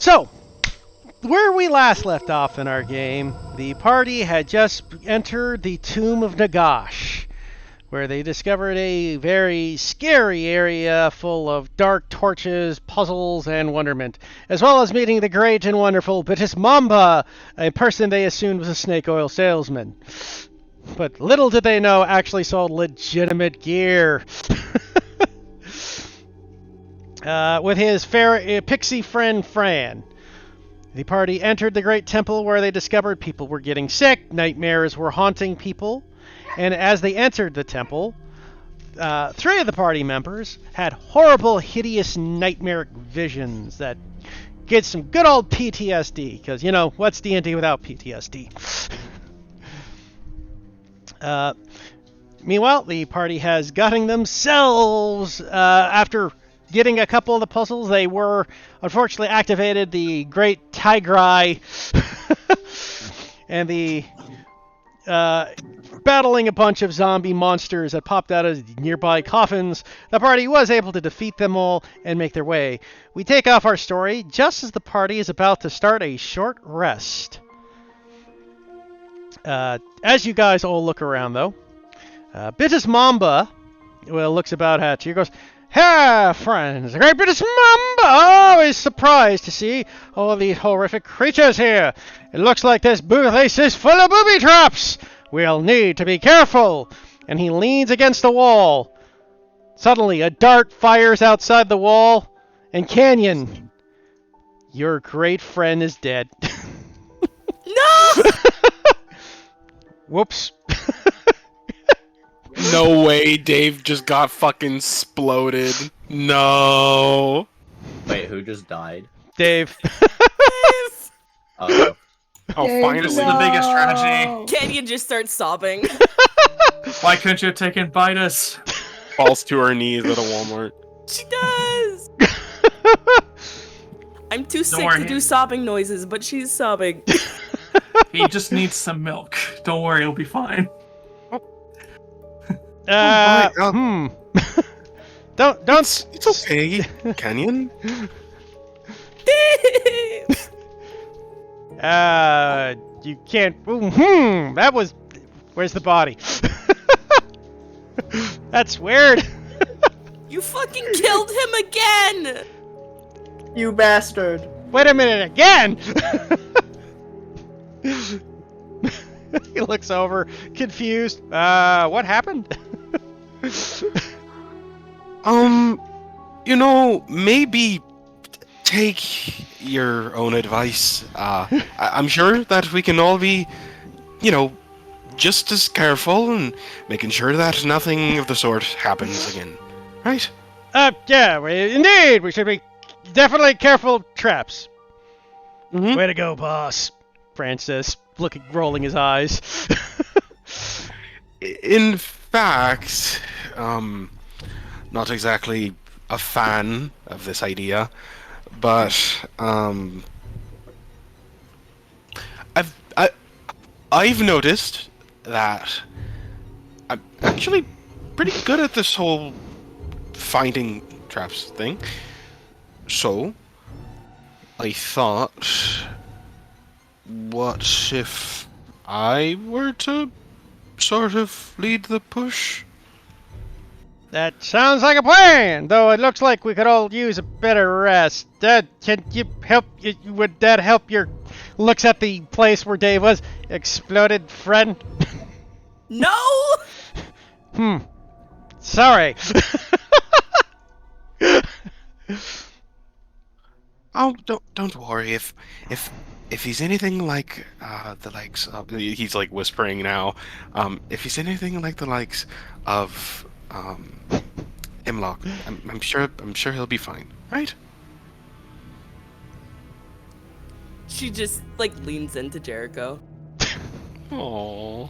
So, where we last left off in our game, the party had just entered the Tomb of Nagash, where they discovered a very scary area full of dark torches, puzzles, and wonderment, as well as meeting the great and wonderful Bitis Mamba, a person they assumed was a snake oil salesman. But little did they know actually sold legitimate gear. With his pixie friend Fran. The party entered the great temple where they discovered people were getting sick, nightmares were haunting people, and as they entered the temple, 3 of the party members had horrible, hideous, nightmaric visions that get some good old PTSD, because, you know, what's D&D without PTSD? Meanwhile, the party has gutting themselves after getting a couple of the puzzles. They were, unfortunately, activated the Great Tigrai and the battling a bunch of zombie monsters that popped out of nearby coffins. The party was able to defeat them all and make their way. We take off our story just as the party is about to start a short rest. As you guys all look around, though, Bitis Mamba looks about at you. He goes, "Hey, friends, the great Bitis Mamba! Always surprised to see all these horrific creatures here. It looks like this place is full of booby traps. We'll need to be careful." And he leans against the wall. Suddenly, a dart fires outside the wall, and Canyon, your great friend is dead. No! Whoops. No way, Dave just got fucking exploded. No. Wait, who just died? Dave. Oh, Oh, Dave, finally. This is the biggest tragedy. Canyon just starts sobbing. Why couldn't you have taken Vitus? Falls to her knees at a Walmart. She does! I'm too sick worry. to do sobbing noises, but she's sobbing. He just needs some milk. Don't worry, he'll be fine. Don't. It's okay, Canyon. You can't. That was. Where's the body? That's weird. You fucking killed him again! You bastard. Wait a minute, again! He looks over, confused. What happened? Maybe take your own advice. I'm sure that we can all be, just as careful and making sure that nothing of the sort happens again. Right? Yeah, indeed, we should be definitely careful traps. Mm-hmm. Way to go, boss. Francis, rolling his eyes. In fact, not exactly a fan of this idea, but I've noticed that I'm actually pretty good at this whole finding traps thing. So I thought, what if I were to sort of lead the push? That sounds like a plan, though it looks like we could all use a better rest. Can you help? Would that help your... Looks at the place where Dave was. Exploded friend? No! Sorry. Oh, don't worry. If he's anything like the likes of... He's like whispering now. If he's anything like the likes of Hemlock, I'm sure he'll be fine, right? She just, leans into Jericho. Aww.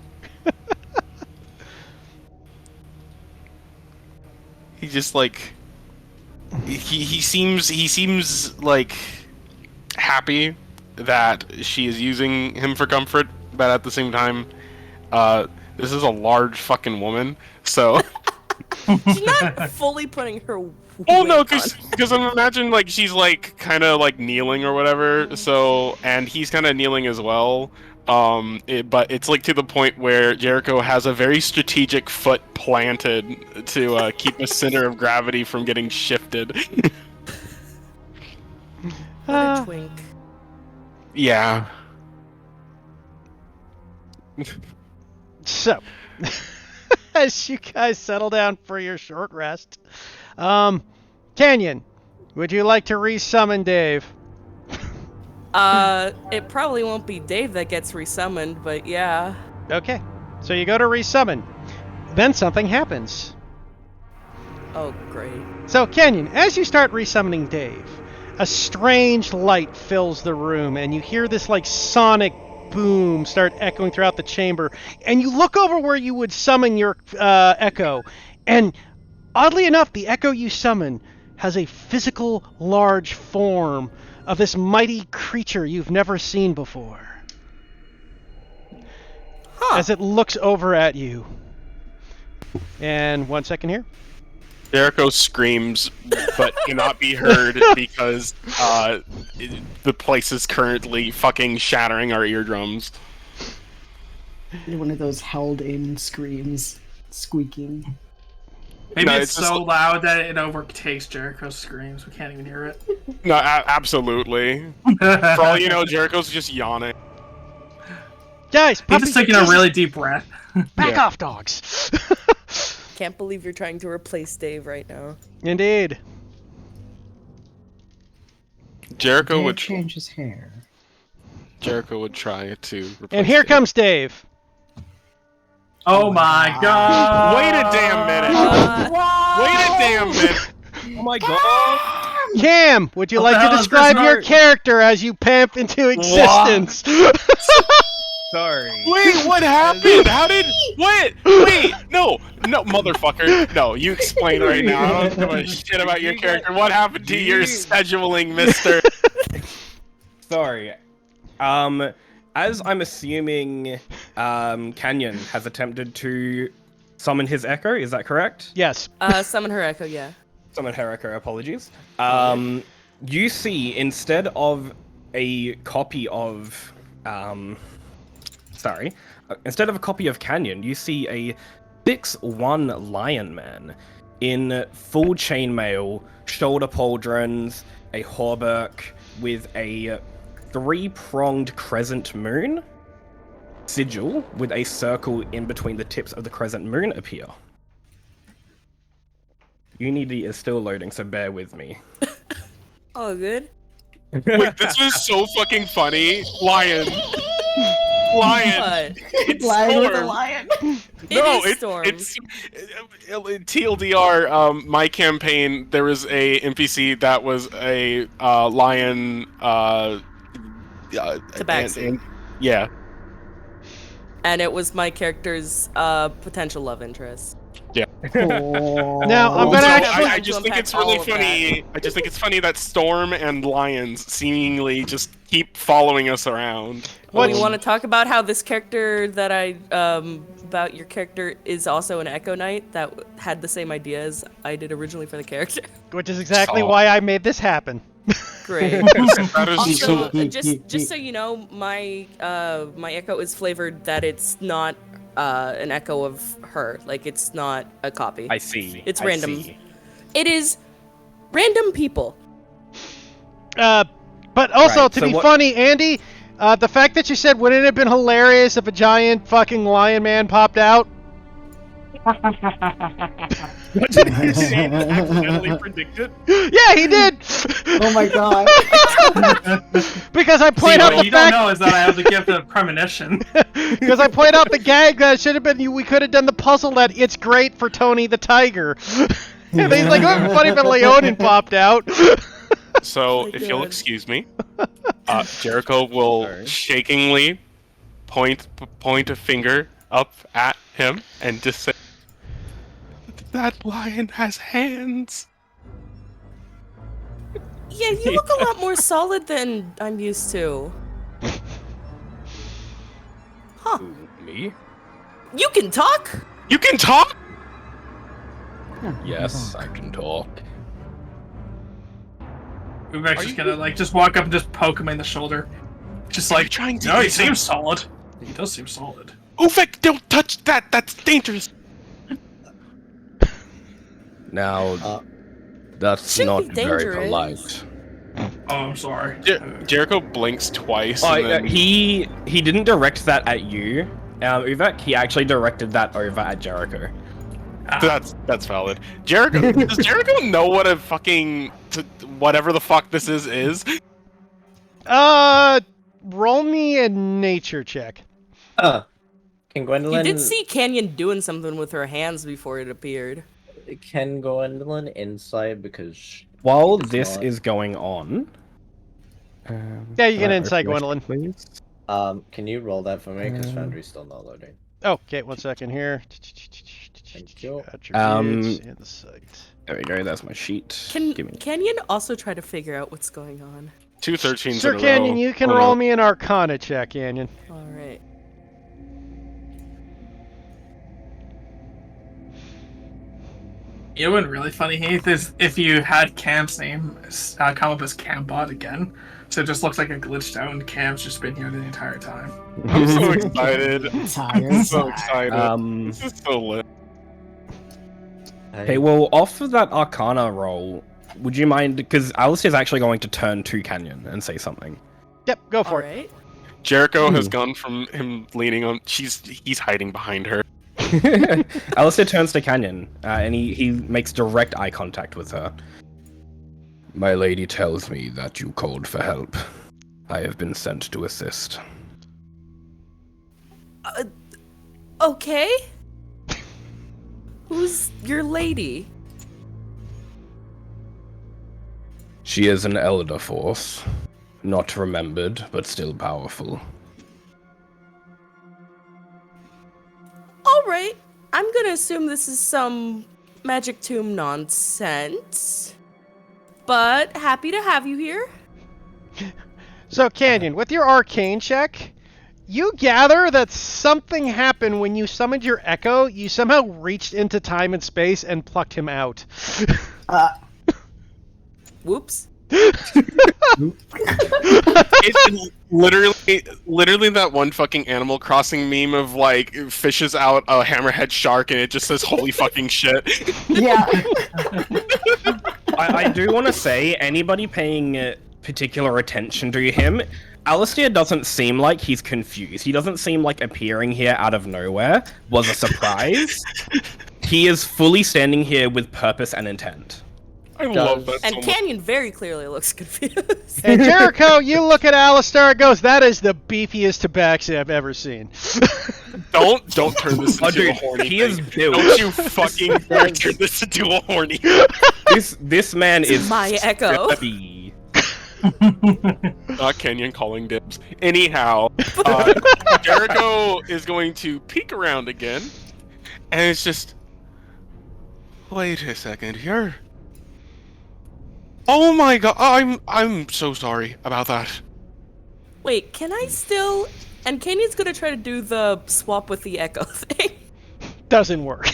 He just he seems happy that she is using him for comfort, but at the same time, this is a large fucking woman, so She's not fully putting her. Oh no, wig on. because I'm imagining like she's like kind of like kneeling or whatever. So and he's kind of kneeling as well. But it's like to the point where Jericho has a very strategic foot planted to keep the center of gravity from getting shifted. What a twink. Yeah. So, as you guys settle down for your short rest, Canyon, would you like to resummon Dave? It probably won't be Dave that gets resummoned, but yeah. Okay, so you go to resummon. Then something happens. Oh, great. So, Canyon, as you start resummoning Dave, a strange light fills the room, and you hear this like sonic boom start echoing throughout the chamber. And you look over where you would summon your echo, and oddly enough, the echo you summon has a physical, large form of this mighty creature you've never seen before. Huh. As it looks over at you. And 1 second here. Jericho screams, but cannot be heard because the place is currently fucking shattering our eardrums. One of those held-in screams, squeaking. Maybe No, it's it's just so like- loud that it overtakes Jericho's screams. We can't even hear it. No, absolutely. For all you know, Jericho's just yawning. Guys, He's puppies just taking and a kisses. really deep breath. Back Yeah. off, dogs. Can't believe you're trying to replace Dave right now. Indeed. Jericho would change his hair. try to replace And here Dave. comes Dave. Oh my god! Wait a damn minute! Wait a damn minute! Oh my god! Cam, would you What like the to hell is describe this your art? character as you pamp into existence? Sorry. Wait, what happened? How did? What? Wait, no, motherfucker, no. You explain right now. I don't give a shit about your character. What happened to your scheduling, Mister? Sorry. As I'm assuming, Canyon has attempted to summon his echo, is that correct? Yes. Summon her echo, yeah. Summon her echo, apologies. You see, instead of a copy of, instead of a copy of Canyon, you see a 6'1" lion man in full chainmail, shoulder pauldrons, a hauberk with a 3-pronged crescent moon sigil with a circle in between the tips of the crescent moon appear. Unity is still loading, so bear with me. Oh, good. Wait, this was so fucking funny. Lion. But It's Lion with a Storm. lion. No, is Storm. it's TLDR. My campaign, there was a NPC that was a lion. Tabaxi. Yeah. And it was my character's potential love interest. Now, I'm So gonna I actually. I just think unpack it's really all of funny. I just think it's funny that Storm and lions seemingly just keep following us around. Well, What- you want to talk about how this character that about your character is also an Echo Knight that had the same idea as I did originally for the character. Which is exactly So- why I made this happen. Great. That is Also, so. just so you know, my my Echo is flavored that it's not an echo of her. Like, it's not a copy. I see. It's I random. see. It is random people. But also, Right, to so be what- funny, Andy, the fact that you said, wouldn't it have been hilarious if a giant fucking lion man popped out? What did you say? Accidentally predicted? Yeah, he did! Oh my god. Because I See, point out what the you don't fact. know is that I have the gift of premonition. Because I point out the gag that it should have been. We could have done the puzzle that it's great for Tony the Tiger. And he's like, oh, funny if a Leonin popped out. So, my if you'll God. excuse me, Jericho will Sorry. shakingly point a finger up at him and just say, "That lion has hands." Yeah, you look a lot more solid than I'm used to. Huh. Me? You can talk? You can talk. Yes, I can talk. Uvek's just gonna like just walk up and just poke him in the shoulder. Just like, trying to no, he eat him? seems solid. He does seem solid. Uvek, don't touch that! That's dangerous! Now, that's Shouldn't not be very dangerous. polite. Oh, I'm sorry. Jericho blinks twice. Oh, and then... he didn't direct that at you, Uvek. He actually directed that over at Jericho. That's valid. Jericho, does Jericho know what a fucking whatever the fuck this is? Roll me a nature check. Can You Gwendolyn? did see Canyon doing something with her hands before it appeared. Can Gwendolyn inside because While it's this not- is going on, Yeah, you can I insight, open my Gwendolyn. sheet, please? Can you roll that for me? Because Foundry's still not loading. Okay, 1 second here. Thank you. Attributes, insight. There we go. That's my sheet. Can Give me. Canyon also try to figure out what's going on? 2 13s Sir in a Canyon, row. you can Oh, no. roll me an Arcana check, Canyon. All right. It would be really funny, Heath, is if you had Cam's name come up as Cambot again. So it just looks like a glitched out and Cam's just been here the entire time. I'm so excited. I'm so Tired. excited. This is so lit. Okay, well, off of that Arcana roll, would you mind? Because Alice is actually going to turn to Canyon and say something. Yep, go All for it. right. Jericho has gone from him leaning on. He's hiding behind her. Alistair turns to Canyon, and he makes direct eye contact with her. My lady tells me that you called for help. I have been sent to assist. Okay. Who's your lady? She is an elder force. Not remembered, but still powerful. All right. I'm gonna assume this is some magic tomb nonsense. But happy to have you here. So, Canyon, with your arcane check, you gather that something happened when you summoned your Echo. You somehow reached into time and space and plucked him out. Whoops. It's literally that one fucking Animal Crossing meme of like fishes out a hammerhead shark and it just says "Holy fucking shit." Yeah. I do want to say, anybody paying particular attention to him, Alistair doesn't seem like he's confused. He doesn't seem like appearing here out of nowhere was a surprise. He is fully standing here with purpose and intent. I love that And so much. Canyon very clearly looks confused. And Jericho, you look at Alistair and goes, "That is the beefiest tabaxi I've ever seen." Don't turn this Oh, into a dude, horny he thing. is built. Don't you fucking dare turn this into a horny. This man is my Echo. scrappy. Kenyon calling dibs. Anyhow, Jericho is going to peek around again, and it's just. Wait a second, you're. Oh my god, I'm so sorry about that. Wait, can I still... And Canyon's gonna try to do the swap with the Echo thing. Doesn't work.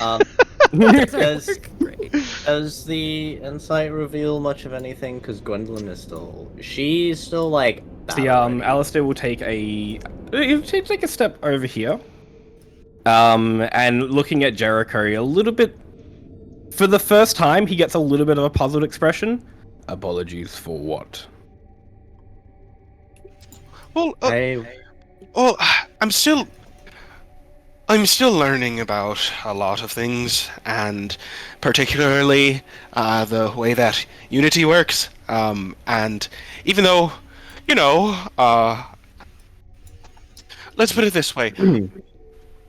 Does Great. does the insight reveal much of anything? Because Gwendolyn is still, she's still like. The Alistair will take take a step over here. And looking at Jericho a little bit. For the first time, he gets a little bit of a puzzled expression. Apologies for what? Well, Hey, well, I'm still learning about a lot of things, and particularly the way that Unity works. And even though, let's put it this way: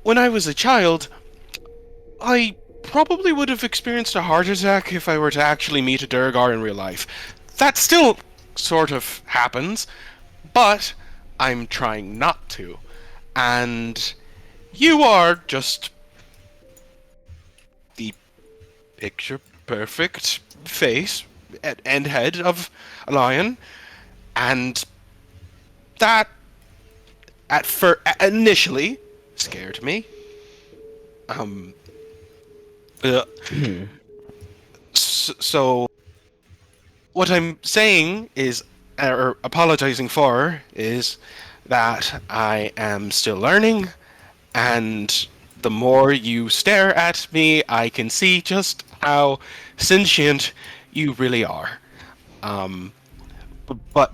when I was a child, I probably would have experienced a heart attack if I were to actually meet a Durgar in real life. That still sort of happens, but I'm trying not to. And you are just the picture perfect face and head of a lion, and that initially scared me. So what I'm saying is, or apologizing for, is that I am still learning, and the more you stare at me, I can see just how sentient you really are. But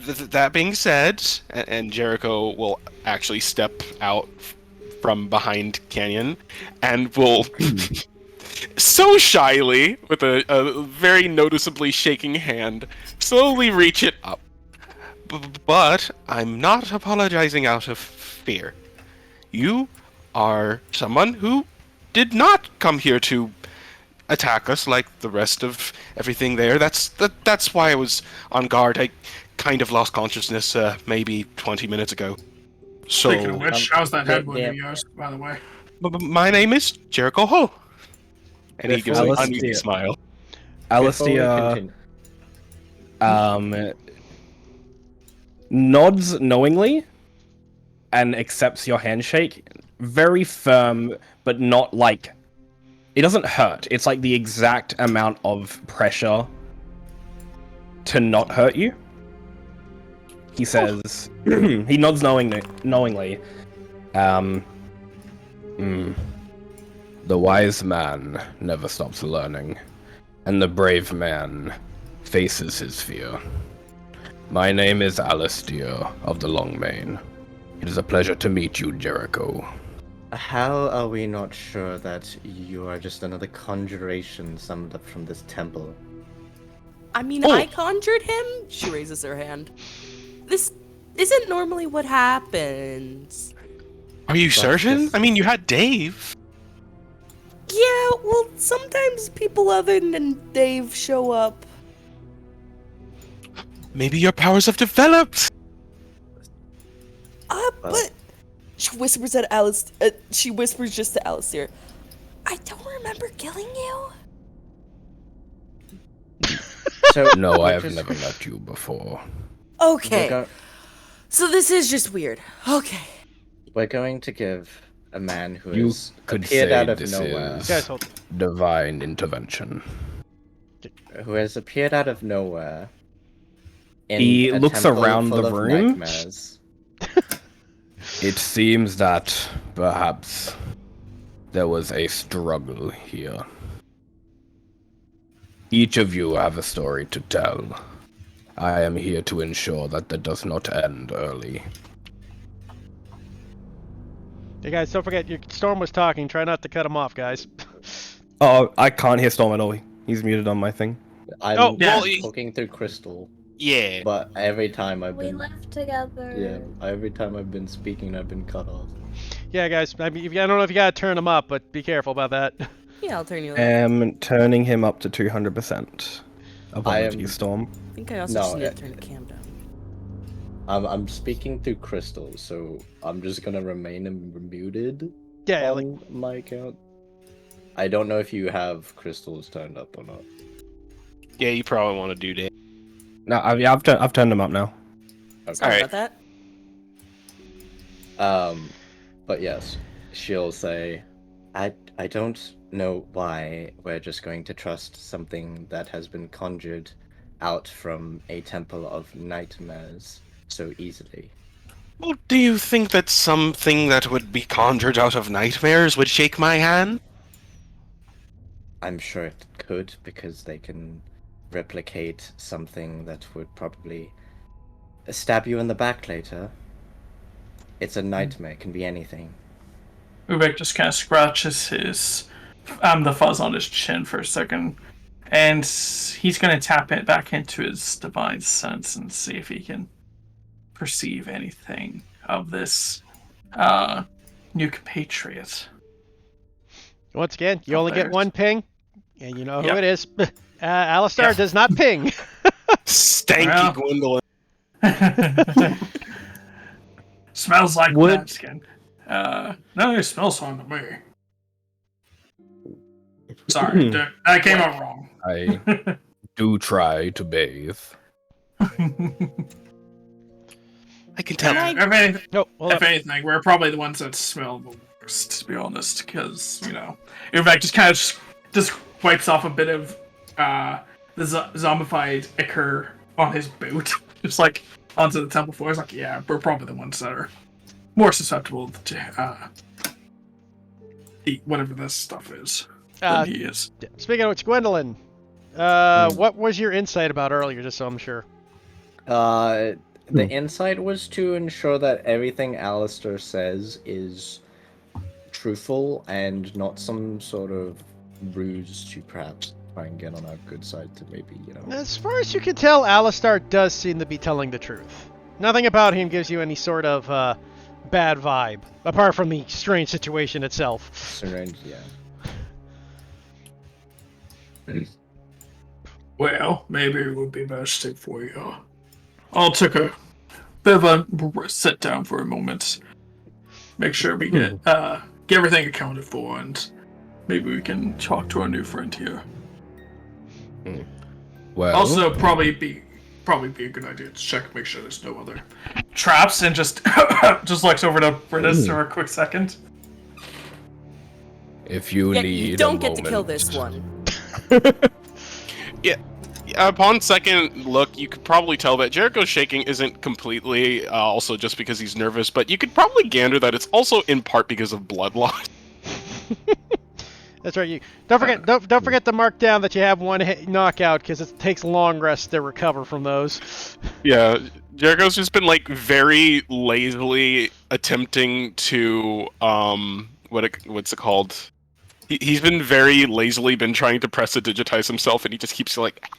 that being said, and Jericho will actually step out from behind Canyon and will so shyly, with a very noticeably shaking hand, slowly reach it up. But I'm not apologizing out of fear. You are someone who did not come here to attack us like the rest of everything there. That's why I was on guard. I kind of lost consciousness maybe 20 minutes ago. So Speaking of which, how's that head wound yeah. of yours, by the way? my name is Jericho Hull. And he gives an Before we uneasy continue- smile. Before we Alistair continue- nods knowingly and accepts your handshake. Very firm, but not like... It doesn't hurt. It's like the exact amount of pressure to not hurt you. He says... he nods knowingly. The wise man never stops learning, and the brave man faces his fear. My name is Alistair of the Longmane. It is a pleasure to meet you, Jericho. How are we not sure that you are just another conjuration summoned up from this temple? I mean, I conjured him? She raises her hand. This isn't normally what happens. Are you certain? this- I mean, you had Dave. Yeah, well, sometimes people other than Dave show up. Maybe your powers have developed. But she whispers at Alice. She whispers just to Alistair. I don't remember killing you. So No, I have just- never met you before. Okay, We're, go- so this is just weird. Okay. we're going to give a man who You has could appeared say out of this nowhere, is Guys, hold. divine intervention. who has appeared out of nowhere. In He a looks temple around full the of room. nightmares. It seems that perhaps there was a struggle here. Each of you have a story to tell. I am here to ensure that does not end early. Hey guys, don't forget, Storm was talking. Try not to cut him off, guys. Oh, I can't hear Storm at all. He's muted on my thing. I'm Oh, yeah. talking through Crystal, Yeah. but every time I've We been left together. every time I've been speaking, I've been cut off. Yeah, guys. I mean, I don't know if you gotta turn him up, but be careful about that. Yeah, I'll turn you up. Turning him up to 200%. Apologies, Storm. I think I also No, just need to it- turn the cam down. I'm speaking through Crystal, so I'm just gonna remain muted Yeah, like, on my account. I don't know if you have crystals turned up or not. Yeah, you probably want to do that. No, I've turned him up now. Sorry Alright. about that. But yes, she'll say, I don't know why we're just going to trust something that has been conjured out from a temple of nightmares so easily. Well, do you think that something that would be conjured out of nightmares would shake my hand? I'm sure it could, because they can replicate something that would probably stab you in the back later. It's a nightmare, it can be anything. Ubek just kind of scratches his the fuzz on his chin for a second, and he's going to tap it back into his divine sense and see if he can perceive anything of this new compatriot. once again, you only get Players. one ping, and you know who Yep. it is. Alistar Yep. does not ping. Stanky Well. Gwendolyn. Smells like Would- that skin. No, it smells fine to me. Sorry, that came out wrong. I do try to bathe. I can tell. I- If anything, No, hold if up. anything, we're probably the ones that smell the worst, to be honest, because, Ubek just kind of just wipes off a bit of zombified ichor on his boot, just like onto the temple floor. He's like, yeah, we're probably the ones that are more susceptible to eat whatever this stuff is than he is. Speaking of which, Gwendolyn, what was your insight about earlier, just so I'm sure? The insight was to ensure that everything Alistair says is truthful and not some sort of ruse to perhaps try and get on our good side to maybe, As far as you can tell, Alistar does seem to be telling the truth. Nothing about him gives you any sort of bad vibe, apart from the strange situation itself. Strange, yeah. Well, maybe it would be best if we all took a bit of a sit down for a moment. Make sure we get everything accounted for, and maybe we can talk to our new friend here. Well, Also, probably be a good idea to check, make sure there's no other traps, and just looks over to Britus for a quick second. if you Yeah, need you don't a get to kill moment. this one. Yeah. Upon second look, you could probably tell that Jericho's shaking isn't completely also just because he's nervous, but you could probably gander that it's also in part because of blood loss. That's right. You don't forget to mark down that you have one knockout, because it takes long rests to recover from those. Yeah, Jericho's just been like very lazily attempting to what's it called? He's been very lazily been trying to press to digitize himself, and he just keeps like.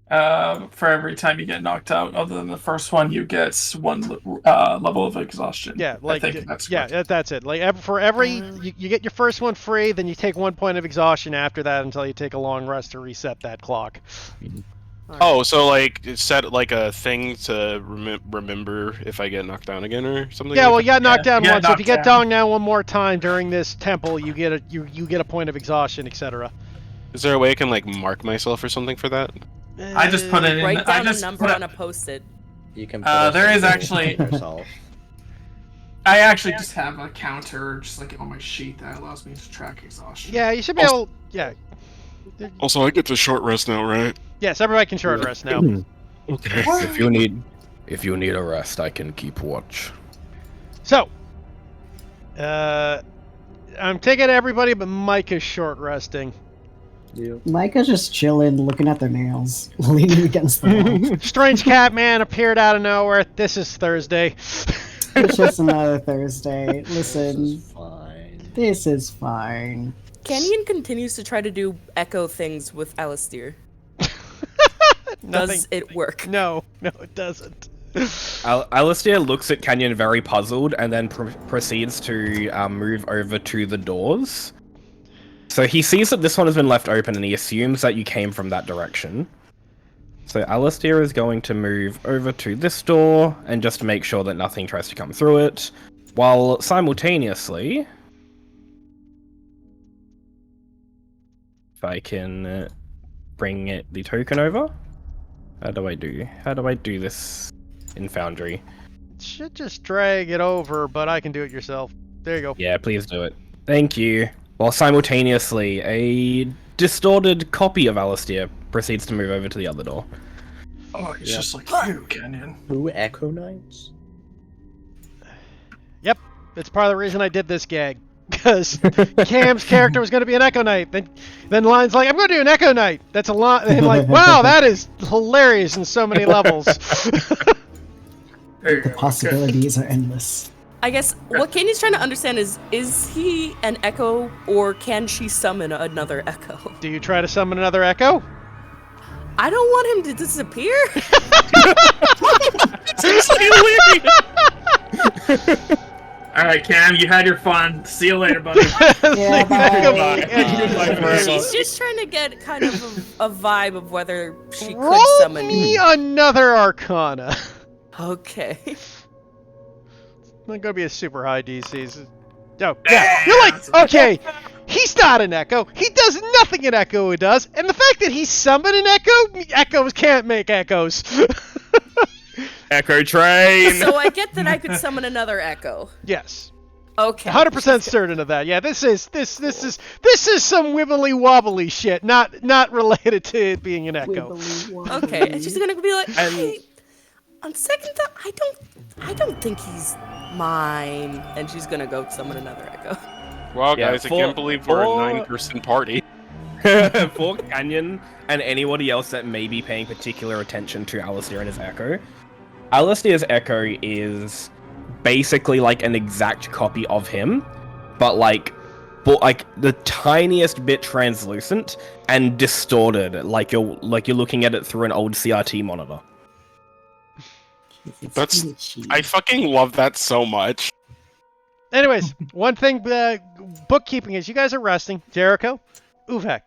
For every time you get knocked out, other than the first one, you get one level of exhaustion. Yeah, like I think that's that's it. Like for every you get your first one free, then you take 1 point of exhaustion after that until you take a long rest to reset that clock. Oh, so like set like a thing to remember if I get knocked down again or something. Yeah, like well, you got knocked down you got once. So if you knocked get down. knocked down one more time during this temple, you get a point of exhaustion, etc. Is there a way I can like mark myself or something for that? I just put it in. Write I down a just number put on it, a post-it. You can. there is actually- yourself. I actually just have a counter, just like on my sheet, that allows me to track exhaustion. Yeah, you should be able. Yeah. Also, I get to short rest now, right? Yes, everybody can short rest now. Okay. If you need a rest, I can keep watch. So, I'm taking everybody, but Mike is short resting. Micah's just chilling, looking at their nails, leaning against the wall. Strange cat man appeared out of nowhere. This is Thursday. It's just another Thursday. Listen, Fine. this is fine. Canyon continues to try to do echo things with Alistair. Nothing. Does it work? No, it doesn't. Alistair looks at Canyon very puzzled and then proceeds to move over to the doors. So he sees that this one has been left open and he assumes that you came from that direction. So Alistair is going to move over to this door and just make sure that nothing tries to come through it, while simultaneously... If I can bring the token over. How do I do this in Foundry? Should just drag it over, but I can do it yourself. There you go. Yeah, please do it. Thank you. While simultaneously, a distorted copy of Alistair proceeds to move over to the other door. Oh, it's just like you, Canyon. Who Echo Knights? Yep, it's part of the reason I did this gag. Because Cam's character was going to be an Echo Knight. Then Lion's like, I'm going to do an Echo Knight. That's a lot. And like, wow, that is hilarious in so many levels. There you The go. possibilities are endless. I guess what Canyon's trying to understand is he an echo, or can she summon another echo? Do you try to summon another Echo? I don't want him to disappear. All right, Cam, you had your fun. See you later, buddy. Yeah, bye. Goodbye. She's just trying to get kind of a vibe of whether she could Roll summon me another Arcana. Okay. It's not gonna be a super high DC. Oh, yeah. You're like, okay, he's not an Echo. He does nothing an Echo does, and the fact that he summoned an Echo, Echoes can't make Echoes. Echo Train! So I get that I could summon another echo. Yes. Okay. 100% certain of that. Yeah, this is some wibbly wobbly shit, not related to it being an echo. Okay, and she's gonna be like, And- on second thought, I don't think he's mine. And she's gonna go summon another echo. Wow, Yeah, guys, I for- can't believe we're a for- 9-person party. For Canyon and anybody else that may be paying particular attention to Alistair and his echo, Alistair's echo is basically like an exact copy of him, but like the tiniest bit translucent and distorted, like you're looking at it through an old CRT monitor. That's I fucking love that so much. Anyways, one thing bookkeeping is you guys are resting. Jericho, Uvek,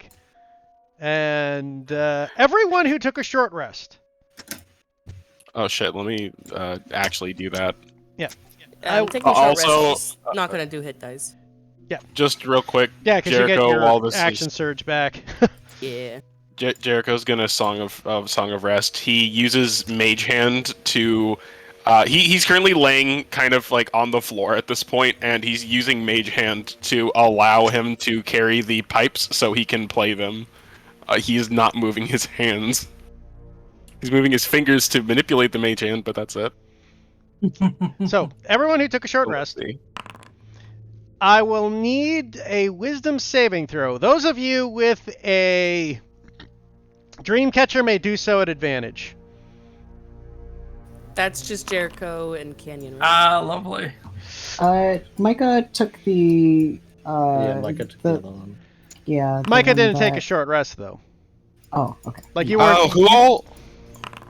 and everyone who took a short rest. Oh shit, let me actually do that. Taking a short also- rest is not gonna do hit dice. Just real quick, Yeah, because you get Jericho, while your this action is surge back. Yeah. Jericho's gonna Song of Rest. He uses Mage Hand to. He's currently laying kind of like on the floor at this point, and he's using Mage Hand to allow him to carry the pipes so he can play them. He is not moving his hands. He's moving his fingers to manipulate the Mage Hand, but that's it. So, everyone who took a short rest, I will need a wisdom saving throw. Those of you with a Dreamcatcher may do so at advantage. That's just Jericho and Canyon. Right? Lovely. Micah took the. Yeah, Micah took the other one. Yeah. the Micah one didn't take a that- short rest though. Oh, okay. Like you weren't. Oh,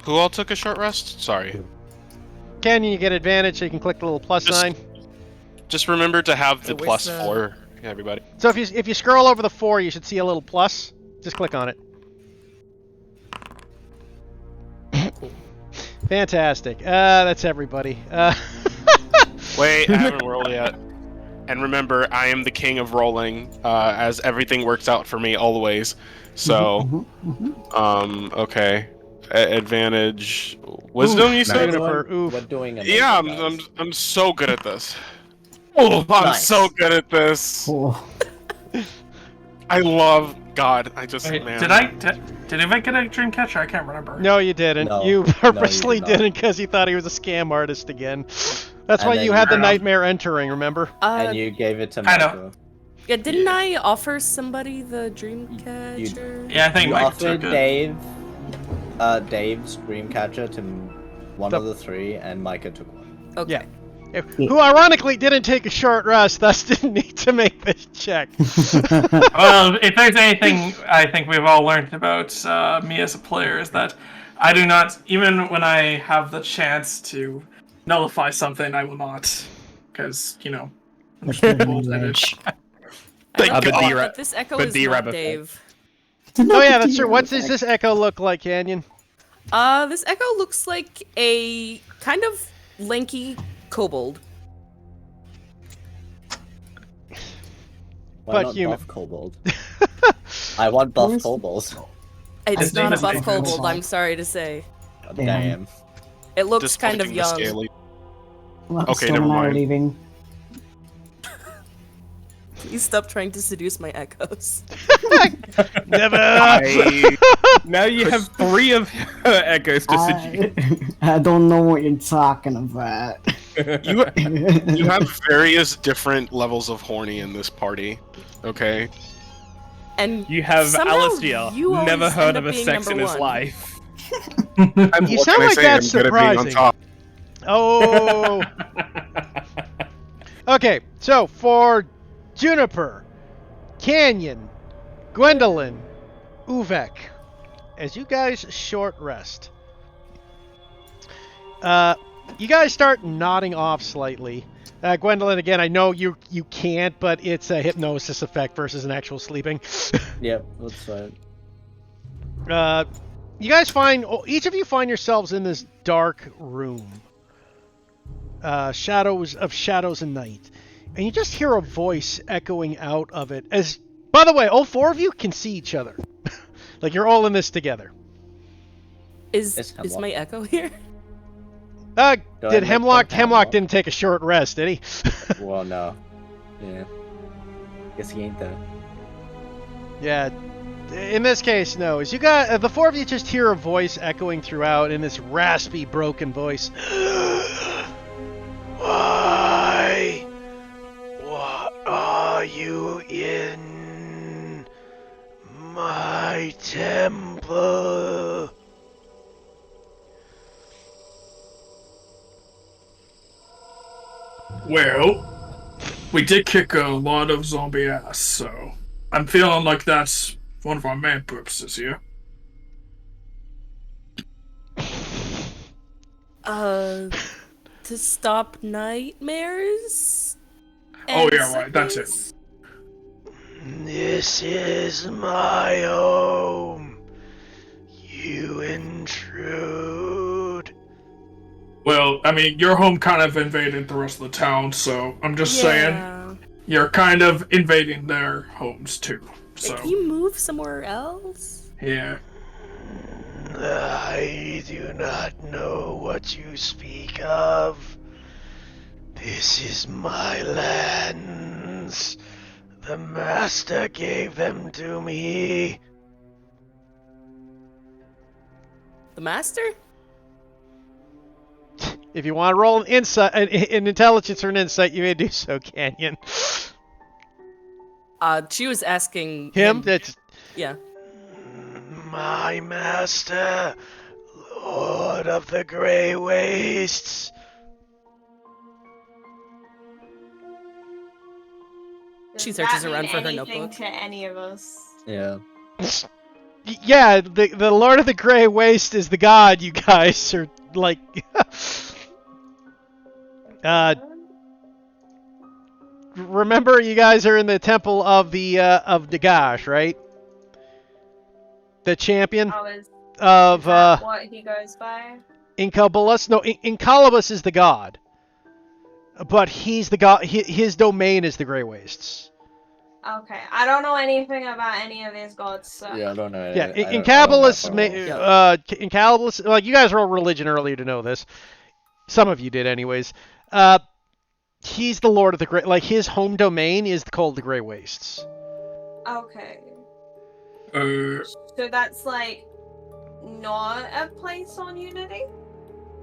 who all took a short rest? Sorry. Canyon, you get advantage, so you can click the little plus Just- sign. Just remember to have the So where's plus the- 4, everybody. So if you scroll over the 4, you should see a little plus. Just click on it. Fantastic. That's everybody. Wait, I haven't rolled yet. And remember, I am the king of rolling, as everything works out for me always. So, okay. Advantage, wisdom. You said? Juniper, oof. We're doing a Yeah, I'm so good at this. Oh, I'm Nice. so good at this. Cool. I love God. I just Wait, man. did I get a dream catcher? I can't remember. No, you didn't. No. You No, you purposely did not. didn't because you thought he was a scam artist again. That's And why then you had the you- nightmare entering, remember? And you gave it to I know. Micah. Yeah, didn't I offer somebody the Dreamcatcher? Yeah, I think You Mike offered took it. Dave's Dreamcatcher to one The- of the three, and Micah took one. Okay. Yeah. Who ironically didn't take a short rest, thus didn't need to make this check. Well, if there's anything I think we've all learned about me as a player is that I do not, even when I have the chance to nullify something, I will not, because That's pretty Bullshit. rich. I don't the know, D-Ra- but this echo the is D-Rab not effect. Dave. Oh yeah, that's true. What does this echo look like, Canyon? This echo looks like a kind of lanky kobold. Why But not human. buff kobold? I want buff Where's- kobolds. It's His not name a is buff Dave. kobold, I'm sorry to say. Damn. Damn. It looks kind of Disappointing the young. scaly. Well, Okay, Storm never and I are mind. leaving. Please stop trying to seduce my echoes. Never. Now you have 3 of her echoes to seduce. I don't know what you're talking about. You have various different levels of horny in this party. Okay. And You have somehow Alistair, you always never heard end of up a being sex in number his one. life. You What sound can I like say? that's I'm good at being on surprising. top. Oh. Okay, so for Juniper, Canyon, Gwendolyn, Uvek, as you guys short rest, you guys start nodding off slightly. Gwendolyn, again, I know you can't, but it's a hypnosis effect versus an actual sleeping. Yep, that's fine. You guys each of you find yourselves in this dark room. Shadows and night. And you just hear a voice echoing out of it. By the way, all 4 of you can see each other. Like you're all in this together. Is It's Hemlock. my echo here? Did ahead, make Hemlock fun of Hemlock. didn't take a short rest, did he? Well, no. Yeah. Guess he ain't that. Yeah. In this case, no. As you got the four of you just hear a voice echoing throughout in this raspy, broken voice. Why? What are you in my temple? Well, we did kick a lot of zombie ass, so I'm feeling like that's one of our main purposes here. To stop nightmares? Oh, and yeah, right, that's it. sickness? This is my home. You intrude. Well, I mean, your home kind of invaded the rest of the town, so I'm just saying Yeah. you're kind of invading their homes too. So, Can you move somewhere else? yeah. I do not know what you speak of. This is my lands. The master gave them to me. The master? If you want to roll an insight, an intelligence or an insight, you may do so, Canyon. She was asking Him? That's Yeah. my master, Lord of the Grey Wastes. She Does searches that around mean for her anything notebook. to any of us? Yeah. Yeah, the Lord of the Grey Waste is the god. You guys are like, remember, you guys are in the temple of the of Nagash, right? The champion Oh, is of that what he goes by? Incubulus. No, Incubulus is the god, but he's the god. His domain is the Grey Wastes. Okay, I don't know anything about any of these gods, so... Yeah, I don't know. Yeah, I don't Incubulus, know if I will. Incubulus, like you guys rolled religion earlier to know this. Some of you did, anyways. He's the Lord of the Grey. Like his home domain is called the Grey Wastes. Okay. Uh, So that's, like, not a place on Unity?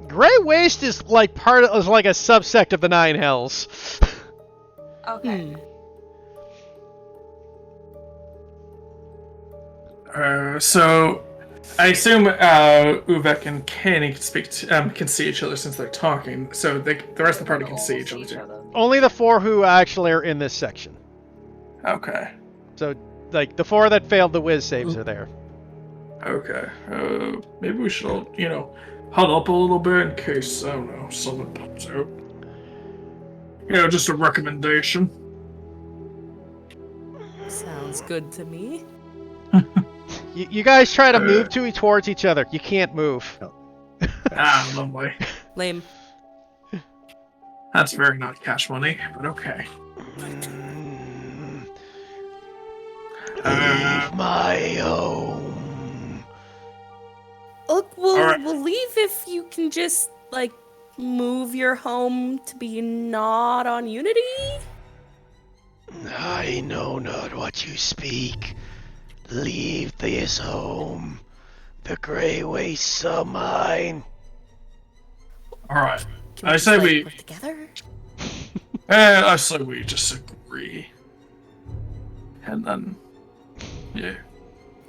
Grey Waste is like is like a subsect of the Nine Hells. Okay. So I assume Uvek and Kenny can see each other since they're talking. So the rest of the party can see each other too. Only the four who actually are in this section. Okay. So, like the four that failed the whiz saves are there. Okay. Maybe we should all, huddle up a little bit in case, I don't know, something pops out. Just a recommendation. Sounds good to me. You guys try to move towards each other. You can't move. Lovely. Lame. That's very not cash money, but okay. Leave my home. Look, we'll Alright. we'll leave if you can just like move your home to be not on Unity. I know not what you speak. Leave this home. The Grey Wastes are mine. Alright. Can I just, say like, we- work together. I say we just agree. And then, yeah.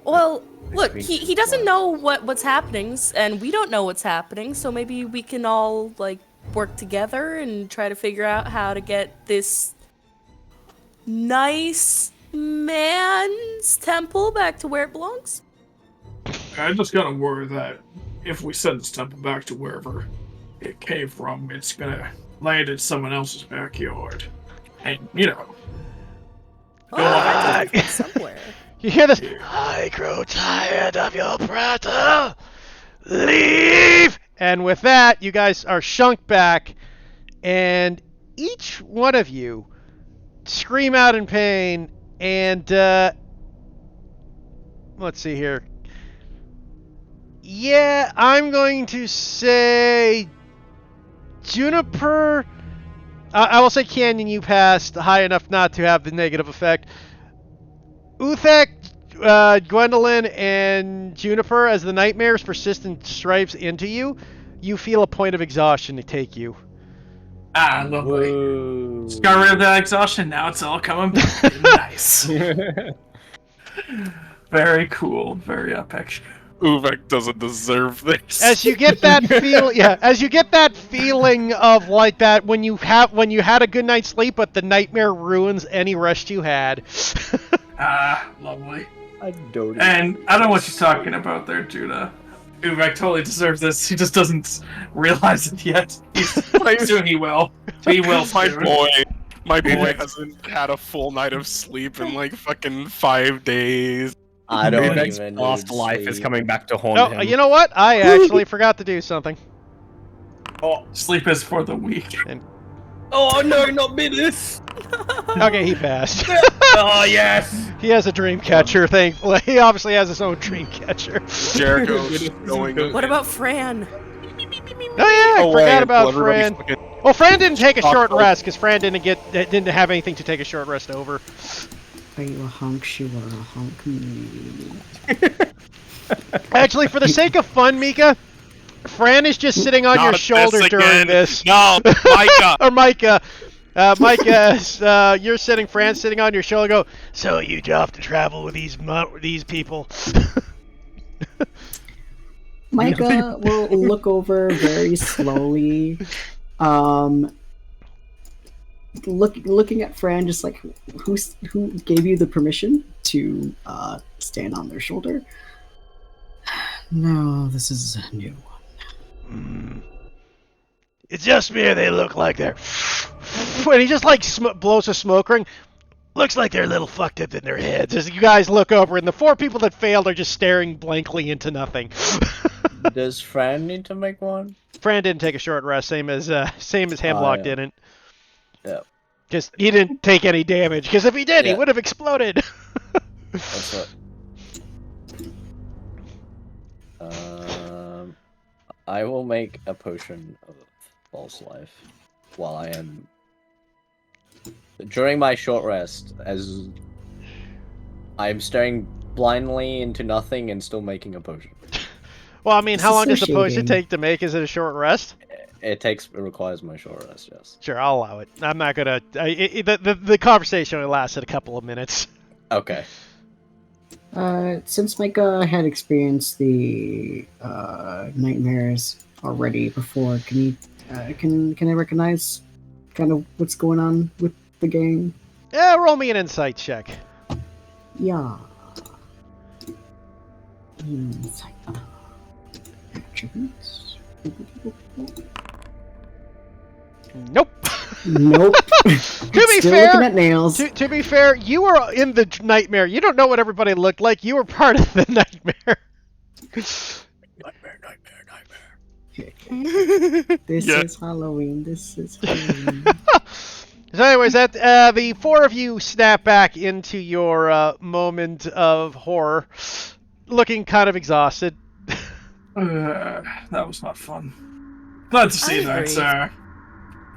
Well, look, Agreed. he doesn't know what's happening, and we don't know what's happening. So maybe we can all like work together and try to figure out how to get this nice man's temple back to where it belongs. I just gotta worry that if we send this temple back to wherever it came from, it's gonna land in someone else's backyard. And, Oh, from somewhere. You hear this? I grow tired of your prattle. Leave! And with that, you guys are shunked back, and each one of you scream out in pain, and, let's see here. Yeah, I'm going to say Juniper I will say Canyon, you passed high enough not to have the negative effect. Uthek, Gwendolyn, and Juniper, as the nightmares persistent stripes into you, you feel a point of exhaustion to take you. Ah, lovely. Whoa. Just got rid of that exhaustion. Now it's all coming back. Nice. Very cool. Very epic. Uvek doesn't deserve this. As you get that feeling of like that when you had a good night's sleep, but the nightmare ruins any rest you had. Ah, lovely. I don't. And I don't know what you're talking about there, Judah. Uvek totally deserves this. He just doesn't realize it yet. Soon he will. He will. My boy hasn't had a full night of sleep in like fucking 5 days. I don't Uvek's even. past need life is sleep. coming back to haunt Oh, him. you know what? I actually forgot to do something. Oh, sleep is for the weak. Oh no, not Midas! Okay, he passed. Oh yes! He has a dream catcher, thankfully. He obviously has his own dream catcher. Jericho's going. What about Fran? Oh yeah, I away forgot about until everybody's Fran. fucking- Well, Fran didn't take a short Oh. rest because Fran didn't have anything to take a short rest over. Are you a hunk? She were a hunk. Actually, for the sake of fun, Mika, Fran is just sitting on your Not shoulder this during again. this. No, Micah. Or Micah. Micah, you're sitting, Fran's sitting on your shoulder. Go. So you off to travel with these people? Micah will look over very slowly, looking at Fran, just like who gave you the permission to stand on their shoulder. No, this is a new one. It's just me. Or they look like they're. When he just like blows a smoke ring. Looks like they're a little fucked up in their heads. As you guys look over, and the 4 people that failed are just staring blankly into nothing. Does Fran need to make one? Fran didn't take a short rest, same as Hemlock yeah. didn't. Yeah. Because he didn't take any damage. Because if he did, he Yeah. would have exploded. That's what. I will make a potion of false life while I am during my short rest, as I am staring blindly into nothing and still making a potion. Well, I mean, how long does the potion Associating. take to make? Is it a short rest? It requires my short rest, yes. Sure, I'll allow it. I'm not gonna. The conversation only lasted a couple of minutes. Okay. Since Micah had experienced the nightmares already before, can I recognize kind of what's going on with the gang? Yeah, roll me an insight check. Yeah. Insight. Attributes. Nope. Nope. To be Still fair, looking at nails. to be fair, you were in the nightmare. You don't know what everybody looked like. You were part of the nightmare. This Yeah. is Halloween. This is Halloween. So anyways, that the 4 of you snap back into your moment of horror, looking kind of exhausted. That was not fun. Glad to see I that, agree. sir.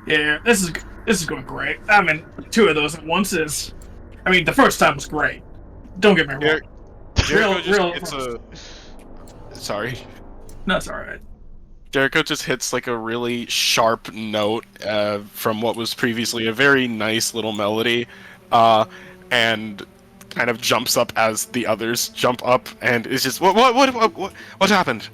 Yeah, this is going great. I mean, 2 of those at once is. I mean, the first time was great. Don't get me wrong. Jericho just real- hits a. Sorry. No, it's all right. Jericho just hits like a really sharp note from what was previously a very nice little melody, and kind of jumps up as the others jump up, and is just what happened?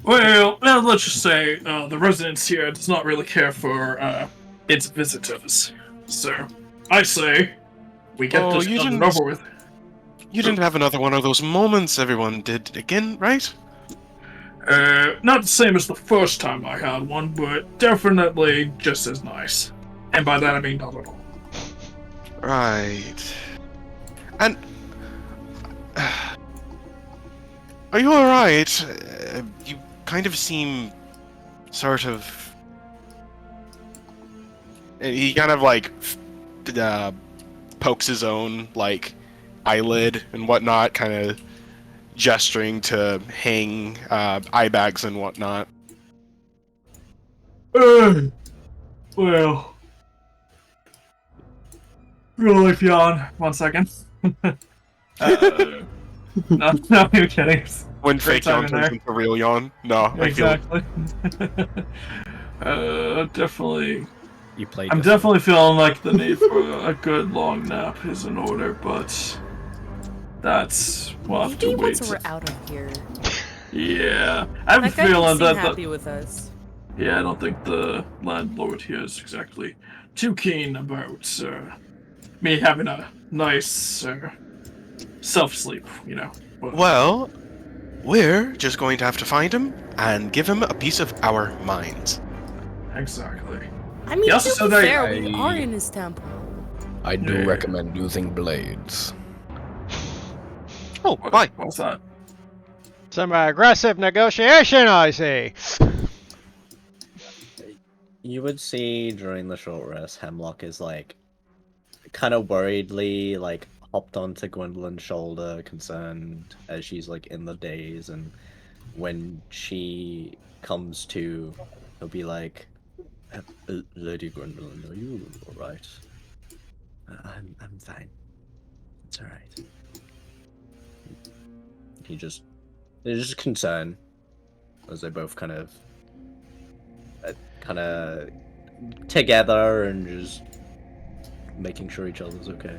Well, let's just say the residence here does not really care for its visitors. So, I say we get Oh, this you done and didn't- over with. You didn't have another one of those moments everyone did again, right? Not the same as the first time I had one, but definitely just as nice. And by that I mean not at all. Right. And are you all right? You kind of seem sort of. And he kind of like pokes his own like eyelid and whatnot, kind of gesturing to hang eye bags and whatnot. Well, real life yawn. 1 second. No, you're kidding. When Great fake yawn timing turns there. into real yawn. No, I feel it. Exactly. Definitely. You played. I'm this. definitely feeling like the need for a good long nap is in order, but that's we'll have Maybe to wait. once we're out of here. Yeah, I'm That guy feeling doesn't seem that. happy with us. Yeah, I don't think the landlord here is exactly too keen about me having a nice self-sleep, you know. But- Well, we're just going to have to find him and give him a piece of our minds. Exactly. I mean, He also to said be that- fair, we I- are in his temple. I do Yeah. recommend using blades. Oh, why? What's that? Some aggressive negotiation, I see. You would see during the short rest, Hemlock is like kind of worriedly like hopped onto Gwendolyn's shoulder, concerned as she's like in the daze, and when she comes to, he'll be like, Lady Gwendolyn, are you alright? I'm fine. It's alright. There's just concern as they both kind of together and just making sure each other's okay.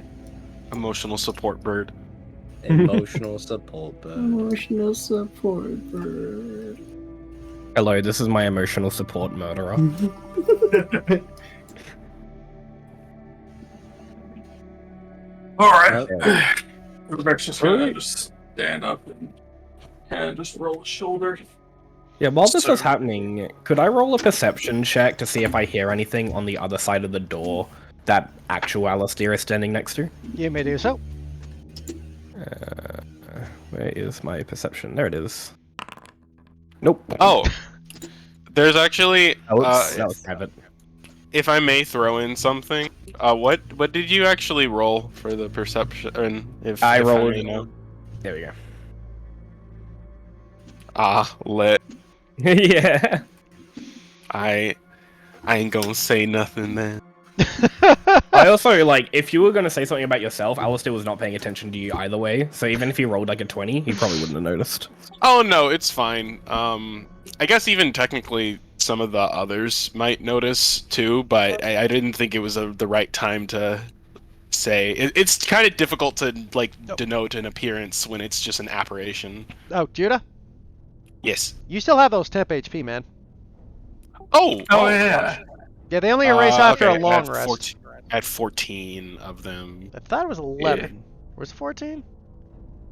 Emotional support bird. Emotional support, but Emotional support bird. Hello, this is my emotional support murderer. Alright. Okay. Rebecca's just gonna just stand up and just roll his shoulder. Yeah, while this Sir. was happening, could I roll a perception check to see if I hear anything on the other side of the door that actual Alistair is standing next to? You may do so. Where is my perception? There it is. Nope. Oh, there's actually. that was private. If I may throw in something, what did you actually roll for the perception? If I if rolled. may know? There we go. Lit. Yeah. I ain't gonna say nothing then. I also, like, if you were going to say something about yourself, Alistair was not paying attention to you either way, so even if he rolled like a 20, he probably wouldn't have noticed. Oh no, it's fine. I guess even technically some of the others might notice too, but I didn't think it was the right time to say. It's kind of difficult to like denote an appearance when it's just an apparition. Oh, Judah, Yes. you still have those temp HP, man. Oh. Yeah. Yeah, they only erase after okay, a long at rest. 14, at 14 of them. I thought it was 11. Was it 14?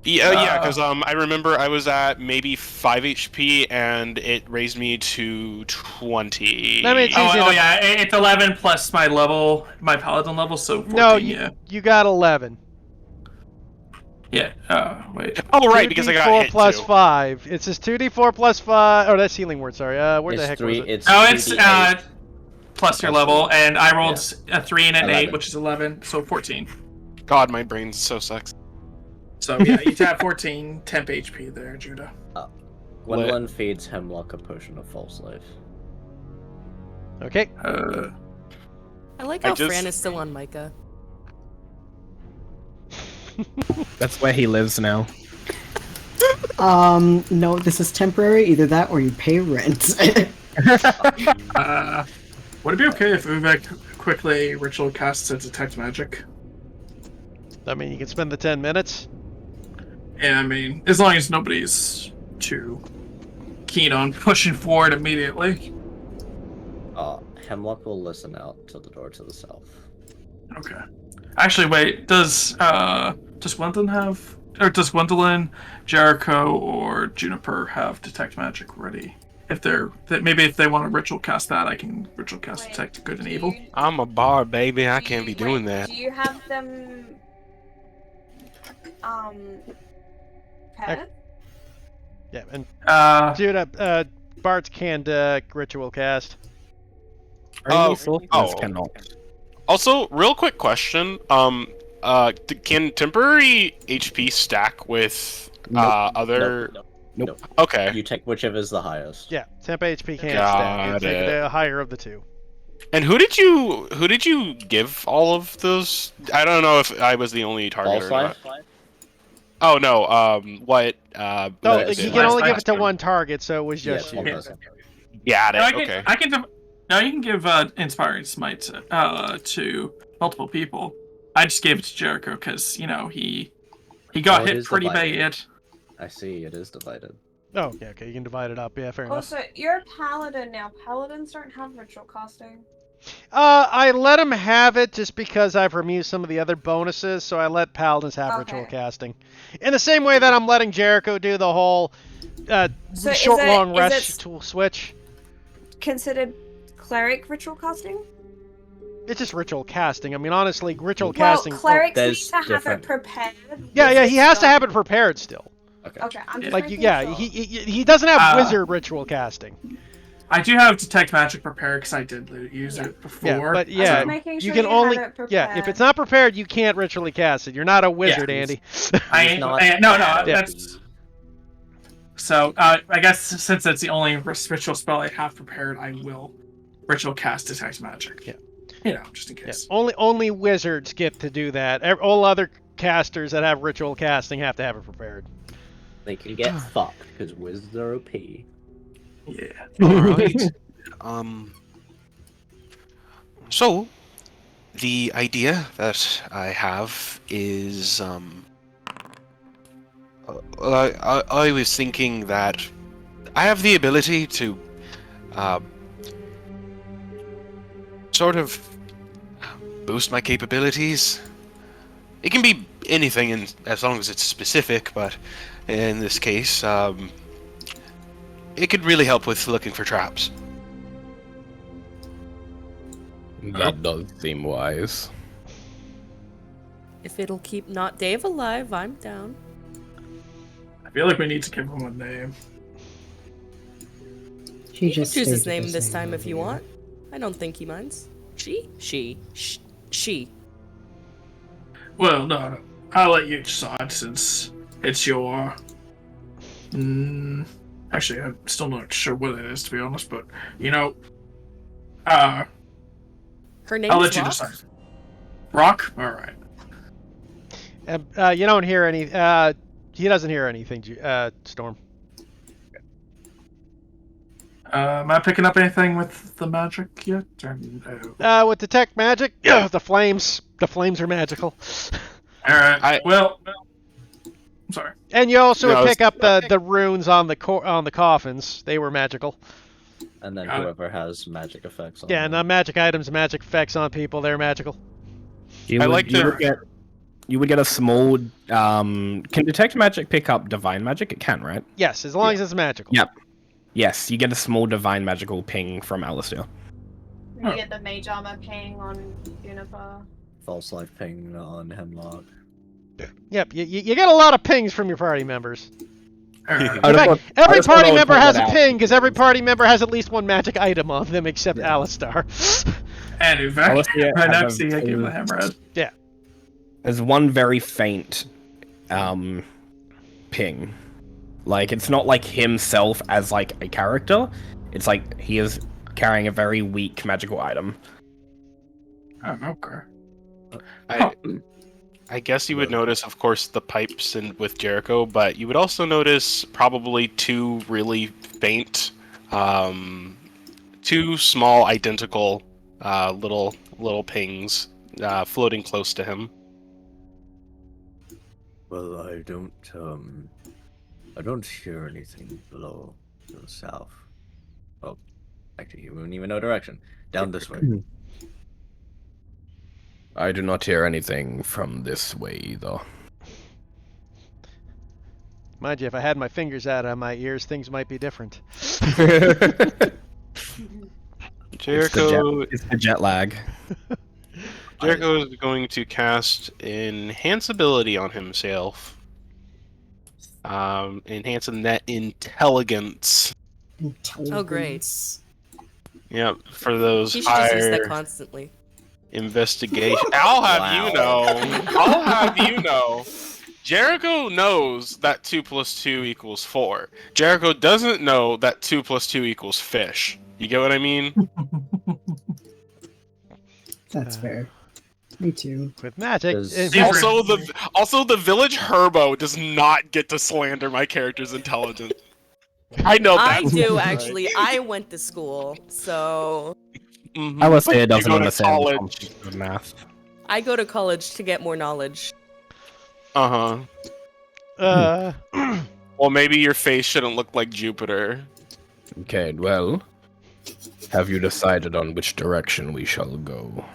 Yeah, because I remember I was at maybe 5 HP and it raised me to 20. I mean, it's easy to- Yeah, it's 11 plus my level, my paladin level, so 14, No, yeah. you got 11. Yeah, wait. Oh, right, because I got 2d4 hit plus too. 5. It says 2d4 plus 5. Oh, that's healing word, sorry. Where the heck was it? It's Oh, it's 3d8. plus your Plus level, and I rolled a 3 and an 8, 11. which is 11, so 14. God, my brain so sucks. So yeah, you have 14 temp HP there, Judah. Gwendolyn feeds Hemlock a potion of false life. Okay. I like I how just- Fran is still on Micah. That's where he lives now. No, this is temporary. Either that or you pay rent. Would it be okay if Uvek quickly ritual casts a detect magic? I mean, you can spend the 10 minutes. Yeah, I mean, as long as nobody's too keen on pushing forward immediately. Hemlock will listen out to the door to the south. Okay. Actually, wait. Does Gwendolyn have, or does Gwendolyn, Jericho, or Juniper have detect magic ready? If maybe if they want to ritual cast that, I can ritual cast Wait, detect good and do evil. you- I'm a bar, baby. I can't be do doing you- that. Do you have them pet? Yeah, and Uh, Bart can't ritual cast. Only sorcerers oh. cannot. Also, real quick question. Can temporary HP stack with Nope. other? Nope. Okay. You take whichever's the highest. Yeah, temp HP can't Got stack. It's it. the higher of the two. And who did you give all of those? I don't know if I was the only target or not. Oh no. What? No, No, you it's can only last give it to turn. one target, so it was Yeah, just it's you. one Yeah. person. Got it. No, Okay. No, you can give Inspiring Smite to multiple people. I just gave it to Jericho because he got Oh, it hit is pretty divided. bad. I see, it is divided. Oh, yeah, okay, you can divide it up. Yeah, fair enough. Also, you're a paladin now. Paladins don't have ritual casting. I let him have it just because I've removed some of the other bonuses, so I let paladins have ritual Okay. casting. In the same way that I'm letting Jericho do the whole So is short it- long is rest it- tool switch. Considered cleric ritual casting? It's just ritual casting. I mean, honestly, ritual Well, casting. clerics need There's to have different- it prepared. Yeah, he has to stuff. have it prepared still. Okay. Okay, I'm just Like, making yeah, sure. he doesn't have wizard ritual casting. I do have Detect Magic prepared because I did use Yeah. it before. Yeah, but I'm yeah, just making you sure can you only have it yeah. If prepared. it's not prepared, you can't ritually cast it. You're not a wizard, he's- Andy. I not no, bad. that's so. I guess since it's the only ritual spell I have prepared, I will ritual cast Detect Magic. Yeah. Just in Yeah, case. only wizards get to do that. All other casters that have ritual casting have to have it prepared. They can get fucked because wizards are OP. Yeah. Alright. So, the idea that I have is, I was thinking that I have the ability to, sort of boost my capabilities. It can be anything, as long as it's specific, but in this case, it could really help with looking for traps. That does seem wise. If it'll keep Not Dave alive, I'm down. I feel like we need to give him a name. She You can just choose his stated name the this same time if you idea. want. I don't think he minds. She. Well, no. I'll let you decide since it's your. Actually, I'm still not sure what it is to be honest, but Her name's I'll let you Rock. decide. Rock. All right. You don't hear any. He doesn't hear anything. Storm. Am I picking up anything with the magic yet? Or no? With detect magic, the flames. The flames are magical. All right. Well, I'm sorry. And you also No, would I pick up the runes on the coffins. They were magical. And then Got it. whoever has magic effects on Yeah, and them. magic items, magic effects on people. They're magical. You I would, like you their- would get you would get a small can detect magic pick up divine magic? It can, right? Yes, as long as it's magical. Yep. Yes, you get a small divine magical ping from Alistair. You get the mage armor ping on Juniper. False life ping on Hemlock. Yep, you get a lot of pings from your party members. All right. I In just fact, want- I every just wanna party member point has that a out. ping because every party member has at least one magic item on them except Yeah. Alistar. And in fact, Alistair right has next to you, I give a- him red. There's one very faint ping. Like, it's not like himself as like a character. It's like he is carrying a very weak magical item. Oh, okay. I guess you would notice, of course, the pipes with Jericho, but you would also notice probably two really faint, two small, identical little pings floating close to him. Well, I don't hear anything below to the south. Oh, actually, you wouldn't even know direction. Down this way. I do not hear anything from this way either. Mind you, if I had my fingers out of my ears, things might be different. Jericho It's the jet lag. Jericho is going to cast Enhance Ability on himself. Enhance Net Intelligence. Oh, great. Intelligence. Yep, for those He should just use that higher constantly. investigation. I'll have you know. I'll have you know. Jericho knows that 2 + 2 = 4. Jericho doesn't know that 2 + 2 = fish. You get what I mean? That's fair. Me too. With magic. Does- Also, the village herbo does not get to slander my character's intelligence. I know that. I do actually. I went to school, so Mhm. Alistair You doesn't go to understand the college. concept of math. I go to college to get more knowledge. Uh-huh. Well, maybe your face shouldn't look like Jupiter. Okay, well, have you decided on which direction we shall go?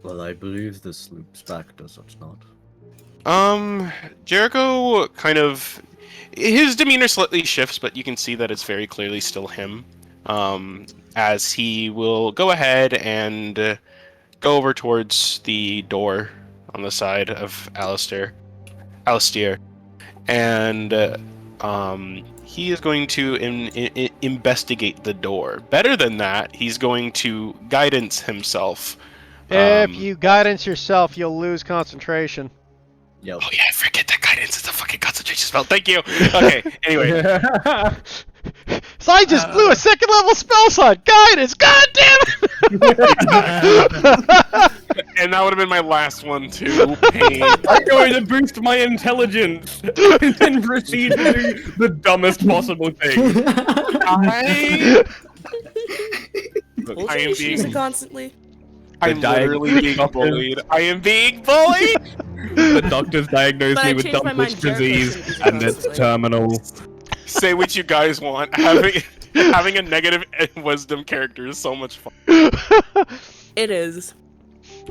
Well, I believe this loops back, does it not? Jericho kind of... His demeanor slightly shifts, but you can see that it's very clearly still him. As he will go ahead and go over towards the door on the side of Alistair. And he is going to investigate the door. Better than that, he's going to guidance himself. If you guidance yourself, you'll lose concentration. Yep. Oh yeah, I forget that guidance is a fucking concentration spell. Thank you. Okay, anyway. So I just blew a 2nd level spell slot. Guidance. God damn it! And that would have been my last one too. Pain. I'm going to boost my intelligence and then proceed to do the dumbest possible thing. I Bullshit am issues being- constantly. I'm literally being bullied. I am being bullied. The doctors diagnosed But me I with changed my mind. Dunwich disease, Jericho shouldn't and be it's constantly. terminal. Say what you guys want. Having a negative wisdom character is so much fun. It is.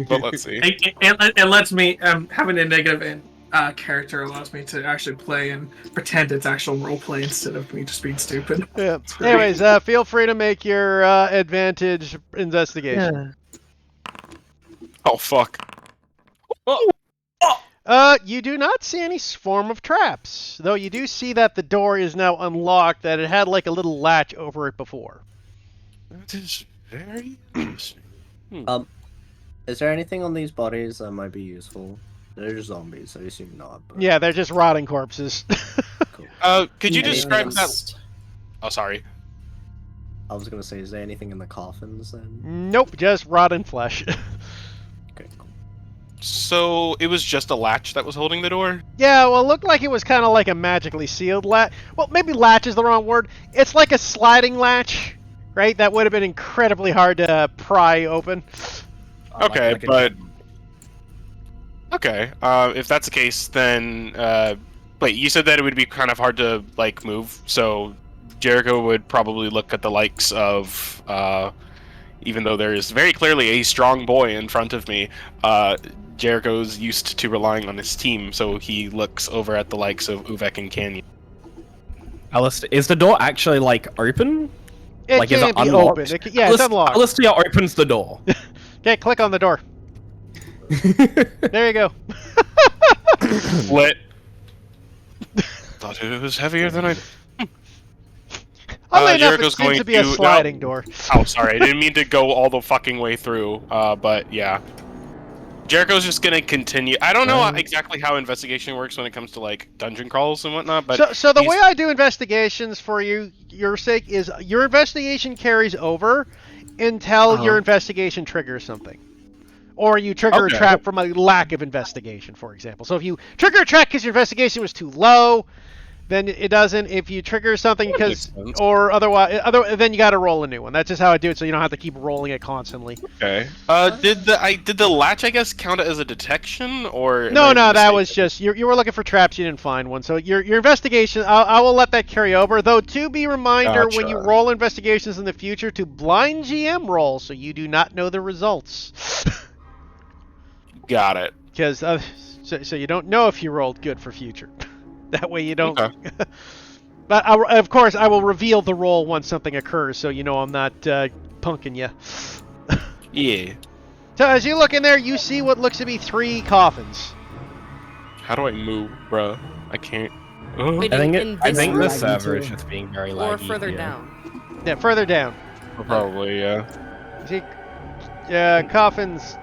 But let's see. It lets me having a negative character allows me to actually play and pretend it's actual roleplay instead of me just being stupid. Yeah. Anyways, feel free to make your advantage investigation. Oh fuck. You do not see any form of traps, though you do see that the door is now unlocked, that it had like a little latch over it before. That is very interesting. Is there anything on these bodies that might be useful? They're zombies, I assume not. But... Yeah, they're just rotting corpses. Cool. Could you Yeah, describe that? it's- Oh, sorry. I was gonna say, is there anything in the coffins then? Nope, just rotten flesh. Okay, cool. So it was just a latch that was holding the door? Yeah, well, it looked like it was kind of like a magically sealed latch. Well, maybe latch is the wrong word. It's like a sliding latch, right? That would have been incredibly hard to pry open. Okay, but... Okay, if that's the case, then... wait, you said that it would be kind of hard to, like, move, so Jericho would probably look at the likes of... even though there is very clearly a strong boy in front of me, Jericho's used to relying on his team, so he looks over at the likes of Uvek and Canyon. Alistair, is the door actually, like, open? It Like, is can't it be unlocked? open. Yeah, it's unlocked. Alistair opens the door. Okay, click on the door. There you go. Lit. Thought it was heavier than I... Oddly enough, it Jericho's seems going to be a to- sliding no. door. Oh, sorry, I didn't mean to go all the fucking way through, but yeah. Jericho's just gonna continue. I don't know exactly how investigation works when it comes to, like, dungeon crawls and whatnot, but... So the he's- way I do investigations for your sake is your investigation carries over until your investigation triggers something. Or you trigger Okay. a trap from a lack of investigation, for example. So if you trigger a trap because your investigation was too low, then it doesn't. If you trigger something That makes because, sense. or otherwise, then you got to roll a new one. That's just how I do it, so you don't have to keep rolling it constantly. Okay. Did the latch, I guess, count as a detection, or... am No, I that was mistaken? just you were looking for traps. You didn't find one, so your investigation. I will let that carry over. Though, to be reminder, when you Gotcha. roll investigations in the future, to blind GM roll, so you do not know the results, Got it. because so you don't know if you rolled good for future. That way you don't. Okay. But of course, I will reveal the roll once something occurs, so you know I'm not punking you. Yeah. So as you look in there, you see what looks to be 3 coffins. How do I move, bruh? I can't... Wait, I think in I this think the room? server is just being very laggy. or further here. down. Yeah, further down. Probably, yeah. See, coffins.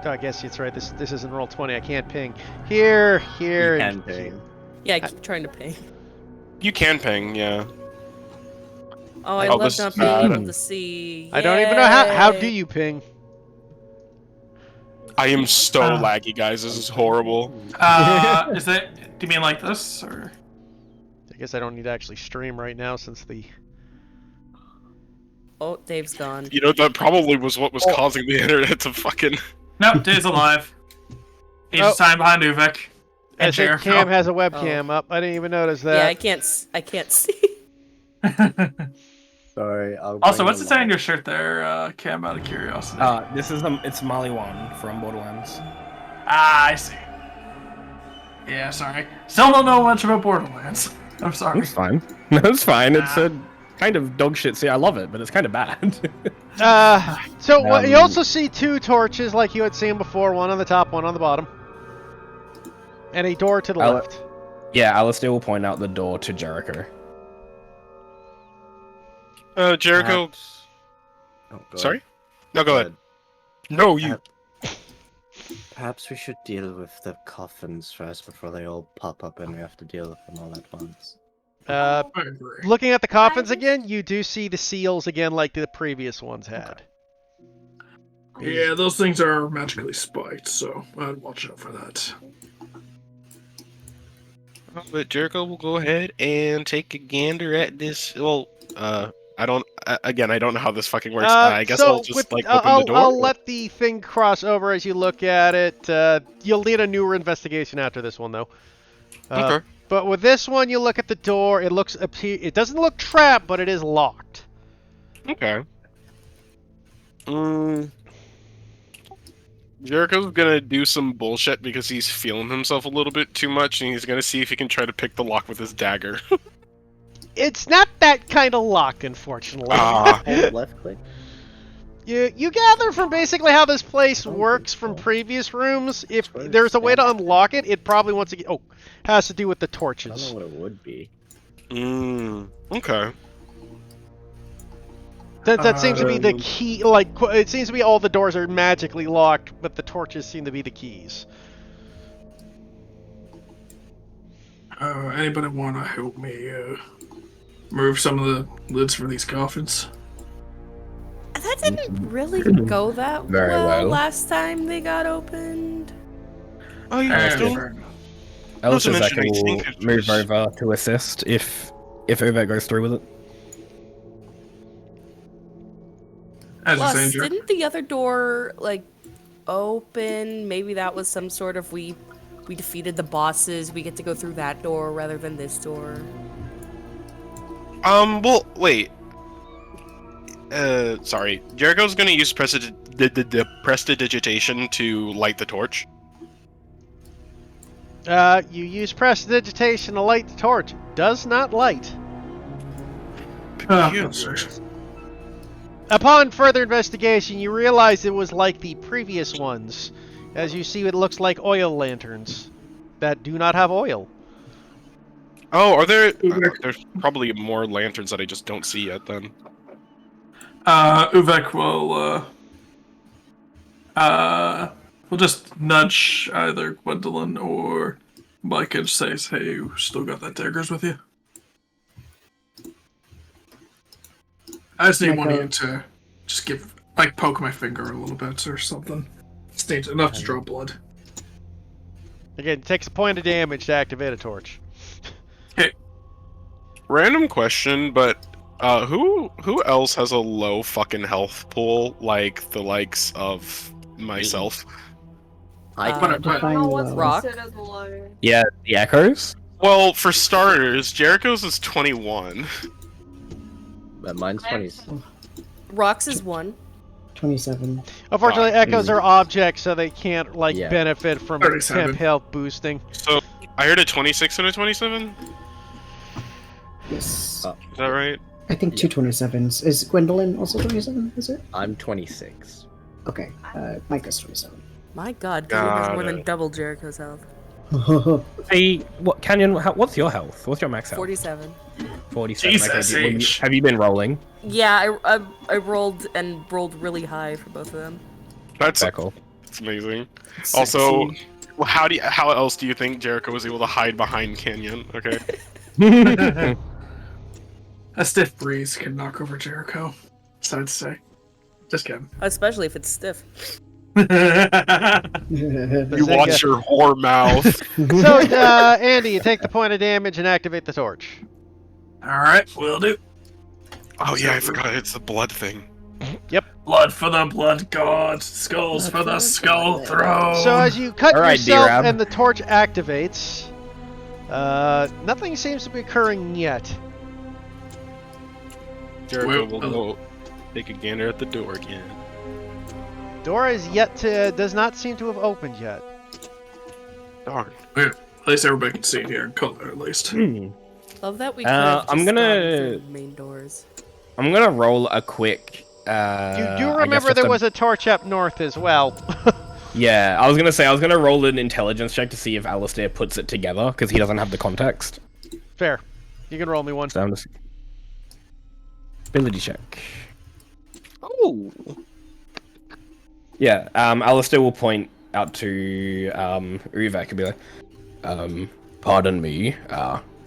I guess it's right. This isn't roll 20. I can't ping. Here, You and can ping. Yeah, I keep trying to ping. You can ping, yeah. Oh, I Oh, love this not is being bad. able to see. I don't even know how do Yay. you ping? I am so laggy, guys. This is horrible. Is that? Do you mean like this or? I guess I don't need to actually stream right now since the. Oh, Dave's gone. You know, that probably was what was causing the internet to fucking... Nope, Dave's alive. He's Oh. standing behind Uvek. I And think Jericho. Cam has a webcam up. I didn't even notice Yeah, I that. can't see. Sorry. I'll Also, bring what's the it say on light. your shirt there, Cam? Out of curiosity. This is it's Maliwan from Borderlands. I see. Yeah, sorry. Still don't know much about Borderlands. I'm sorry. It's fine. No, it's fine. It's a kind of dog shit. See, I love it, but it's kind of bad. So you also see 2 torches like you had seen before. One on the top, one on the bottom, and a door to the I'll- left. Yeah, Alistair will point out the door to Jericho. Jericho... Perhaps- Oh, go Sorry? ahead. No, go ahead. No, you... Perhaps we should deal with the coffins first before they all pop up and we have to deal with them all at once. I agree. Looking at the coffins again, you do see the seals again like the previous ones had. Yeah, those things are magically spiked, so I'd watch out for that. But Jericho will go ahead and take a gander at this... Well, I don't... Again, I don't know how this fucking works. I guess I'll just, like, open the door. I'll let the thing cross over as you look at it. You'll need a newer investigation after this one, though. Okay. But with this one, you look at the door. It doesn't look trapped, but it is locked. Okay. Jericho's gonna do some bullshit because he's feeling himself a little bit too much, and he's gonna see if he can try to pick the lock with his dagger. It's not that kind of lock, unfortunately. Hold left click. You gather from basically how this place works from previous rooms. If there's a way to unlock it, it probably has to do with the I don't torches. know what it would be. Okay. That seems to be the key. It seems to be all the doors are magically locked, but the torches seem to be the keys. Anybody want to help me move some of the lids for these coffins? That didn't really go that Very well. last time they got opened. Oh, yeah, still... fair enough. Alistair mention Zeka anything, will 'cause move there's- over to assist if Uvek goes through with it. As you're Plus, saying, Jer- didn't the other door open? Maybe that was some sort of we defeated the bosses. We get to go through that door rather than this door. Well, wait. Sorry. Jericho's gonna use prestidigitation to light the torch. You use prestidigitation to light the torch. Does not light. Peculiar. that's right. Upon further investigation, you realize it was like the previous ones. As you see, it looks like oil lanterns that do not have oil. Oh, are there... there's probably more lanterns that I just don't see yet, then. Uvek will just nudge either Gwendolyn or Mike and says, "Hey, you still got that daggers with you?" I just need one of you to just poke my finger a little bit or something. Just need enough to draw blood. Again, it takes a point of damage to activate a torch. Random question, but who else has a low fucking health pool like the likes of myself? I Uh, can But- Oh, Define what's low. Rock? considered low? Yeah, the echoes. Well, for starters, Jericho's is 21. but mine's 20. Rox is 1. 27. Unfortunately, Fine. echoes are objects, so they can't Yeah. benefit from 37. temp health boosting. So I heard a 26 and a 27. Yes. Is that right? I think 227s. Is Gwendolyn also 27? Is it? I'm 26. Okay. Micah's 27. My God, Gwendolyn has Got more than it. double Jericho's health. Hey, what Canyon? What's your health? What's your max health? 47. 47. Jesus Okay, H. have you been rolling? Yeah, I rolled really high for both of them. That's Very cool. It's amazing. Sexy. Also, how else do you think Jericho was able to hide behind Canyon? Okay. A stiff breeze can knock over Jericho. Sad to say. Just kidding. Especially if it's stiff. You watch your whore mouth. So, Andy, you take the point of damage and activate the torch. Alright, will do. Oh yeah, I forgot it's the blood thing. Blood for the blood god, skulls for the skull throne. So as you cut Alright, yourself D-Rab. and the torch activates, nothing seems to be occurring yet. Jericho will go take a gander at the door again. Door does not seem to have opened yet. Darn. At least everybody can see it here in color, at least. Love that we I'm I'm gonna- main doors. I'm gonna roll a quick. You I do guess remember just there a- was a torch up north as well. Yeah, I was gonna roll an intelligence check to see if Alistair puts it together because he doesn't have the context. Fair. You can roll me one. So I'm just ability check. Oh. Yeah, Alistair will point out to Uvek and be like, pardon me,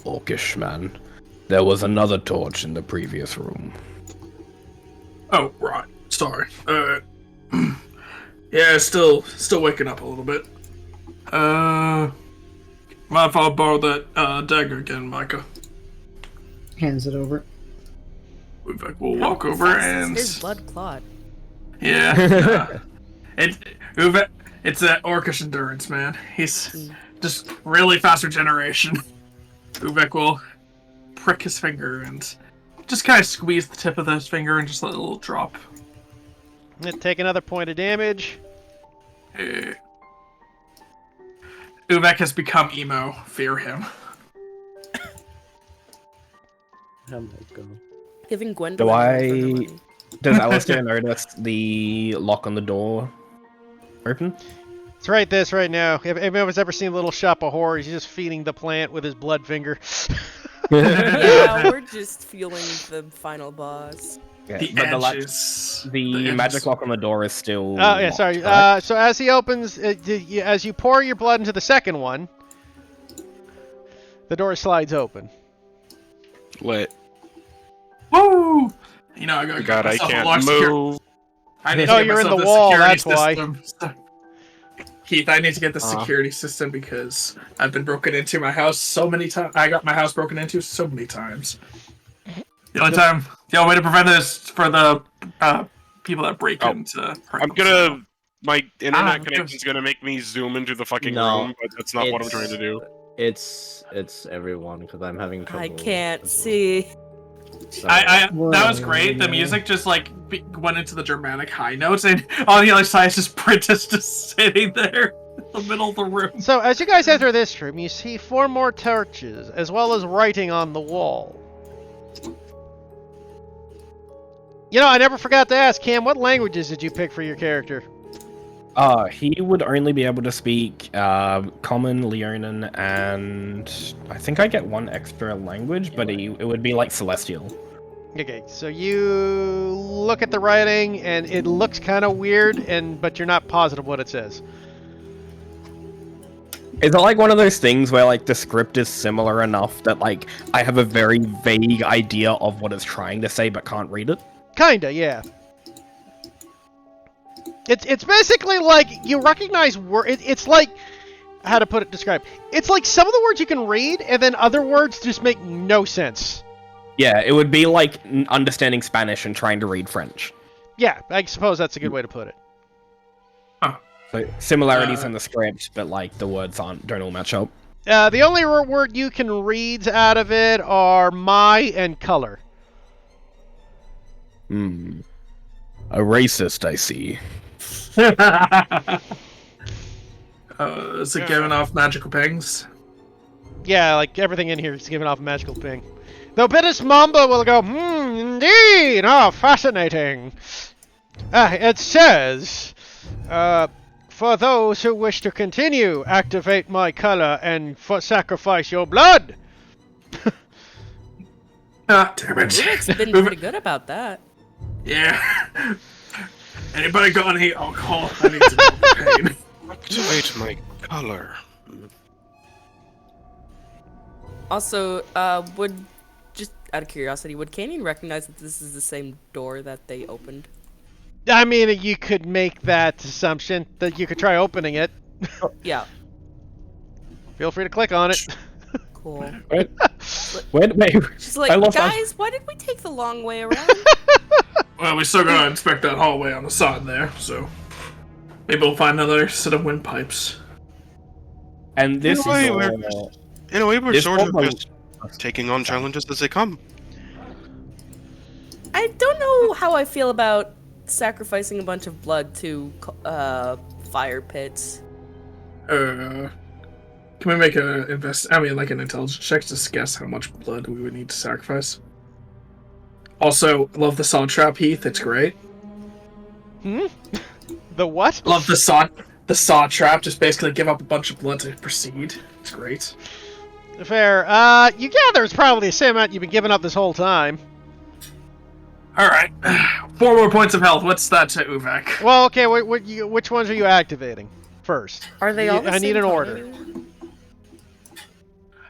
orcish man. There was another torch in the previous room. Oh, right. Sorry. Yeah, still waking up a little bit. Mind if I borrow that dagger again, Micah? Hands it over. We'll walk How over fast is and his blood clot. yeah. It's that orcish endurance, man. He's just really fast regeneration. Uvek will prick his finger and just kind of squeeze the tip of his finger and just let a little drop. Take another point of damage. Uvek has become emo. Fear him. Oh my god. Giving Gwendolyn Do more I- for her money. Does Alistair notice the lock on the door open? It's right now. If anyone's ever seen Little Shop of Horrors, he's just feeding the plant with his blood finger. Yeah, we're just fueling the final boss. Yeah, The but edges. the magic lock on the door is still. Oh, yeah, locked, sorry. right? So as he opens, as you pour your blood into the second one, the door slides open. Lit. Woo! You know, I gotta God, I myself a can't large move. I need Oh, to get you're in myself the a wall, security that's why. system. Keith, I need to get the security system because I've been broken into my house so many times. I got my house broken into so many times. The only way to prevent this for the people that break into. My internet connection's gonna make me zoom into the fucking No, room, but that's not what I'm trying to do. It's everyone because I'm having trouble. I can't see. So, That was great. The music just went into the dramatic high notes, and on the other side, it's just Prentice just sitting there in the middle of the room. So as you guys enter this room, you see 4 more torches, as well as writing on the wall. You know, I never forgot to ask, Cam, what languages did you pick for your character? He would only be able to speak Common, Leonin, and I think I get one extra language, but it would be like Celestial. Okay, so you look at the writing, and it looks kind of weird, but you're not positive what it says. Is it like one of those things where like the script is similar enough that like I have a very vague idea of what it's trying to say but can't read it? Kinda, yeah. It's basically like you recognize it's like how to describe. It's like some of the words you can read, and then other words just make no sense. Yeah, it would be like understanding Spanish and trying to read French. Yeah, I suppose that's a good way to put it. So similarities in the script, but like the words don't all match up. The only word you can read out of it are my and color. A racist, I see. Is it giving off magical pings? Yeah, like everything in here is giving off a magical ping. Though Bitis Mamba will go, indeed, fascinating. It says, for those who wish to continue, activate my color and sacrifice your blood. Ah, damn it. Uvek's been pretty good about that. Yeah. Anybody got any alcohol? I need to know pain. Activate my color. Also, would just out of curiosity, would Canyon recognize that this is the same door that they opened? I mean, you could make that assumption that you could try opening it. Yeah. Feel free to click on it. Cool. Wait. She's like, I lost my- guys, why did we take the long way around? Well, we still gotta inspect that hallway on the side there, so maybe we'll find another set of windpipes. And this In a way, is we're- all... In a way, we're This sort of one- just taking on challenges as they come. I don't know how I feel about sacrificing a bunch of blood to fire pits. Can we make an an intelligence check to guess how much blood we would need to sacrifice? Also, love the saw trap, Heath. It's great. The what? Love the saw trap. Just basically give up a bunch of blood to proceed. It's great. Fair. You gather it's probably the same amount you've been giving up this whole time. All right, 4 more points of health. What's that to Uvek? Well, okay, which ones are you activating first? Are they all the I need same an color? order.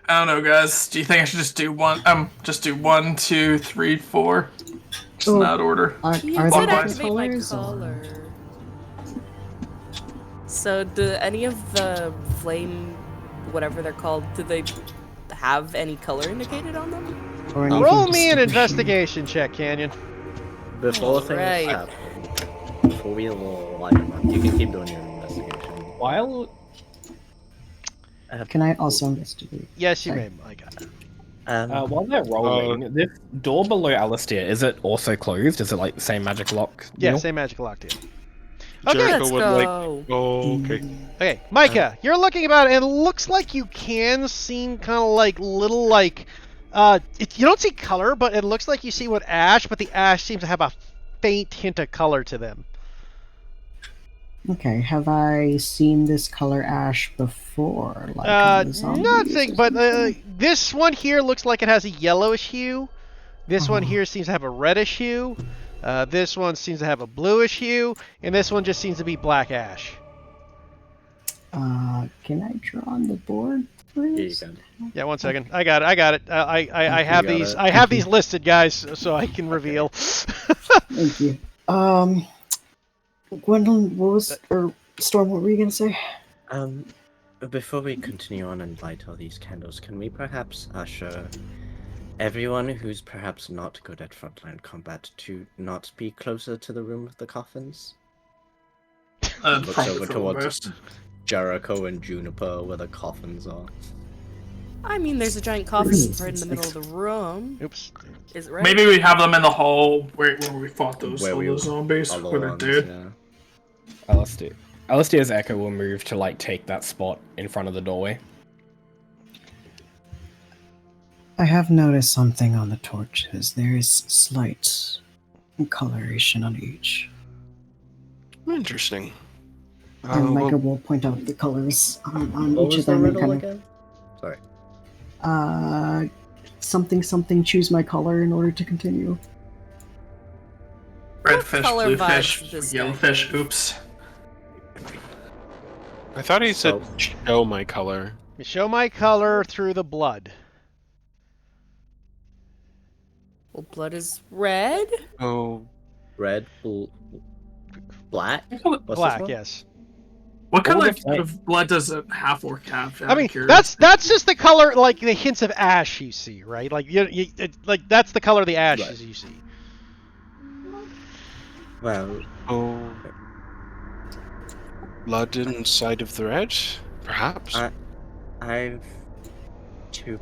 I don't know, guys. Do you think I should just do one? Just do 1, 2, 3, 4. Just in Oh. that order. Are He they said Clockwise. activate my colors? Or... color. So, do any of the flame, whatever they're called, do they have any color indicated on them? or anything Roll me an distinguishing? investigation check, Canyon. Before things Right. happen, before we light them up, you can keep doing your investigation. While... Can I also investigate? Yes, you Sorry. may. I got it. while they're rolling, this door below Alistair, is it also closed? Is it like the same magic lock? Yeah, deal? same magic lock deal. Okay, Jericho Let's would go. okay. okay, Micah, you're looking about it, and it looks like you can see kind of like little like, you don't see color, but it looks like you see what ash, but the ash seems to have a faint hint of color to them. Okay, have I seen this color ash before? Like in the zombies Nothing, or but something? this one here looks like it has a yellowish hue. This one here seems to have a reddish hue. This one seems to have a bluish hue, and this one just seems to be black ash. Can I draw on the board, Here you please? go. Yeah, 1 second. I got it. I have got these. it. I have these listed, guys, so I can reveal. Thank you. Gwendolyn, what was or Storm? What were you gonna say? Before we continue on and light all these candles, can we perhaps usher everyone who's perhaps not good at frontline combat to not be closer to the room of the coffins? Looks over towards Jericho and Juniper where the coffins are. I mean, there's a giant coffin right in the middle of the room. Oops. Is it right? Maybe we have them in the hall where we fought those Where we those zombies Other where they're ones, dead. yeah. Alistair's echo will move to like take that spot in front of the doorway. I have noticed something on the torches. There is slight coloration on each. Interesting. And well, Micah will point out the colors on What each was of the them and riddle kind again? Sorry. of something. Choose my color in order to continue. Red What fish, color blue vibes fish, does this yellow guy fish. give? Oops. I thought he said So- show my color. You show my color through the blood. Well, blood is red. Oh, Red, black? What's this Black, one? yes. What All color the flame- of blood does a half orc have? I mean, that's just the color, like the hints of ash you see, right? Like like that's the color of the ashes Right. you see. Well, oh. Blood inside of the red? Perhaps. I've two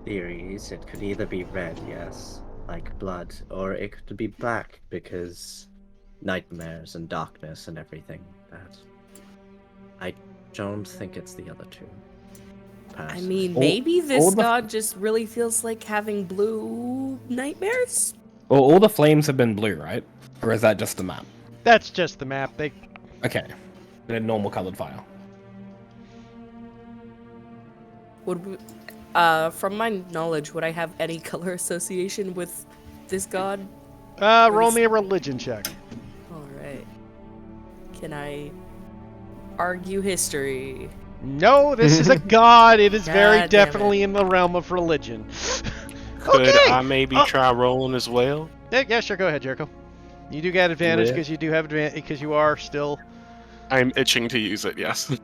theories. It could either be red, yes, like blood, or it could be black because nightmares and darkness and everything. That I don't think it's the other two. I mean, All- maybe this all the- god just really feels like having blue nightmares. Well, all the flames have been blue, right? Or is that just the map? That's just the map. They Okay. In a normal colored file. Would we, from my knowledge, would I have any color association with this god? roll me a religion check. All right. Can I argue history? No, this is a god. It is very God damn definitely in the realm of religion. Could Okay. I maybe Oh. try rolling as well? Yeah, sure. Go ahead, Jericho. You do get advantage Yeah. because you do have advantage because you are still. I'm itching to use it. Yes.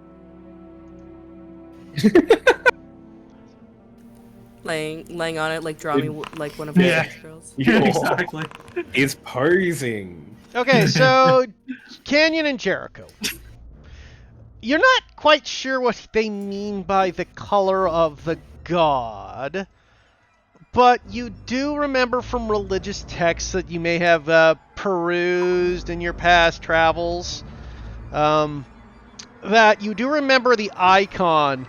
Laying on it, like draw me like one of the Yeah. girls. Yeah, exactly. He's posing. Okay, so Canyon and Jericho. You're not quite sure what they mean by the color of the god, but you do remember from religious texts that you may have perused in your past travels that you do remember the icon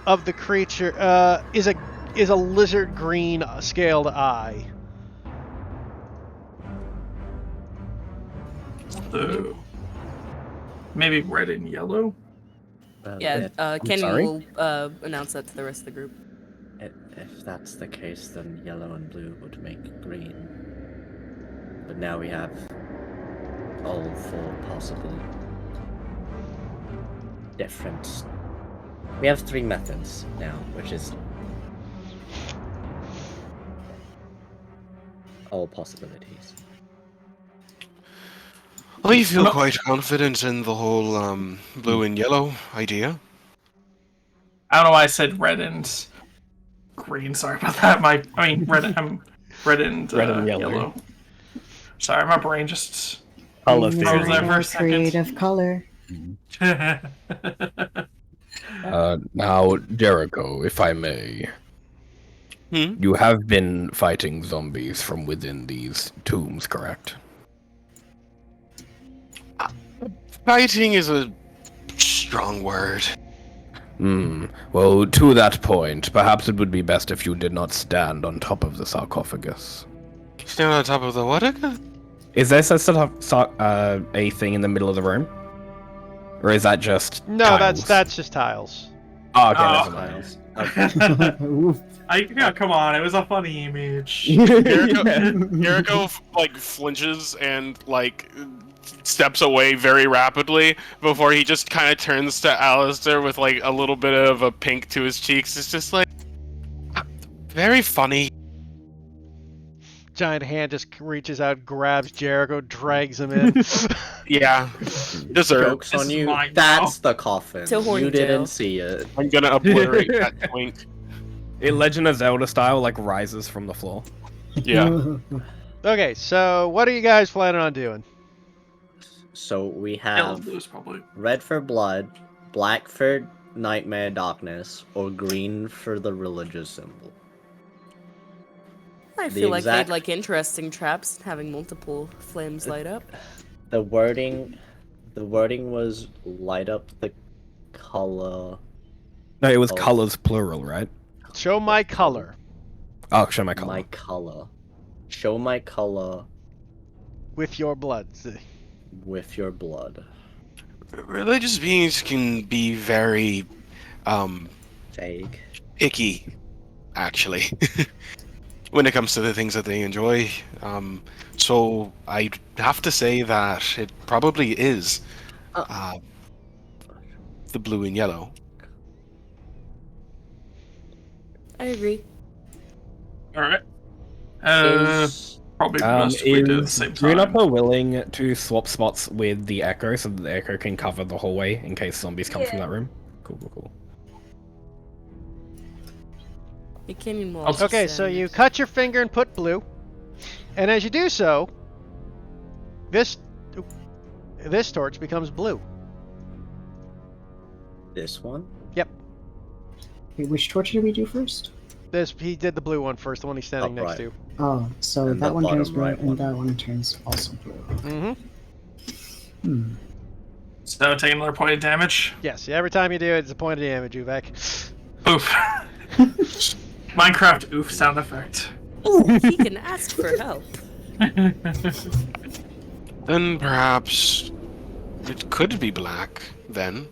of the creature is a lizard green scaled eye. So, maybe red and yellow? Yeah, Kenyon sorry? will announce that to the rest of the group. If that's the case, then yellow and blue would make green. But now we have all 4 possible different. We have 3 methods now, which is all possibilities. I feel quite confident in the whole blue and yellow idea. I don't know why I said red and green. Sorry about that. Red and Red and yellow. yellow. Sorry, my brain just. Color I was there theory. for a second. Creative color. Now, Jericho, if I may. Hmm? You have been fighting zombies from within these tombs, correct? Fighting is a strong word. Well, to that point, perhaps it would be best if you did not stand on top of the sarcophagus. Stand on top of the what again? Is there a thing in the middle of the room? Or is that just No, tiles? that's just tiles. Oh, okay, Oh. never mind. Oof. Come on, it was a funny image. Jericho like flinches and like steps away very rapidly before he just kind of turns to Alistair with like a little bit of a pink to his cheeks. It's just like very funny. Giant hand just reaches out, grabs Jericho, drags him in. Yeah, deserve. Joke's This on is you. mine That's the coffin. To horny You didn't jail. see it. I'm gonna obliterate that twink. In Legend of Zelda style, like rises from the floor. Yeah. Okay, so what are you guys planning on doing? So we Yellow have blues probably. red for blood, black for nightmare darkness, or green for the religious symbol. I The feel like exact- they'd like interesting traps, having multiple flames light up. The wording was light up the color. No, it was Oh. colors plural, right? Show my color Oh, show my color. My color. Show my color with your blood. with your blood. Religious beings can be very Vague. picky, actually, when it comes to the things that they enjoy. So I'd have to say that it probably is the blue and yellow. I agree. Alright. Is- Probably best if we do it at the Is same time. Juniper willing to swap spots with the Echo so that the Echo can cover the hallway in case zombies come from Yeah. that room? Cool. The Kenyon will. Okay, Okay, so you cut your finger and put blue, and as you do so, this torch becomes blue. This one? Wait, which torch did we do first? He did the blue one first, the one he's standing next to. Oh, so And that the one turns bottom blue, right and one. that one turns also blue. Mm-hmm. So take another point of damage. Yes, every time you do it, it's a point of damage, Uvek. Oof. Minecraft oof sound effect. He can ask for help. Then perhaps it could be black, then.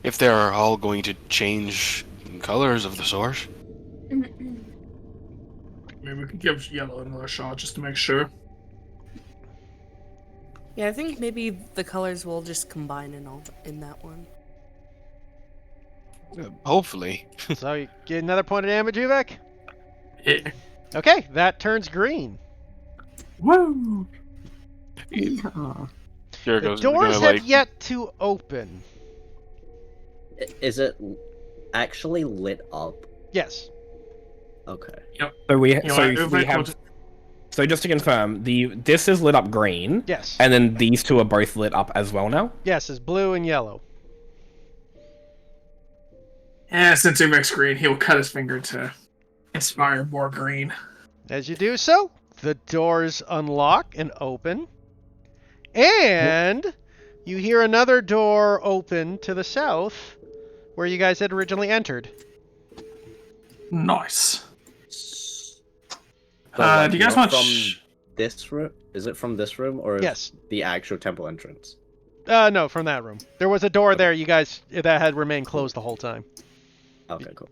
If they're all going to change colors of the sort. Maybe we could give yellow another shot just to make sure. Yeah, I think maybe the colors will just combine in that one. Hopefully. So you get another point of damage, Uvek? Yeah. Okay, that turns green. Woo! Yeah. Jericho's The doors gonna, have like, yet to open. Is it actually lit up? Yes. Okay. So we You so want we Uvek have. or- So just to confirm, this is lit up green, Yes. and then these two are both lit up as well now. Yes, it's blue and yellow. Yeah, since Uvek's green, he'll cut his finger to inspire more green. As you do so, the doors unlock and open. And you hear another door open to the south where you guys had originally entered. Nice. So, like, Do you guys not want? from this room? Is it from this room or Yes. the actual temple entrance? No, from that room. There was a door there you guys that had remained closed the whole time. Okay, cool.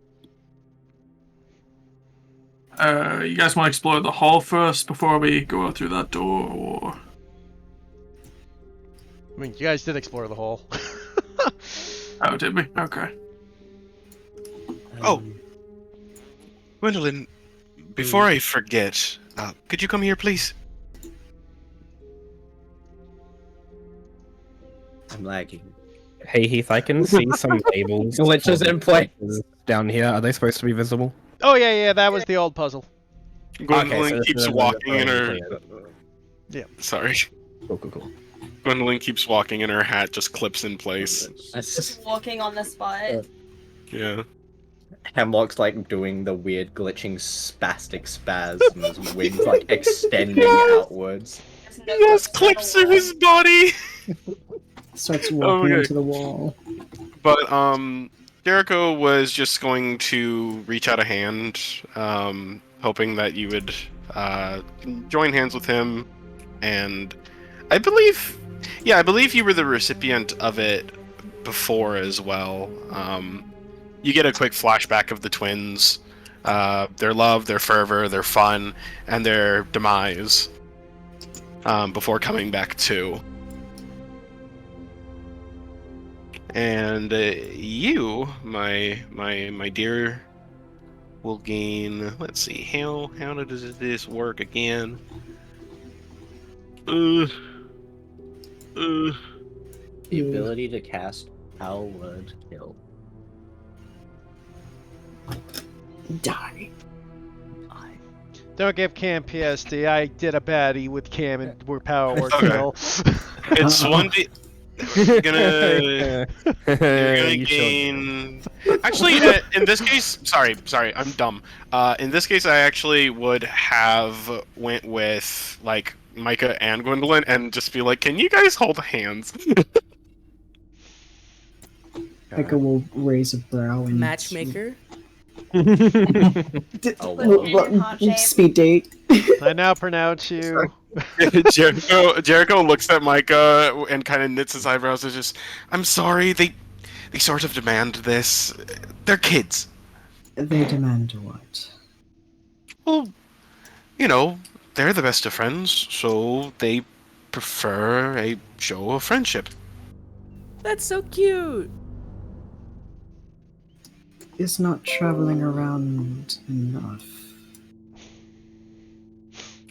You guys want to explore the hall first before we go out through that door, or? I mean, you guys did explore the hall. Oh, did we? Okay. Oh. Gwendolyn, before I forget, could you come here, please? I'm lagging. Hey Heath, I can see some labels. Glitches in place. down here. Are they supposed to be visible? Oh, yeah, that was the old puzzle. Gwendolyn so keeps they're walking in her. Yeah. Sorry. Cool. Gwendolyn keeps walking and her hat just clips in place. Just walking on the spot. Yeah. Hemlock's like doing the weird glitching spastic spasms, wings like extending outwards. Yes, clips through his body. Starts walking Okay. into the wall. But Jericho was just going to reach out a hand, hoping that you would join hands with him, and I believe you were the recipient of it before as well. You get a quick flashback of the twins, their love, their fervor, their fun, and their demise before coming back to. And you, my dear, will gain. Let's see, how does this work again? The ability to cast Howard Hill. Die. Don't give Cam PSD. I did a baddie with Cam and we're power word Okay. kill. It's 1d. You're gonna You should. gain. Actually, in this case, sorry, I'm dumb. In this case, I actually would have went with like Micah and Gwendolyn and just be like, "Can you guys hold hands?" Micah will raise a brow and Matchmaker. Oh, Put it in heart shape. speed date. I now pronounce you. Jericho looks at Micah and kind of knits his eyebrows. And just, I'm sorry. They sort of demand this. They're kids. They demand what? Well, they're the best of friends, so they prefer a show of friendship. That's so cute. Is not traveling around enough.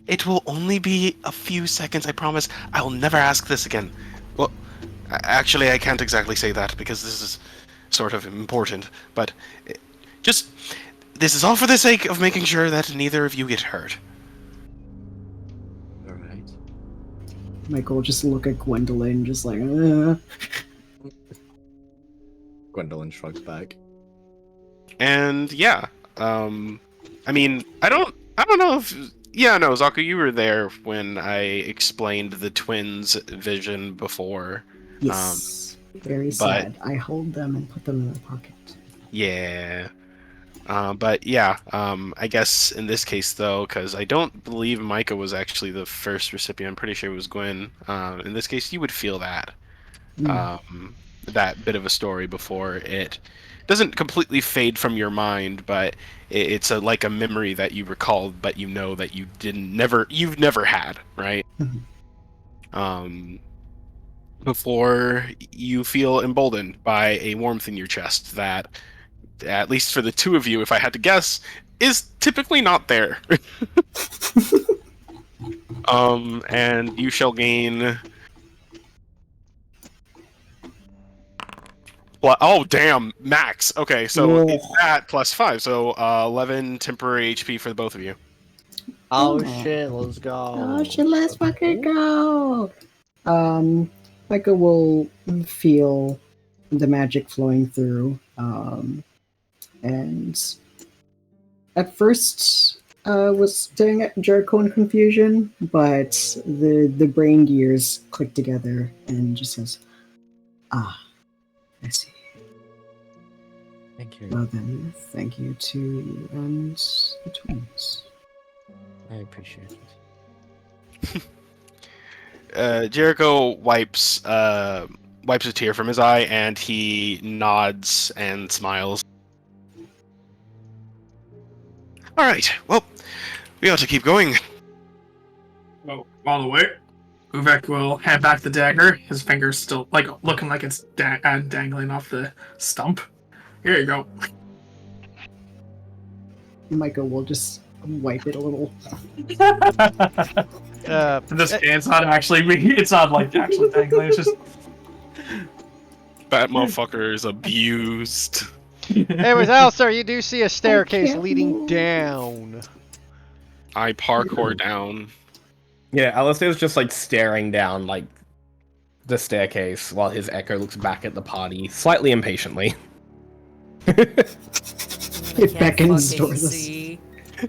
It will only be a few seconds, I promise. I will never ask this again. Well, actually, I can't exactly say that because this is sort of important, but this is all for the sake of making sure that neither of you get hurt. Alright. Michael will just look at Gwendolyn, just like, Gwendolyn shrugs back. And yeah, I mean, I don't know if no, Zaku, you were there when I explained the twins' vision before. Yes. Very but- sad. I hold them and put them in my pocket. Yeah. But yeah, I guess in this case though, because I don't believe Micah was actually the first recipient. I'm pretty sure it was Gwen. In this case, you would feel that that bit of a story before it doesn't completely fade from your mind, but it's like a memory that you recalled, but you know that you've never had, right? Mhm. before you feel emboldened by a warmth in your chest that, at least for the two of you, if I had to guess, is typically not there. And you shall gain. Well, oh damn, max. Okay, so it's that plus 5, so 11 temporary HP for the both of you. Oh shit, let's go. Oh shit, let's fucking go. Micah will feel the magic flowing through. And at first was staring at Jericho in confusion, but the brain gears click together and just says, "Ah, I see." Thank you. Well then, thank you to you and the twins. I appreciate it. Jericho wipes a tear from his eye, and he nods and smiles. All right, well, we ought to keep going. Well, all the way. Uvek will hand back the dagger. His finger's still looking like it's dangling off the stump. Here you go. Micah will just wipe it a little. It's not actually it's not like actually dangling. It's just That motherfucker is abused. Anyways, Alistair, you do see a staircase leading down. I parkour down. Yeah, Alistair's just like staring down like the staircase while his echo looks back at the party slightly impatiently. It beckons towards us.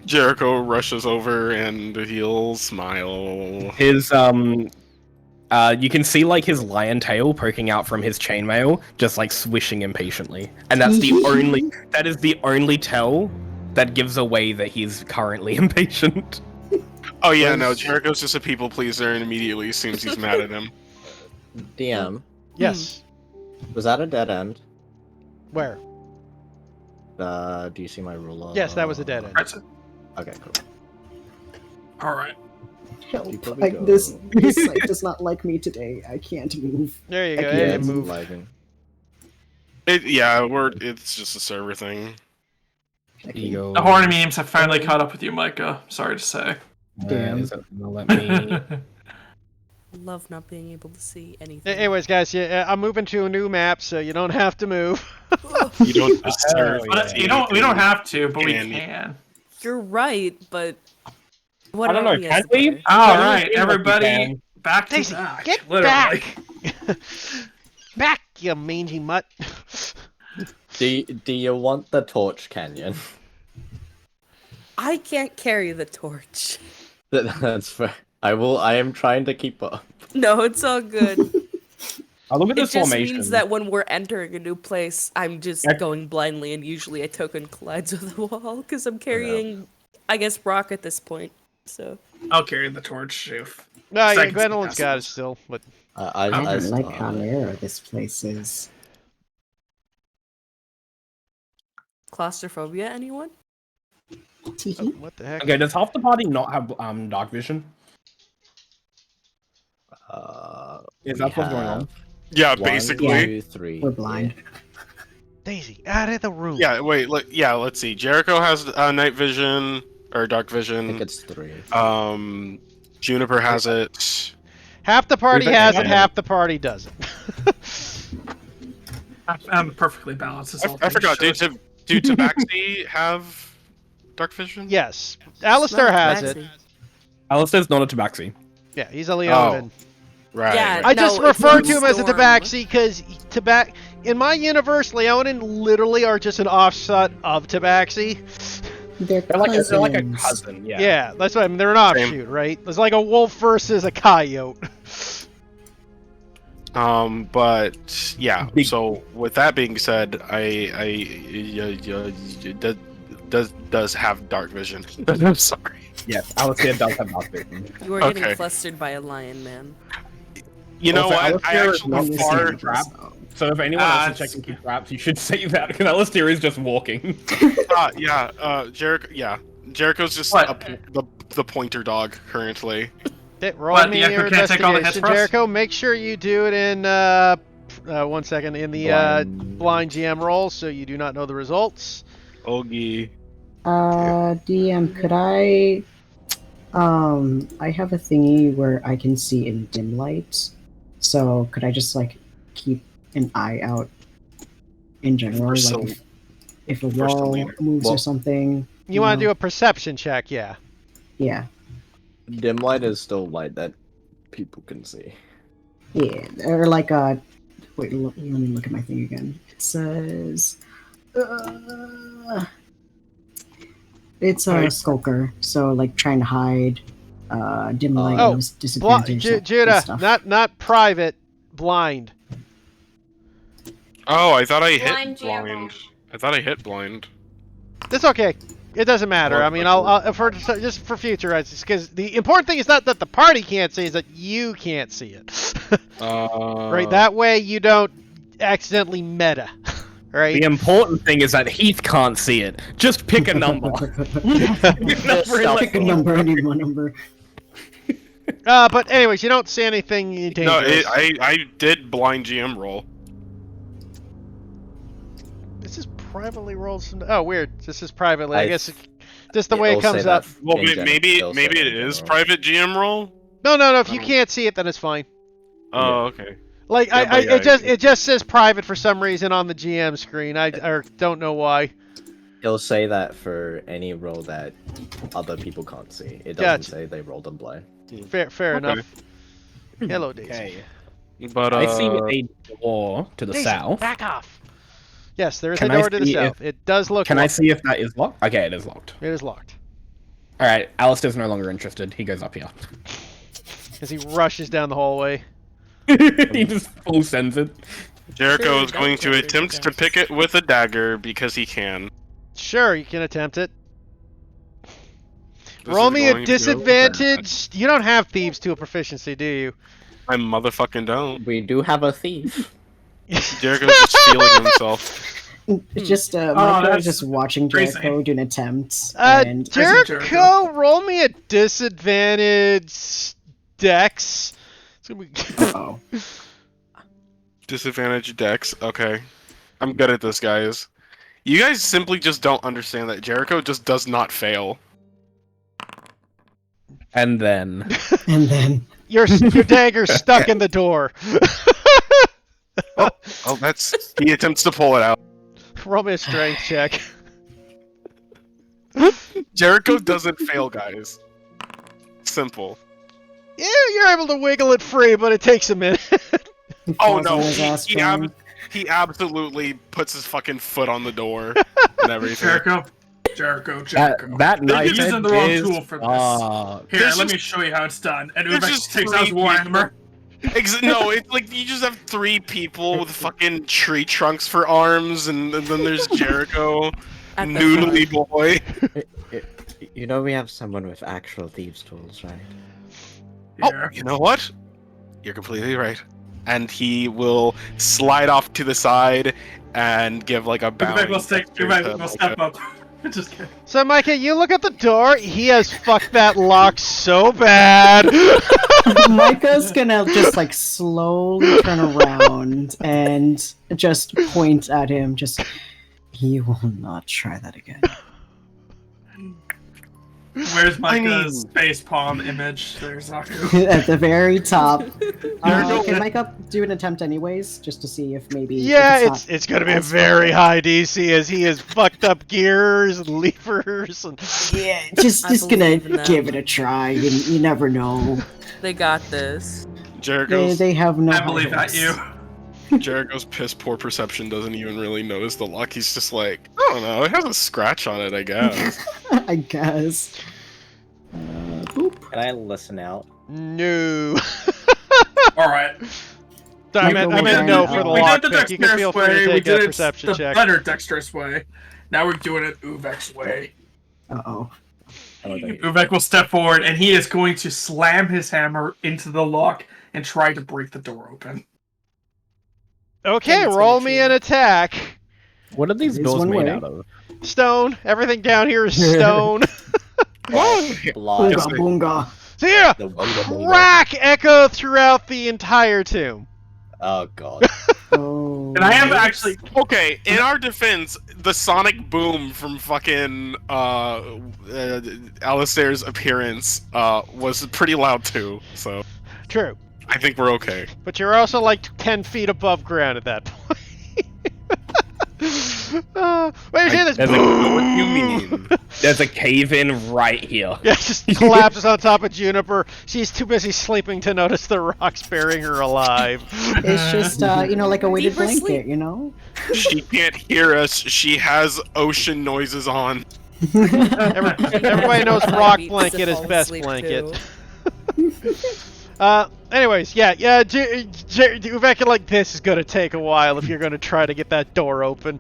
Jericho rushes over and he'll smile. His you can see like his lion tail poking out from his chainmail, just like swishing impatiently, and that is the only tell that gives away that he's currently impatient. Oh yeah, no, Jericho's just a people pleaser and immediately assumes he's mad at him. DM, Yes. was that a dead end? Where? Do you see my ruler? Yes, that was a dead end. Okay, cool. all right. Help! People we go. This site does not like me today. I can't move. There you go. Yeah, Yeah, it's move. lagging. It's just a server thing. Ego. The horny memes have finally caught up with you, Micah. Sorry to say. Damn. Is it gonna let me... Love not being able to see anything. Anyways, guys, yeah, I'm moving to a new map, so you don't have to move. You don't deserve. But we don't have to, but we And- can. You're right, but what I don't know, about me can as we? there? All Yeah, right, we everybody, can. back to Daisy, back. get literally. back! Back, you mangy mutt. Do you want the torch, Canyon? I can't carry the torch. That's fair. I am trying to keep up. No, it's all good. I look at It this just formation. means that when we're entering a new place, I'm just Yeah. going blindly, and usually a token collides with the wall because I'm carrying, I guess, rock at this point. So I'll carry the torch. If No, yeah, Seconds Gwendolyn's got it passes. still, but I I don't like start. how narrow this place is. claustrophobia, anyone? Teehee. what the heck? Okay, does half the party not have dark vision? Is that what's going on? Yeah, One, basically. 2, 3. We're blind. Daisy, out of the room. Yeah, wait. Let's see. Jericho has night vision or dark I think vision. it's 3. Juniper has it. Half the party Is that- has it, half the party doesn't. I'm perfectly balanced. This whole I thing forgot. shows. Do Tabaxi have dark vision? Yes. Alistair Not has Maxi. it. Alistair's not a tabaxi. Yeah, he's a Leonin. Right. Yeah, right. I No, just it's refer not to him as a Storm. Tabaxi because in my universe, Leonin literally are just an offset of Tabaxi. They're They're like a cousins. cousin. Yeah. Yeah, that's what I mean. They're an offshoot, right? It's like a wolf versus a coyote. But yeah. Big- So with that being said, does have dark vision. I'm sorry. Yes, Alistair does have dark vision. You are getting Okay. flustered by a lion, man. You know Also, what? I Alistair is actually not Only far. seeing trap. us. So if anyone else is it's- checking for traps, you should say that because Alistair is just walking. Jericho. Yeah, Jericho's just What? the pointer dog currently. Okay, roll What, me the your Echo can't take all the hits investigation, for us? Jericho. Make sure you do it in 1 second in the blind GM roll, so you do not know the results. Ogie. DM, could I have a thingy where I can see in dim light. So could I just like keep an eye out in general, For like if a for wall Selena. moves Well, or something? You want to know? do a perception check, yeah. Yeah, Dim light is still light that people can see. yeah, or like wait, let me look at my thing again. It says, it's a skulker, so like trying to hide, dim light, Oh, disadvantage. that Judah, stuff. not private, blind. Oh, I thought I Blind hit GM blind. roll. I thought I hit blind. That's okay. It doesn't matter. Well, I mean, I'll for just for future, because the important thing is not that the party can't see, is that you can't see it. Right. That way you don't accidentally meta. Right. The important thing is that Heath can't see it. Just pick a number. Pick a number. I need one number. But anyways, you don't see anything No, dangerous. I did blind GM roll. This is privately rolled. Oh, weird. This is privately. I I guess just the way it It'll comes say up. that Well, in general. maybe It'll say maybe that it in is general. private GM roll. No. If you can't see it, then it's fine. Oh, okay. Like Yeah, but yeah, it just says private for some reason on the GM screen. I don't know why. It'll say that for any roll that other people can't see. It doesn't Gotcha. say they rolled in blind. Fair Okay. enough. Hello, Daisy. Okay. But I see a door to the Daisy, south. back off. Yes, there is Can a I door to the see south. It does look. Can I locked. see if that is locked? Okay, it is locked. It is locked. All right, Alistair's no longer interested. He goes up here. As he rushes down the hallway. He just full sends it. Jericho is going to attempt to pick it with a dagger because he can. Sure, you can attempt it. This Roll is me a going to go disadvantage. You don't have thieves to a proficiency, do you? I motherfucking don't. We do have a thief. Jericho's just feeling himself. Just Micah that's was just watching crazy. Jericho do an attempt, and Jericho. Jericho, roll me a disadvantage dex. It's gonna be... oh, Disadvantage dex. Okay. I'm good at this, guys. You guys simply just don't understand that Jericho just does not fail. And then and then your dagger's stuck in the door. Oh, that's... He attempts to pull it out. Roll me a strength check. Jericho doesn't fail, guys. Simple. Yeah, you're able to wiggle it free, but it takes a minute. he Oh falls on no, his ass phone. he absolutely puts his fucking foot on the door and everything. Jericho. that They're knife using the wrong is tool for this. Here, There's let me just- show you how it's done. And there's Ubex just takes out his three warhammer. No, it's like you just have 3 people with fucking tree trunks for arms, and then there's Jericho, At the noodly boy. You know we have someone with actual thieves' tools, right? Oh, Here. you know what? You're completely right. And he will slide off to the side and give like a bow. Ubex will step up. Just kidding. So, Micah, you look at the door. He has fucked that lock so bad. Micah's gonna just like slowly turn around and just point at him. Just, he will not try that again. Where's Micah's mean- face palm image? There's Aku. At the very top. no- Can Micah do an attempt anyways, just to see if maybe? Yeah, if not- it's gonna be a as very fucked high DC as he has fucked up gears and levers and. Yeah, just I gonna believe in them. give it a try. You never know. They got this. Jericho's They have no. I believe that you. Jericho's piss poor perception doesn't even really notice the lock. He's just like, I don't know, it has a scratch on it, I guess. I guess. Boop. Can I listen out? No. Alright. I meant no for the We lock did the pick. You can feel dexterous free to way. We take a did it perception the check. better dexterous way. Now we're doing it Uvex way. Uh-oh. Uvex will step forward and he is going to slam his hammer into the lock and try to break the door open. Okay, It's roll gonna me cheat. an attack. what are these There's doors one made way. out of? Stone. Everything down here is stone. Blood. Boonga boonga. So yeah, The Wunga Munga. crack echo throughout the entire tomb. Oh god. Oh. And I have actually. Okay, in our defense, the sonic boom from fucking Alistair's appearance was pretty loud too. So True, I think we're okay. but you're also like 10 feet above ground at that point. Wait, you see this? There's a- What do you mean? There's a cave in right here. Yeah, just collapses on top of Juniper. She's too busy sleeping to notice the rocks burying her alive. It's just, like a weighted Deeper blanket, sleep. you know? She can't hear us. She has ocean noises on. Everybody knows rock Beats blanket to is fall best asleep, blanket. too. Anyways, Uvek, like, this is gonna take a while if you're gonna try to get that door open.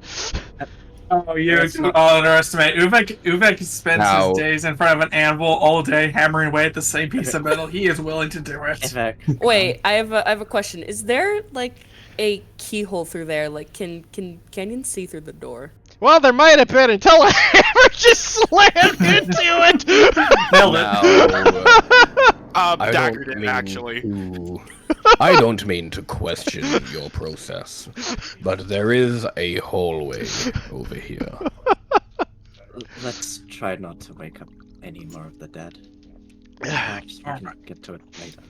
Oh, you underestimate. Uvek spends Now- his days in front of an anvil all day, hammering away at the same piece of metal. He is willing to do it. Ivek. Wait, I have a question. Is there like a keyhole through there? Like, can Canyon see through the door? Well, there might have been until a hammer just slammed into it. Nailed it. I Dagger don't did, mean actually. I don't mean to question your process, but there is a hallway over here. Let's try not to wake up any more of the dead. Perhaps we can get to it later.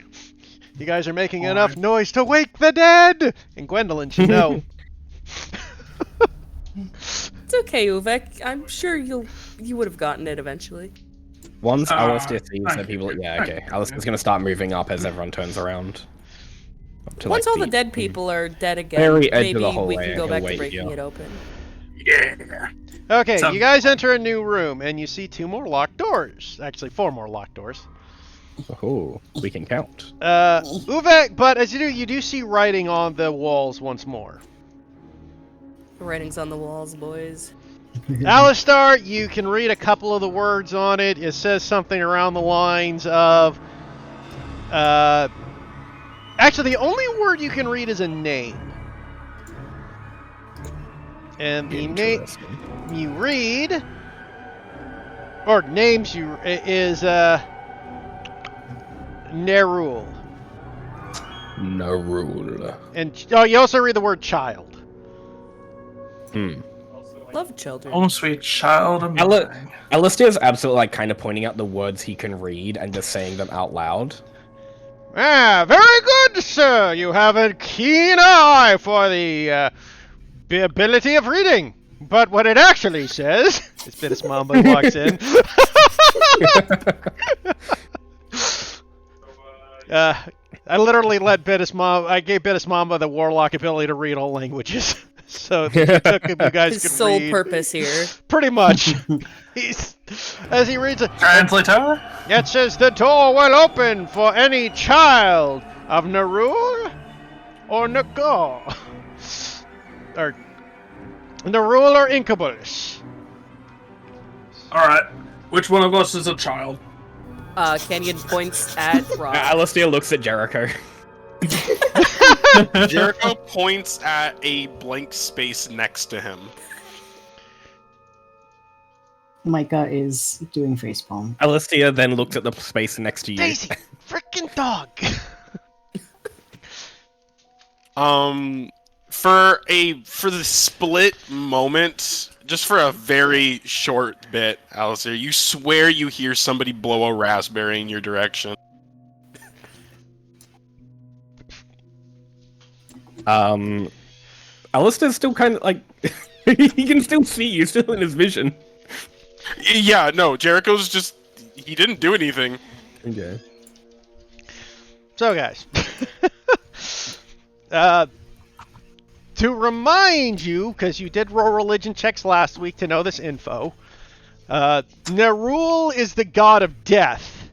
You guys are making enough noise to wake the dead, and Gwendolyn should know. It's okay, Uvek. I'm sure you would have gotten it eventually. Once Alistair sees thank that people, you. yeah, Thank okay. you. Alistair's gonna start moving up as everyone turns around. Up to, Once like, all the dead people are dead again, very edge of maybe the we hallway, can go he'll back to wait breaking here. it open. Yeah. Okay, So- you guys enter a new room, and you see 2 more locked doors. Actually, 4 more locked doors. Oh, we can count. Uvek, but as you do see writing on the walls once more. The writing's on the walls, boys. Alistar, you can read a couple of the words on it. It says something around the lines of... actually, the only word you can read is a name. And the name Interesting. you read... Or names you... is, Nerul. Narul. And, oh, you also read the word child. Love children. Oh, sweet child of Ala- mine. Alistair's absolutely like kind of pointing out the words he can read and just saying them out loud. Ah, very good, sir. You have a keen eye for the ability of reading. But what it actually says... It's Bitis Mamba walks in. I literally let Bitis Mamba... I gave Bitis Mamba the warlock ability to read all languages. So if it took him, you guys His could sole read. purpose here. Pretty much. As he reads it... Translator? It says the door will open for any child of Nerul or Nagor. Or Nerul or Incubus. Alright. Which one of us is a child? Canyon points at Rock. Alistair looks at Jericho. Jericho points at a blank space next to him. Micah is doing facepalm. Alistair then looks at the space next to you. Daisy, freaking dog. For the split moment, just for a very short bit, Alistair, you swear you hear somebody blow a raspberry in your direction. Alistair's still kind of like he can still see you, still in his vision. Yeah, no, Jericho's just he didn't do anything. Okay. So, guys, to remind you, because you did roll religion checks last week to know this info, Nerul is the god of death.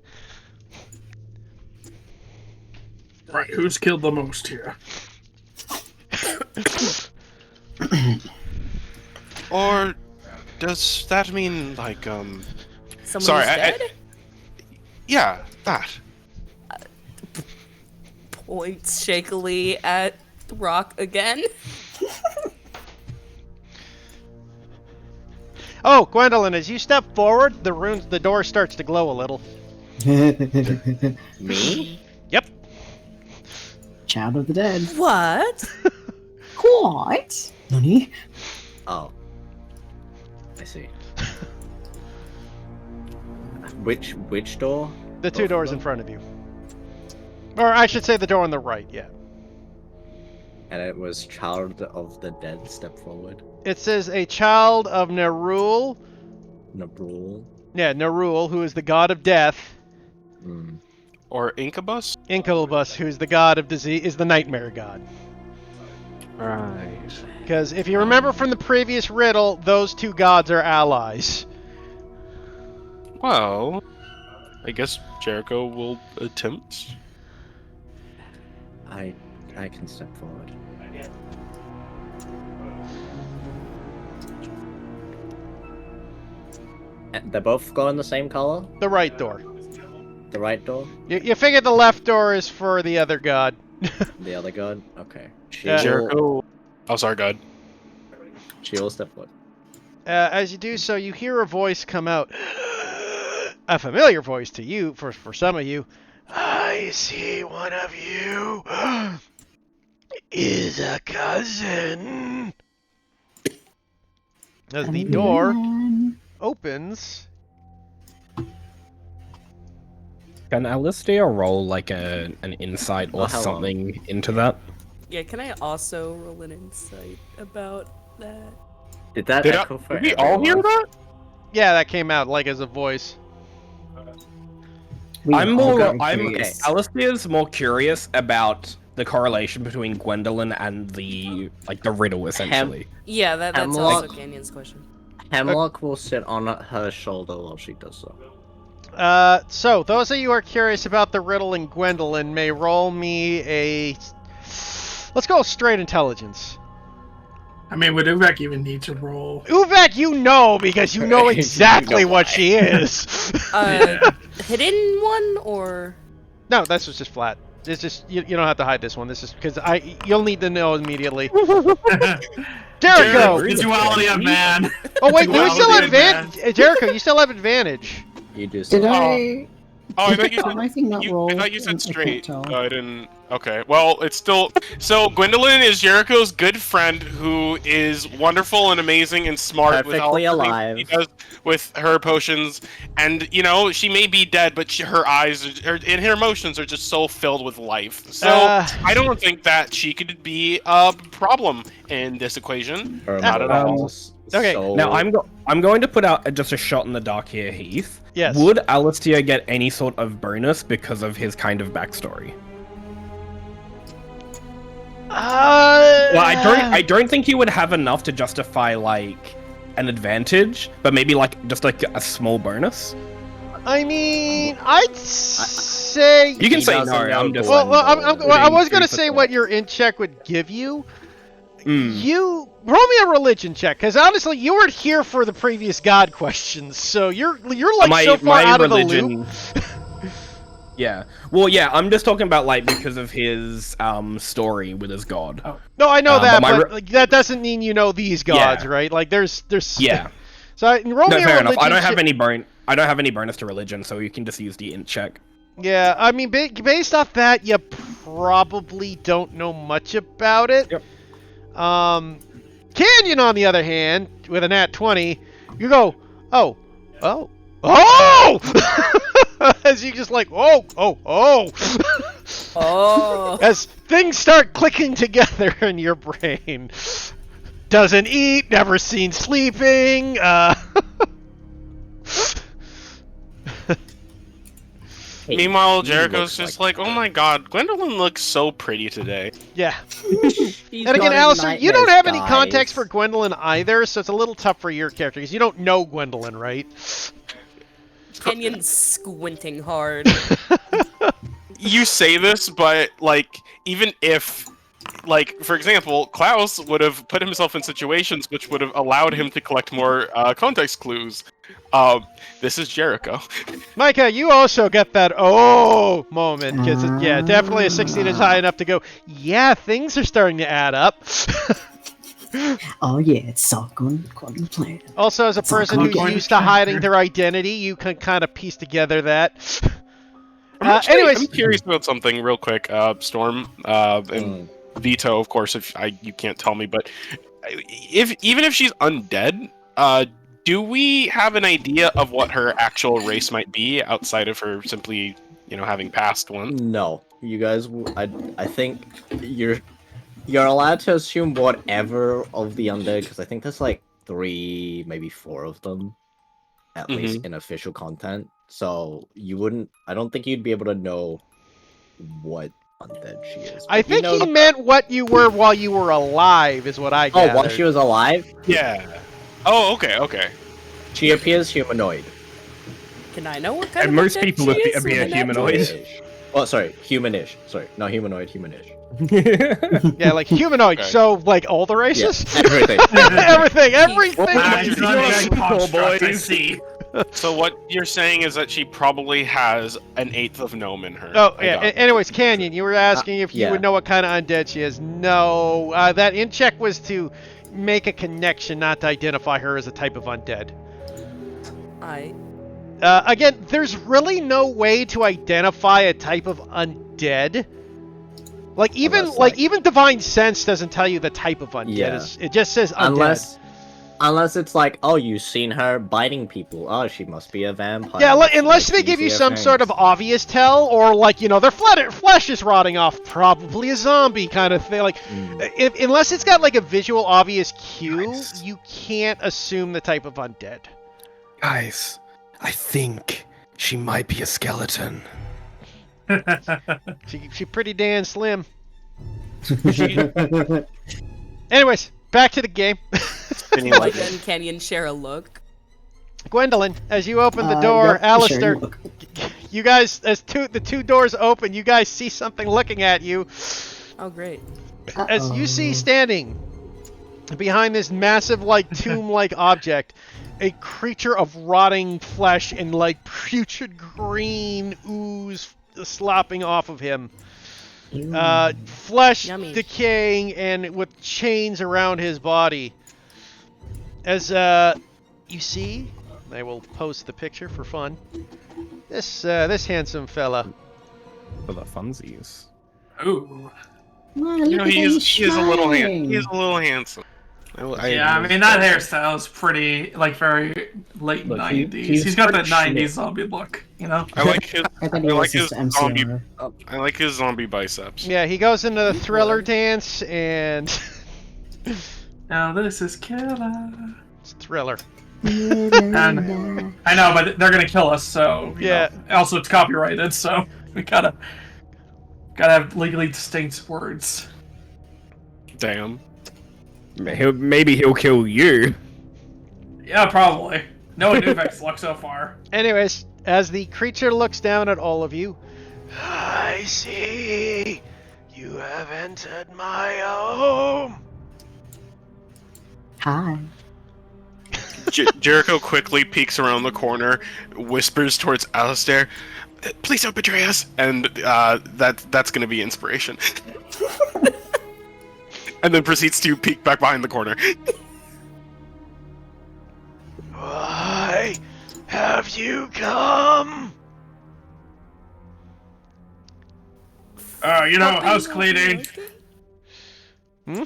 Right, who's killed the most here? Or does that mean like Someone Sorry, who's dead? yeah, that. Points shakily at Rock again. Oh, Gwendolyn, as you step forward, the door starts to glow a little. Me? Yep. Child of the dead. What? What? Nani? Oh. I see. Which door? The two Both of doors in them? front of you. Or I should say the door on the right, yeah. And it was Child of the Dead, step forward. It says a child of Nerul. Nabrul. Yeah, Nerul, who is the god of death. Mm. Or Incubus? Incubus, who is the god of disease, is the nightmare god. Right. Because if you remember from the previous riddle, those two gods are allies. Well, I guess Jericho will attempt. I can step forward. And they're both going the same color? The right door. The right door? You figure the left door is for the other god. The other god? Okay. Jericho. Oh, sorry, God. She will step forward. As you do so, you hear a voice come out. A familiar voice to you, for some of you. I see one of you is a cousin. As the door opens. Can Alistair roll like an insight or hello. something into that? Yeah, can I also roll an insight about that? Did that Did echo for we all hear everyone? that? Yeah, that came out like as a voice. Alistair's more curious about the correlation between Gwendolyn and the riddle, essentially. Yeah, that's Hemlock. also Canyon's question. Hemlock will sit on her shoulder while she does so. So those of you who are curious about the riddle and Gwendolyn may roll me a... Let's go straight intelligence. I mean, would Uvek even need to roll? Uvek, you know, because you know exactly what she is. Hidden one or? No, this was just flat. It's just you don't have to hide this one. This is because you'll need to know immediately. Jericho. The duality of man. Oh wait, you Duality still have of man. advantage. Jericho, you still have advantage. You do Did so. I? Oh, I thought you Did my thing not roll? I thought you I said can't straight. tell. Oh, I didn't. Okay. Well, it's still. So Gwendolyn is Jericho's good friend, who is wonderful and amazing and smart with all Perfectly the things alive. she does with her potions. And you know, she may be dead, but her eyes and her emotions are just so filled with life. So I don't think that she could be a problem in this equation. Her Not at all. emotions Okay, so- Now I'm going to put out just a shot in the dark here, Heath. Yes. Would Alistair get any sort of bonus because of his kind of backstory? Well, I don't think he would have enough to justify like an advantage, but maybe just like a small bonus. I mean, I'd say. You can He say no. doesn't know I'm just. Well, I was Being gonna say 3%. what your int check would give you. Mm. You roll me a religion check, because honestly, you weren't here for the previous god questions, so you're like so far out of the loop. Yeah. Well, yeah. I'm just talking about because of his story with his god. No, I know that, but my but that doesn't mean you know these gods, Yeah. right? Like there's. Yeah. So roll No, me a fair enough. religion I don't have check. any I don't have any bonus to religion, so you can just use the int check. Yeah, I mean, based off that, you probably don't know much about it. Yep. Canyon, on the other hand, with a nat 20, you go, oh! As you just like, oh! Oh. As things start clicking together in your brain. Doesn't eat, never seen sleeping, Meanwhile, He Jericho's looks just like, oh my god, Gwendolyn looks so pretty today. Yeah. He's And again, got Alistair, you don't have any nightmares, context guys. for Gwendolyn either, so it's a little tough for your character, because you don't know Gwendolyn, right? Canyon's squinting hard. You say this, but even if, for example, Klaus would have put himself in situations which would have allowed him to collect more context clues. This is Jericho. Micah, you also get that oh moment, because, yeah, definitely a 16 is high enough to go, yeah, things are starting to add up. Oh yeah, it's all going according to plan. Also, as a It's all person who's going used to hiding their identity, you can kind of piece together that. Anyways, I'm curious about something real quick, Storm, and Vito, of course, if you can't tell me, but even if she's undead, do we have an idea of what her actual race might be outside of her simply, having passed one? No, you guys. I think you're allowed to assume whatever of the undead, because I think there's like 3, maybe 4 of them, at least in official content. So you wouldn't. I don't think you'd be able to know what undead she is. I think he meant what you were while you were alive, is what I gathered. Oh, while she was alive? Yeah. Oh, okay. She appears humanoid. Can I know what kind And of most undead people she is? appear humanoid. Oh, sorry, humanish. Sorry, not humanoid, humanish. Yeah, like humanoid. Okay. So, like all the races? Yeah, everything. everything. It's not a big construct, I see. So what you're saying is that she probably has an 1/8 of gnome in her. Oh, I yeah. got it. Anyways, Canyon, you were asking if you yeah. would know what kind of undead she is. No, that in check was to make a connection, not to identify her as a type of undead. Again, there's really no way to identify a type of undead. Like even Divine Sense doesn't tell you the type of undead. Yeah. It just says undead. Unless it's like, oh, you've seen her biting people. Oh, she must be a vampire. Yeah, She unless makes they give you easier some sort of things. obvious tell, or like, their flesh is rotting off, probably a zombie kind of thing. Like, unless it's got like a visual obvious cue, you can't assume the type of undead. Guys, I think she might be a skeleton. She pretty damn slim. Anyways, back to the game. Like, and Canyon share a look. Gwendolyn, as you open the door, yep, Alistair, sharing look. you guys, as the two doors open, you guys see something looking at you. Oh, great. As you see standing behind this massive, like, tomb-like object, a creature of rotting flesh and, like, putrid green ooze slopping off of him. Flesh Yummy. decaying and with chains around his body. As you see, I will post the picture for fun. This handsome fella. For the funsies. Ooh. He is a little handsome. Yeah, I mean, that hairstyle is pretty, like, very late Look, 90s. he's He's got that pretty 90s schmidt. zombie look, you know? I like his I thought he was just zombie. MCR. I like his zombie biceps. Yeah, he goes into the Thriller dance and Now this is killer. it's Thriller. And I know, but they're gonna kill us, so you Yeah. know. Also, it's copyrighted, so we gotta have legally distinct words. Damn. Maybe he'll kill you. Yeah, probably. No Nuvex luck so far. Anyways, as the creature looks down at all of you, I see you have entered my home. Hi. Jericho quickly peeks around the corner, whispers towards Alistair, "Please don't betray us," and that's gonna be inspiration. And then proceeds to peek back behind the corner. Why have you come? You know, house cleaning. Hmm?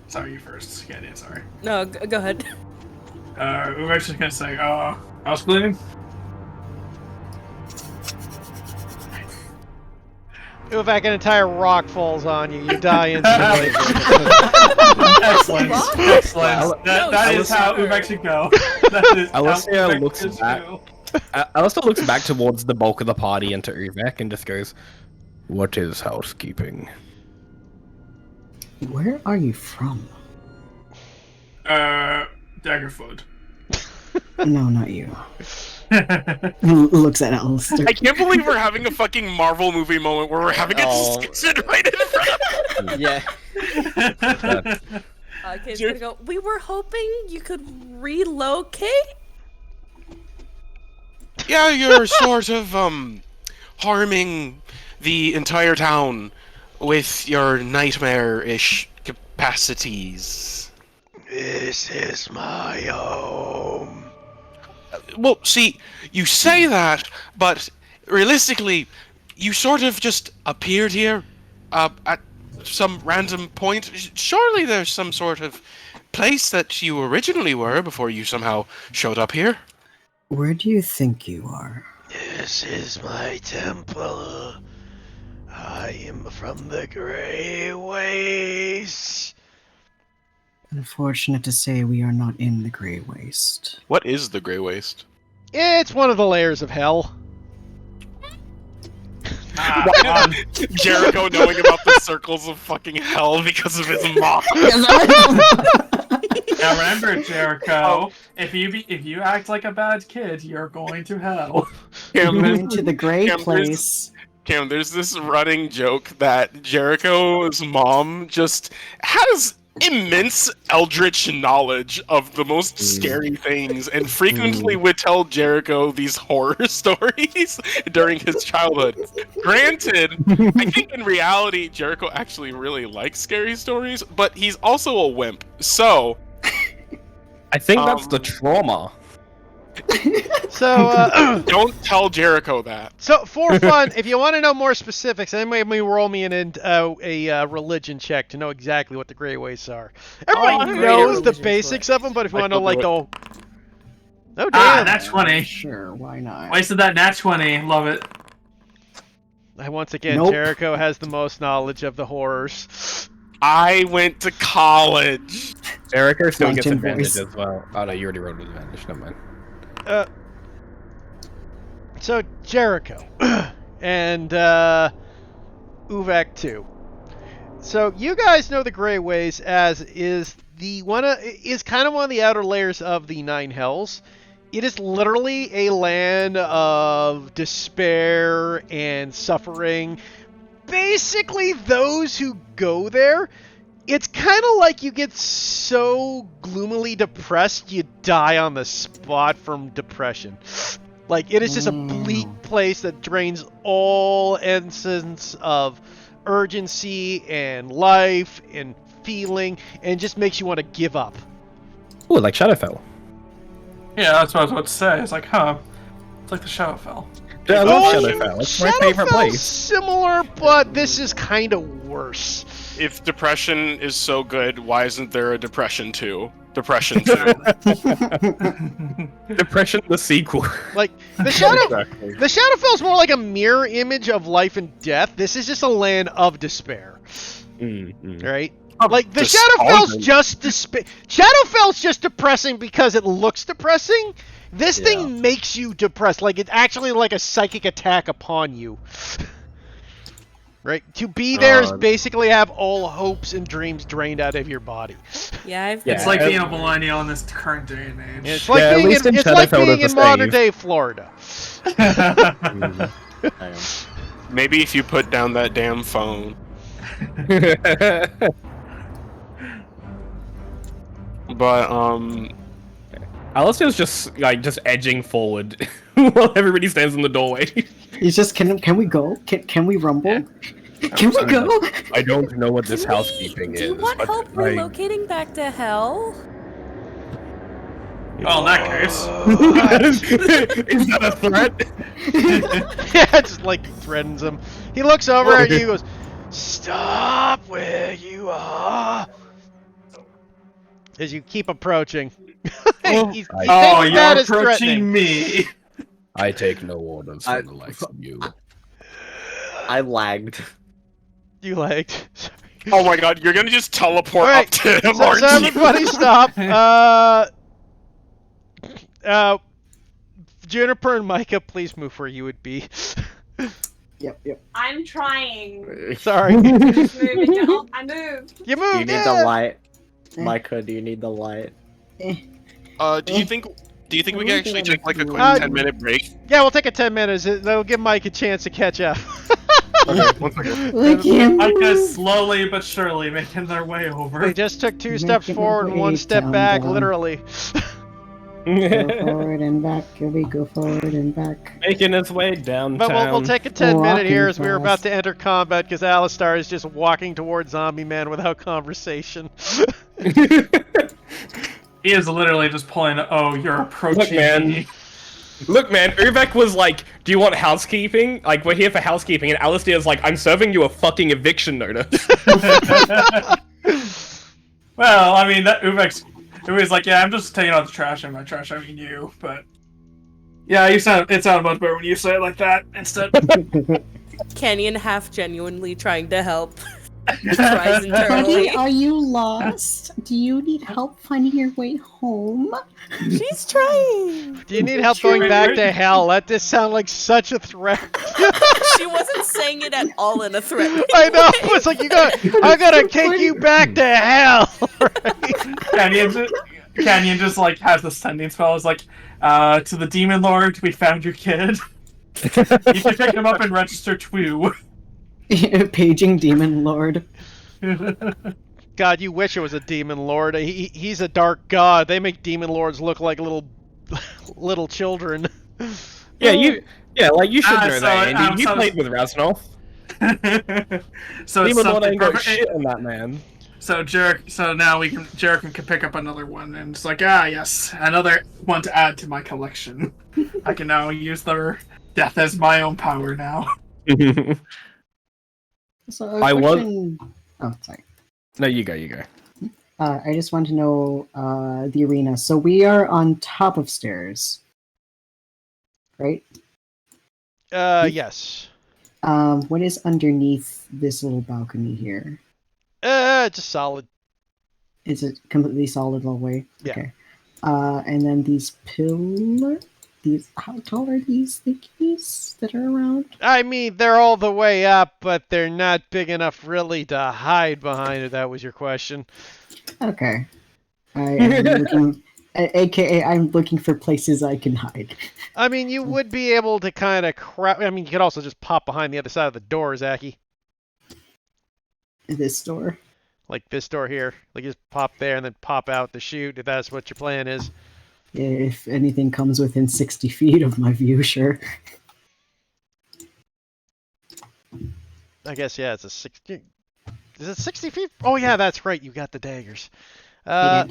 Sorry, you first. Yeah, sorry. No, go ahead. We're actually gonna say, house cleaning? If an entire rock falls on you, you die instantly. Excellent. Excellent. No, That is how sure. Uvek should go. That is how Alistair Uvek looks should back. go. Alistair looks back towards the bulk of the party and to Uvek and just goes, What is housekeeping? Where are you from? Daggerfoot. No, not you. Looks at Alistair. I can't believe we're having a fucking Marvel movie moment where we're having a Oh. discussion right in front of Yeah. Okay, it's gonna go. We were hoping you could relocate. Yeah, you're sort of harming the entire town with your nightmare-ish capacities. This is my home. Well, see, you say that, but realistically, you sort of just appeared here at some random point. Surely there's some sort of place that you originally were before you somehow showed up here. Where do you think you are? This is my temple. I am from the Grey Waste. Unfortunate to say, we are not in the Grey Waste. What is the Grey Waste? It's one of the layers of hell. Jericho knowing about the circles of fucking hell because of his mom. Now remember, Jericho, if you act like a bad kid, you're going to hell. Going to the Grey Cam, Place. Cam, there's this running joke that Jericho's mom just has immense eldritch knowledge of the most scary things and frequently would tell Jericho these horror stories during his childhood. Granted, I think in reality Jericho actually really likes scary stories, but he's also a wimp. So I think that's the trauma. So, don't tell Jericho that. So, for fun, if you want to know more specifics, then maybe roll me a religion check to know exactly what the Grey Wastes are. Everybody knows the basics of them, but if you want to know, like, oh damn. Nat 20. Sure, why not? Wasted that Nat 20. Love it. Once again, Nope. Jericho has the most knowledge of the horrors. I went to college. Jericho still gets Mountain advantage voice. as well. Oh no, you already rolled with advantage. Never mind. So Jericho and Uvek too. So you guys know the Grey Ways as is kind of one of the outer layers of the Nine Hells. It is literally a land of despair and suffering. Basically, those who go there, it's kind of like you get so gloomily depressed you die on the spot from depression. Like, it is just a bleak place that drains all essence of urgency and life and feeling and just makes you want to give up. Oh, like Shadowfell. Yeah, that's what I was about to say. It's like, it's like the Shadowfell. Yeah, I love Shadowfell. It's my favorite Shadowfell's place. similar, but this is kind of worse. If depression is so good, why isn't there a Depression 2? Depression 2. Depression, the sequel. Like, the Shadowfell's more like a mirror image of life and death. This is just a land of despair. Right? Like, the Shadowfell's just Shadowfell's just depressing because it looks depressing. This thing makes you depressed. Like, it's actually like a psychic attack upon you. Right? To be there is basically have all hopes and dreams drained out of your body. Yeah, It's like being a millennial in this current day and age. It's like being in modern day Florida. Maybe if you put down that damn phone. But Alistair's just edging forward while everybody stands in the doorway. He's just, can we go? Can we rumble? Can we go? I don't know what this housekeeping is. Do you want but help relocating back to hell? Well, in that case. Is that a threat? Yeah, just like threatens him. He looks over at you and goes, "Stop where you are." As you keep approaching. He thinks that you're is approaching threatening. me. I take no orders from the likes of you. I lagged. You lagged. oh my god, you're gonna just teleport Alright, up to him, So aren't you? everybody stop. Juniper and Micah, please move where you would be. Yep. I'm trying. Sorry. Just moving it. Oh, I moved. You Do moved. you need the light? Micah, do you need the light? Do you think we can actually take like a quick 10-minute break? Yeah, we'll take a 10 minutes. That'll give Mike a chance to catch up. Okay, 1 second. I can't Micah move. slowly but surely making their way over. They just took 2 steps Making forward and 1 way step down, back, down. literally. Go forward and back. Here we go forward and back. Making his way downtown. But we'll take a 10-minute here as Walking we're about fast. to enter combat because Alistar is just walking towards Zombie Man without conversation. He is literally just pulling. Oh, you're approaching Look, man. me. Look, man, Uvek was like, do you want housekeeping? Like, we're here for housekeeping, and Alistair's like, I'm serving you a fucking eviction notice. Well, I mean, that Uvek's. It was like, yeah, I'm just taking out the trash, and by trash I mean you, but. Yeah, it sounded much better when you say it like that instead. Canyon half genuinely trying to help. Tries internally. Buddy, are you lost? Do you need help finding your way home? She's trying. Do you need help going back to hell? That just sound like such a threat. She wasn't saying it at all in a threat. I know. It's like I'm gonna take you back to hell. Right? Canyon just like has the sending spell. It's like, to the Demon Lord, we found your kid. You can pick him up and register Twoo. Paging Demon Lord. God, you wish it was a demon lord. He's a dark god. They make demon lords look like little children. Yeah, you should know so, that, Andy. You so- played with Raznoff. So it's Demon Lord something ain't got perfect. shit on that man. So now Jarek can pick up another one, and it's like, yes, another one to add to my collection. I can now use their death as my own power now. So I was- Oh, sorry. No, you go. I just want to know the arena. So we are on top of stairs, right? Yes. What is underneath this little balcony here? Just solid. Is it completely solid all the way? Yeah. Okay. And then these pillars. How tall are these thingies that are around? I mean, they're all the way up, but they're not big enough really to hide behind, if that was your question. Okay. I am looking, aka I'm looking for places I can hide. I mean, you would be able to kind of I mean, you could also just pop behind the other side of the door, Zachy. This door. Like this door here. Like, you just pop there and then pop out the chute, if that's what your plan is. If anything comes within 60 feet of my view, sure. I guess, yeah, it's a 60... Is it 60 feet? Oh, yeah, that's right. You got the daggers. Don't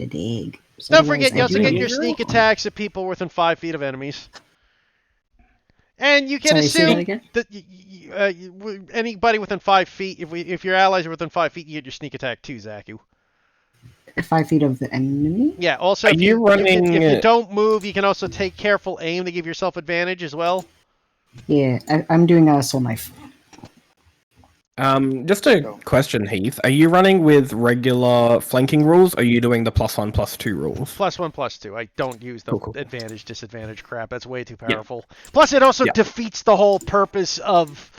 forget, you also get your sneak attacks at people within 5 feet of enemies. And you can Sorry, say that assume again? that anybody within 5 feet, if your allies are within 5 feet, you get your sneak attack too, Zaku. 5 feet of the enemy? Yeah, also, Are if you running- if you don't move, you can also take careful aim to give yourself advantage as well. Yeah, I'm doing a soul knife. Just a question, Heath. Are you running with regular flanking rules, or are you doing the +1/+2 rules? +1, +2. I don't use the Cool. advantage, disadvantage crap. That's way too powerful. Plus, it also Yeah. defeats the whole purpose of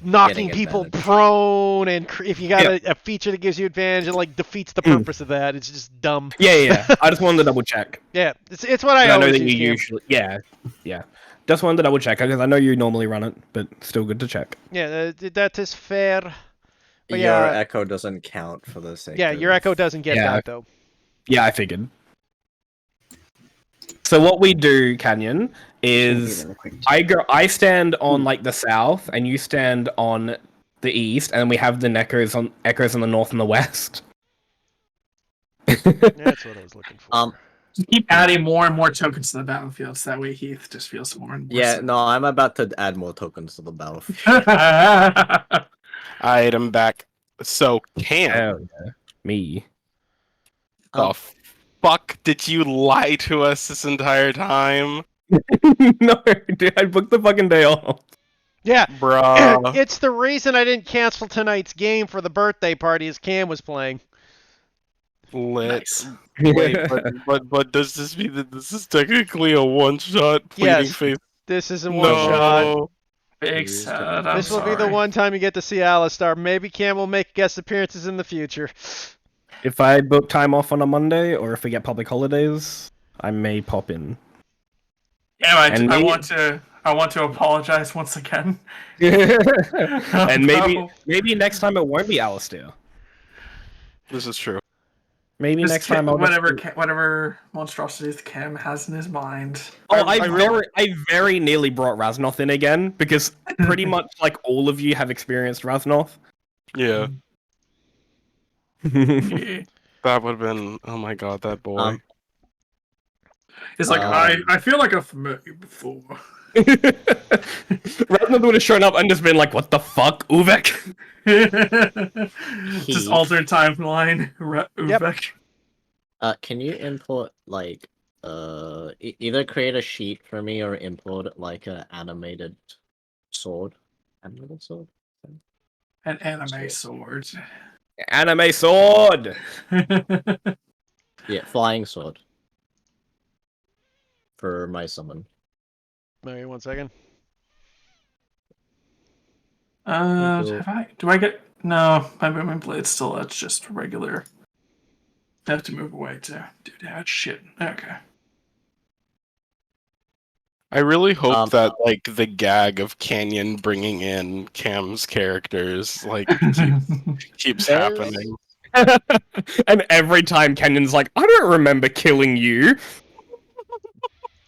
knocking Getting people advantage. prone, and if you got a feature that gives you advantage, it like defeats the purpose of that. It's just dumb. Yeah. I just wanted to double check. Yeah, it's what I I know always that you use. Cam. usually, yeah. Just wanted to double check because I know you normally run it, but still good to check. Yeah, that is fair. But Your yeah, echo doesn't count for the sake yeah, of... your echo doesn't get Yeah. that though. Yeah, I figured. So what we do, Canyon, is I stand on like the south, and you stand on the east, and we have the echoes on the north and the west. That's what I was looking for. Just keep adding more and more tokens to the battlefield, so that way Heath just feels more and more. Yeah, no, I'm about to add more tokens to the battlefield. Item back. So, Cam, Oh, yeah. Me. the fuck did you lie to us this entire time? No, dude, I booked the fucking day off. Yeah, Bruh. it's the reason I didn't cancel tonight's game for the birthday party as Cam was playing. Lit. Nice. Wait, but does this mean that this is technically a one-shot pleading Yes. face? This isn't one shot. No. Big sad. I'm This will be the sorry. one time you get to see Alistar. Maybe Cam will make guest appearances in the future. If I book time off on a Monday, or if we get public holidays, I may pop in. Yeah, I And want to apologize once again. And No. maybe next time it won't be Alistair. This is true. Maybe Just next time I'll whatever monstrosities Cam has in his mind. Oh, I I very nearly brought Raznoth in again, because pretty much like all of you have experienced Raznoth. Yeah, Yeah. that would have been. Oh my god, that boy. He's like, I feel like I've met you before. Reznov would have shown up and just been like, "What the fuck, Uvek?" Just alternate timeline, Uvek. Can you import like either create a sheet for me or import like an animated sword? Animated sword? An anime sword. Anime sword. Yeah, flying sword. For my summon. Maybe 1 second. Do I get no? My movement blade's still that's just regular. I have to move away to do that shit. Okay. I really hope that like the gag of Canyon bringing in Cam's characters like keeps happening. And every time Kenyon's like, "I don't remember killing you."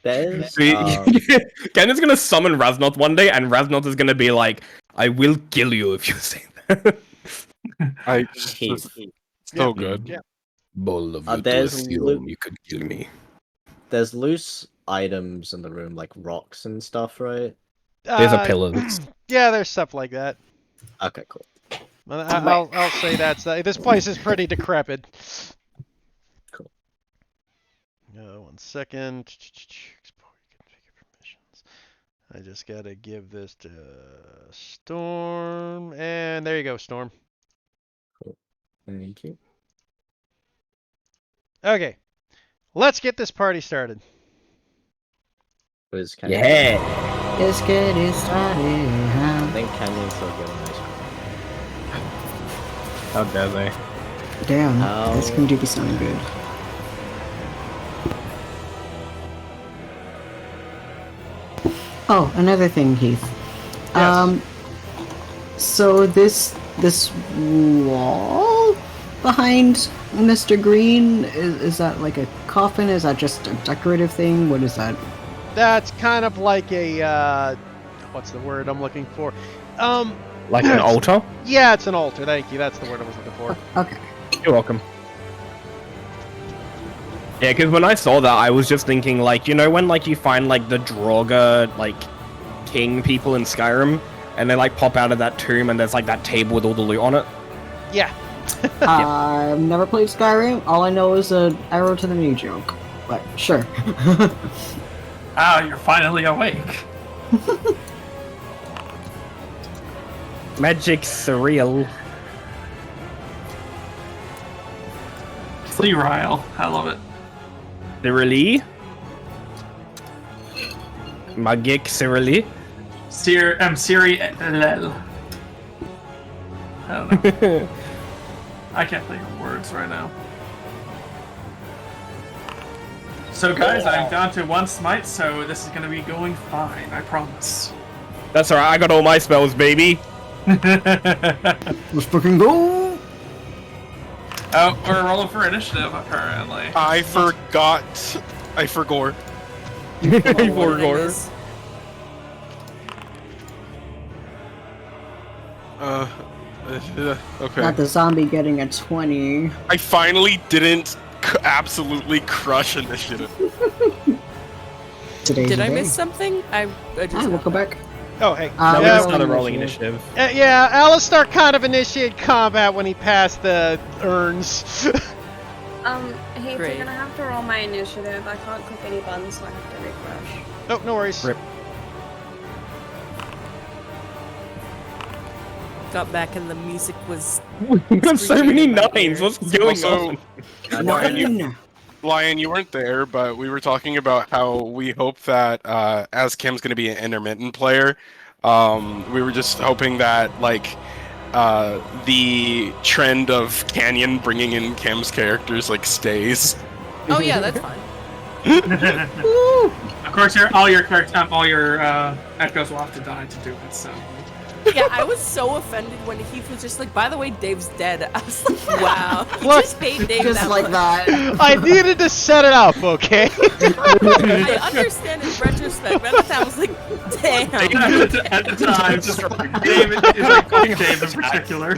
There's Kenyon's gonna summon Raznoth one day, and Raznoth is gonna be like, "I will kill you if you say that." So good. Yeah. Bold of you to there's assume you could kill me. There's loose items in the room, like rocks and stuff, right? There's a pillars. Yeah, there's stuff like that. Okay, cool. I'll say this place is pretty decrepit. Cool. 1 second. Export configure permissions. I just gotta give this to Storm, and there you go, Storm. Cool. Thank you. Okay, let's get this party started. Was Canyon? Yeah. Let's get it started. I think Canyon's still getting ice cream. How dare they? Damn, Oh. this can do be sounding good. Oh, another thing, Heath. Yes. So this wall behind Mr. Green, is that like a coffin? Is that just a decorative thing? What is that? That's kind of like a what's the word I'm looking for? Like an altar? Yeah, it's an altar. Thank you. That's the word I was looking for. Okay. You're welcome. Yeah, because when I saw that, I was just thinking, like, you know when, like, you find, like, the Draugr, like, king people in Skyrim, and they, like, pop out of that tomb, and there's, like, that table with all the loot on it? Yeah. I've never played Skyrim. All I know is an arrow to the knee joke. But sure. Ah, you're finally awake. Magic surreal. Clearile. I love it. Cyrili? Magic Cyrili? Siri Lel. I don't know. I can't think of words right now. So guys, I'm down to 1 smite, so this is gonna be going fine, I promise. That's alright, I got all my spells, baby. Let's fucking go! Oh, we're rolling for initiative, apparently. I forgot. I forgot. Goodness. Okay. Not the zombie getting a 20. I finally didn't absolutely crush initiative. Today's Did the I day. miss something? I just I will go back. Oh, hey. No, We Yeah, just we started rolling rolling initiative. initiative. Yeah, Alistar kind of initiated combat when he passed the urns. Hey, Great. you're gonna have to roll my initiative. I can't click any buttons, so I have to refresh. Oh, no worries. Rip. got back and the music was. We got so many Screeching in my nines. ears. What's going Also, on? Lion, you weren't there, but we were talking about how we hope that as Kim's going to be an intermittent player, we were just hoping that like the trend of Canyon bringing in Kim's characters like stays. Oh yeah, that's fine. Of course, all your echoes will have to die to do it. So. Yeah, I was so offended when Heath was just like, by the way, Dave's dead. I was like, wow. You Look, just hate Dave Just that like much. that. I needed to set it up, okay? I understand in retrospect, but at the time I was like, damn. At the time, just David is like Dave in particular.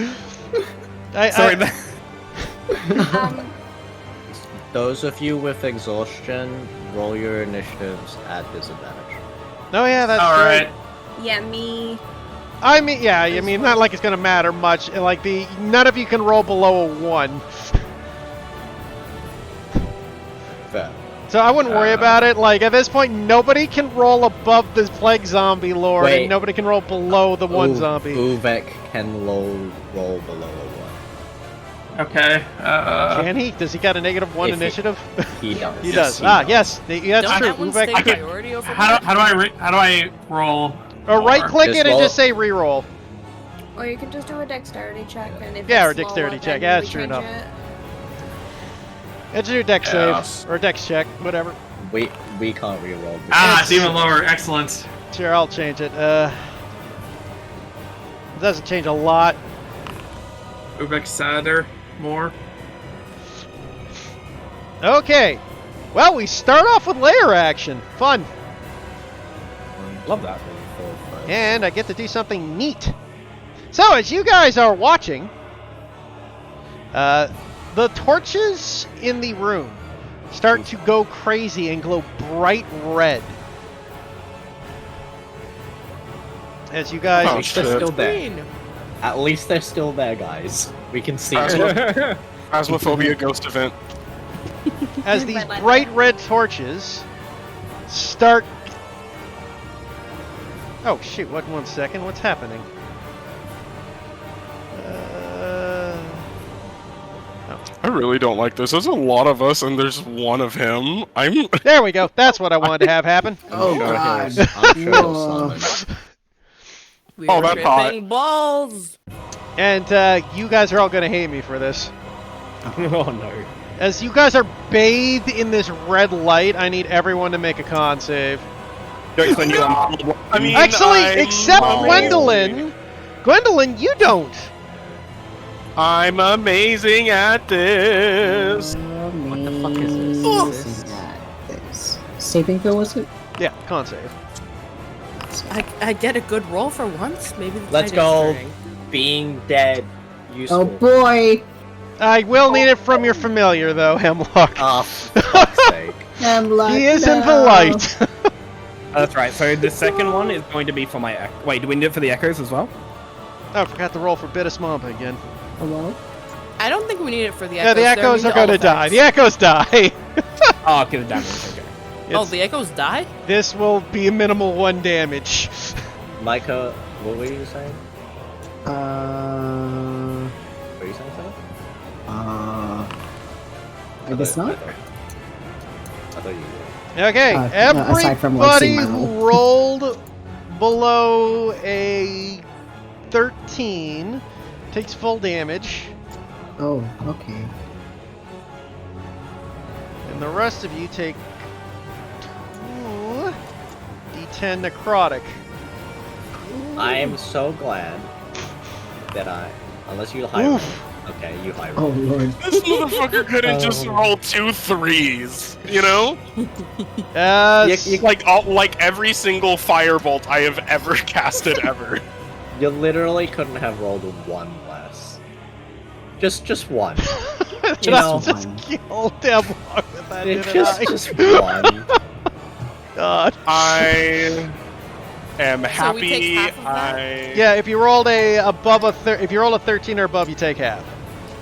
Those of you with exhaustion, roll your initiatives at disadvantage. Oh yeah, that's All right. right. Yeah, me. I mean, yeah, I mean, not like it's gonna matter much. Like none of you can roll below a 1, Fair. so I wouldn't worry about it. Like at this point, nobody can roll above the plague zombie lord, Wait. and nobody can roll below the one zombie. Uvek can roll below a 1. Okay. Can he? Does he got a -1 If he- initiative? He does. He Yes, does. he Ah, does. yes, that's Don't true. that one Uvek- stay I can- priority over How that? do I roll? or more? right-click Just it and roll- just say reroll. Or you can just do a dexterity check, and if Yeah, or it's lower, dexterity then check. Yeah, we that's true change enough. it. It's your dex Yes. save or dex check, whatever. We can't reroll. Ah, it's even lower. Excellent. Sure, I'll change it. It doesn't change a lot. Uvek sadder. More. Okay. Well, we start off with layer action. Fun. Love that. And I get to do something neat. So, as you guys are watching, the torches in the room start to go crazy and glow bright red. As you guys... Oh, They're shit. still there. Green. At least they're still there, guys. We can see Phasma- them. Phasmophobia ghost event. As these Red light. bright red torches start... Oh, shoot, what? 1 second, what's happening? I really don't like this. There's a lot of us, and there's one of him. I'm. There we go, that's what I wanted to have happen. Oh sure god. he'll- I'm sure he'll Whoa. summon. We're Oh, that pot. tripping balls. And you guys are all going to hate me for this. Oh no. As you guys are bathed in this red light, I need everyone to make a con save. I mean, Actually, except I'm- Gwendolyn. Gwendolyn, you don't. I'm amazing at this. What the fuck is this? This. Saving throw, was it? Yeah, con save. I get a good roll for once. Maybe the Let's tide is go. turning. Being dead. Useful. Oh boy. I will need it from your familiar, though, Hemlock. Oh, for fuck's sake. Hemlock, He is in the no. light. That's right. So the second one is going to be for my. Wait, do we need it for the echoes as well? Oh, I forgot to roll for Bitus Mamba again. Hello? I don't think we need it for the Yeah, echoes. the They're echoes immune are going to all die. effects. The echoes die. Oh, okay, the damage. Okay. Oh, It's- the echoes die? This will be a minimal 1 damage. Micah, what were you saying? Uh. Were you saying something? I guess not. I thought you were. Okay, no, aside from, like, everybody seeing my who roll. rolled below a 13 takes full damage, Oh, okay. and the rest of you take 2 d10 necrotic. I am so glad that unless you high roll. Oof. Okay, you high Oh roll. lord. This motherfucker couldn't just roll 2 3s, you know? Like every single firebolt I have ever casted ever. You literally couldn't have rolled a 1 less. Just one. You know, just killed Hemlock with that, didn't I? just one. God. I am So we take happy. half of that? Yeah, if you rolled if you roll a 13 or above, you take half.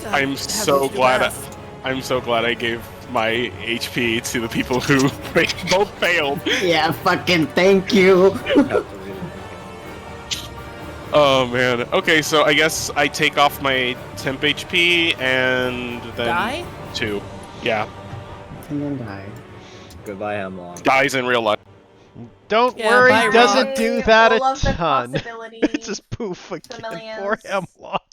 I'm so glad. I'm so glad I gave my HP to the people who both failed. Yeah, fucking thank you. Oh man. Okay, so I guess I take off my temp HP and then Die? 2. Yeah, And then died. Goodbye, Hemlock. dies in real life. Don't Yeah, worry, bye, doesn't Rock. do that All a of the ton. possibilities It's just poof again for millions. for Hemlock.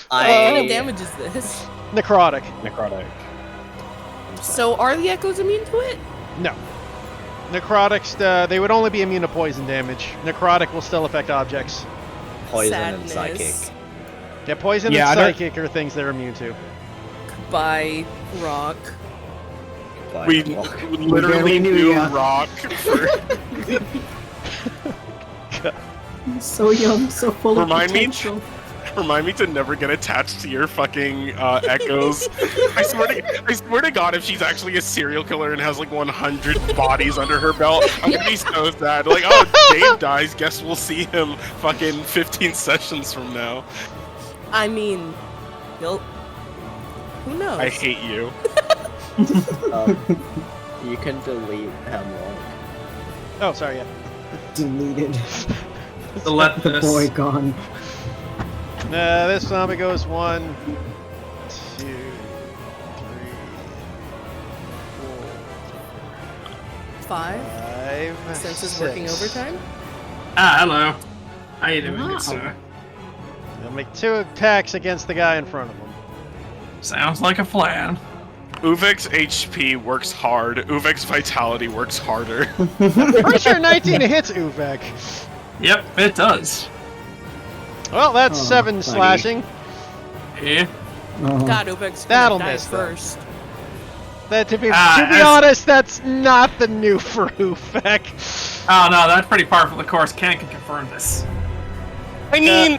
What kind of I damage is this? Necrotic. Necrotic. So are the echoes immune to it? No. Necrotics, they would only be immune to poison damage. Necrotic will still affect objects. poison and Sadness. psychic. Yeah, poison Yeah, and I don't- psychic are things they're immune to. By Rock. Goodbye, We Hemlock. literally barely knew knew ya. Rock for. So young, so full Remind of me? potential. Remind me to never get attached to your fucking echoes. I swear to God, if she's actually a serial killer and has like 100 bodies under her belt, I'm gonna be so sad. Like, oh, Dave dies. Guess we'll see him fucking 15 sessions from now. I mean, who knows? I hate you. You can delete Hemlock. Oh, sorry, yeah. Deleted. Let The this. boy gone. This zombie goes 1, 2, 3, 4, 5. 5, Since it's working 6. overtime. Hello. How you doing, good sir? He'll make 2 attacks against the guy in front of him. Sounds like a plan. Uvek's HP works hard. Uvek's vitality works harder. Pretty sure 19 hits Uvek. Yep, it does. Well, that's Oh, 7 buddy. slashing. Yeah. Oh. God, Uvek's That'll gonna die miss, though. first. That to be as- honest, that's not the new for Uvek. Oh no, that's pretty par for the course. Ken can confirm this. I mean,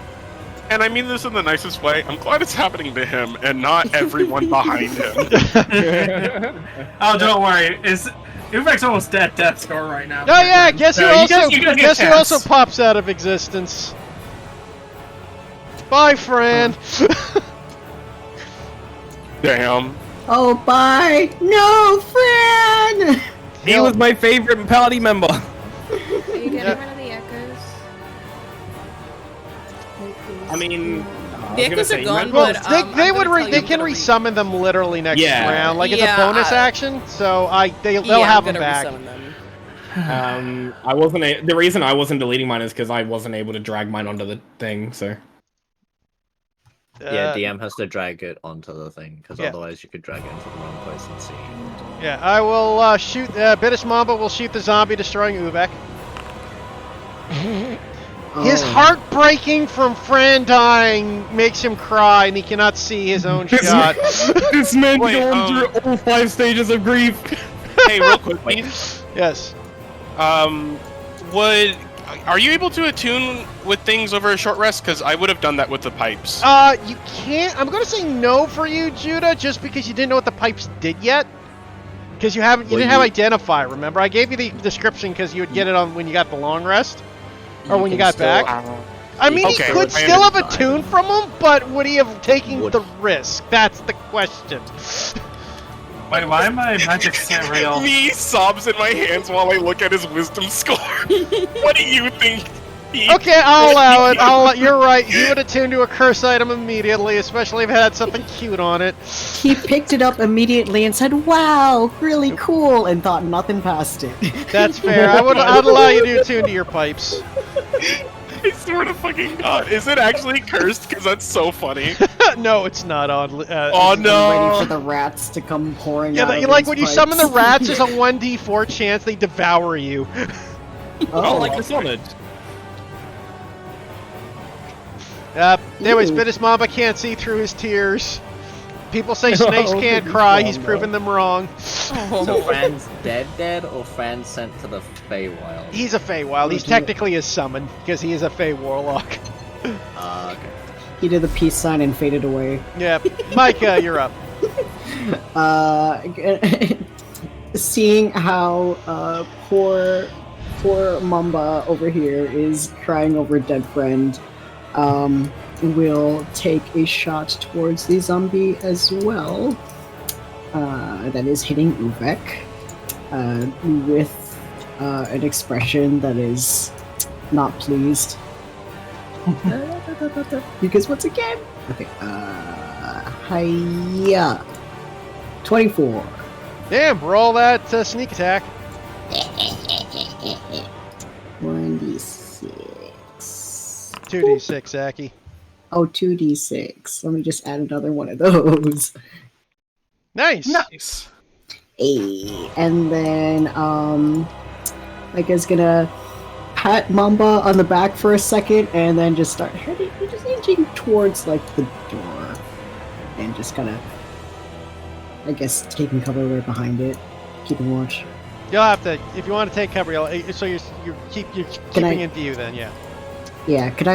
and I mean this in the nicest way, I'm glad it's happening to him and not everyone behind him. Oh, don't worry. Uvek's almost dead. Death score right now. Oh yeah, guess who So also you guys get guess who chance. also pops out of existence? Bye, Fran. Damn. Oh, bye! No, Fran! He was my favorite party member. Are you getting Yeah. rid of the echoes? I mean, The echoes are gone, Well, but they I'm would gonna tell you they I'm can gonna resummon them literally next Yeah. round. Like it's Yeah, a bonus action, so they'll Yeah, have I'm them gonna back. resummon them. I wasn't. The reason I wasn't deleting mine is because I wasn't able to drag mine onto the thing. So Yeah, Uh, DM has to drag it onto the thing, because yeah. otherwise you could drag it into the wrong place and see. Yeah, I will shoot. Bidish Mamba will shoot the zombie destroying Uvek. His Oh. heart breaking from Fran dying makes him cry, and he cannot see his own shot. this man Wait, going through all 5 stages of grief. Hey, real quick, please. Yes. Are you able to attune with things over a short rest? Because I would have done that with the pipes. You can't. I'm gonna say no for you, Judah, just because you didn't know what the pipes did yet. Because you didn't have identify. Remember, I gave you the description because you would get it on when you got the long rest, or when you got back. I mean, Okay, he could I still have a understand. tune from him, but would he have taken Would. the risk? That's the question. Wait, why am I magic can't real? Me sobs in my hands while I look at his wisdom score. What do you think? Okay, I'll allow it. You're right. He would attune to a curse item immediately, especially if it had something cute on it. He picked it up immediately and said, "Wow, really cool," and thought nothing past it. That's fair. I'd allow you to attune to your pipes. I swear to fucking God. Is it actually cursed? Because that's so funny. No, it's not on. Oh I'm waiting no! for the rats to come pouring Yeah, out. you of like his when you pipes. summon the rats, there's a 1d4 chance they devour you. Oh, like Dishonored. Anyways, Ooh. Bidish Mamba can't see through his tears. People say snakes can't cry. He's proven them wrong. So Fran's dead, or Fran sent to the Feywild? He's a Feywild. He's technically a summon because he is a Fey warlock. Okay. He did the peace sign and faded away. Yeah, Micah, you're up. Seeing how poor Mamba over here is crying over a dead friend, will take a shot towards the zombie as well. That is hitting Uvek with an expression that is not pleased. Because once again, okay, hiya, 24. Damn, roll that sneak attack. 1d6. 2d6, Aki. Oh, 2d6. Let me just add another one of those. Nice. Nice. Hey. And then, Micah's gonna pat Mamba on the back for a second and then just start just inching towards, like, the door. And just kind of, I guess, taking cover right behind it. Keeping watch. You'll have to, if you want to take cover, so you're keeping Can I- in view then, yeah. Yeah, could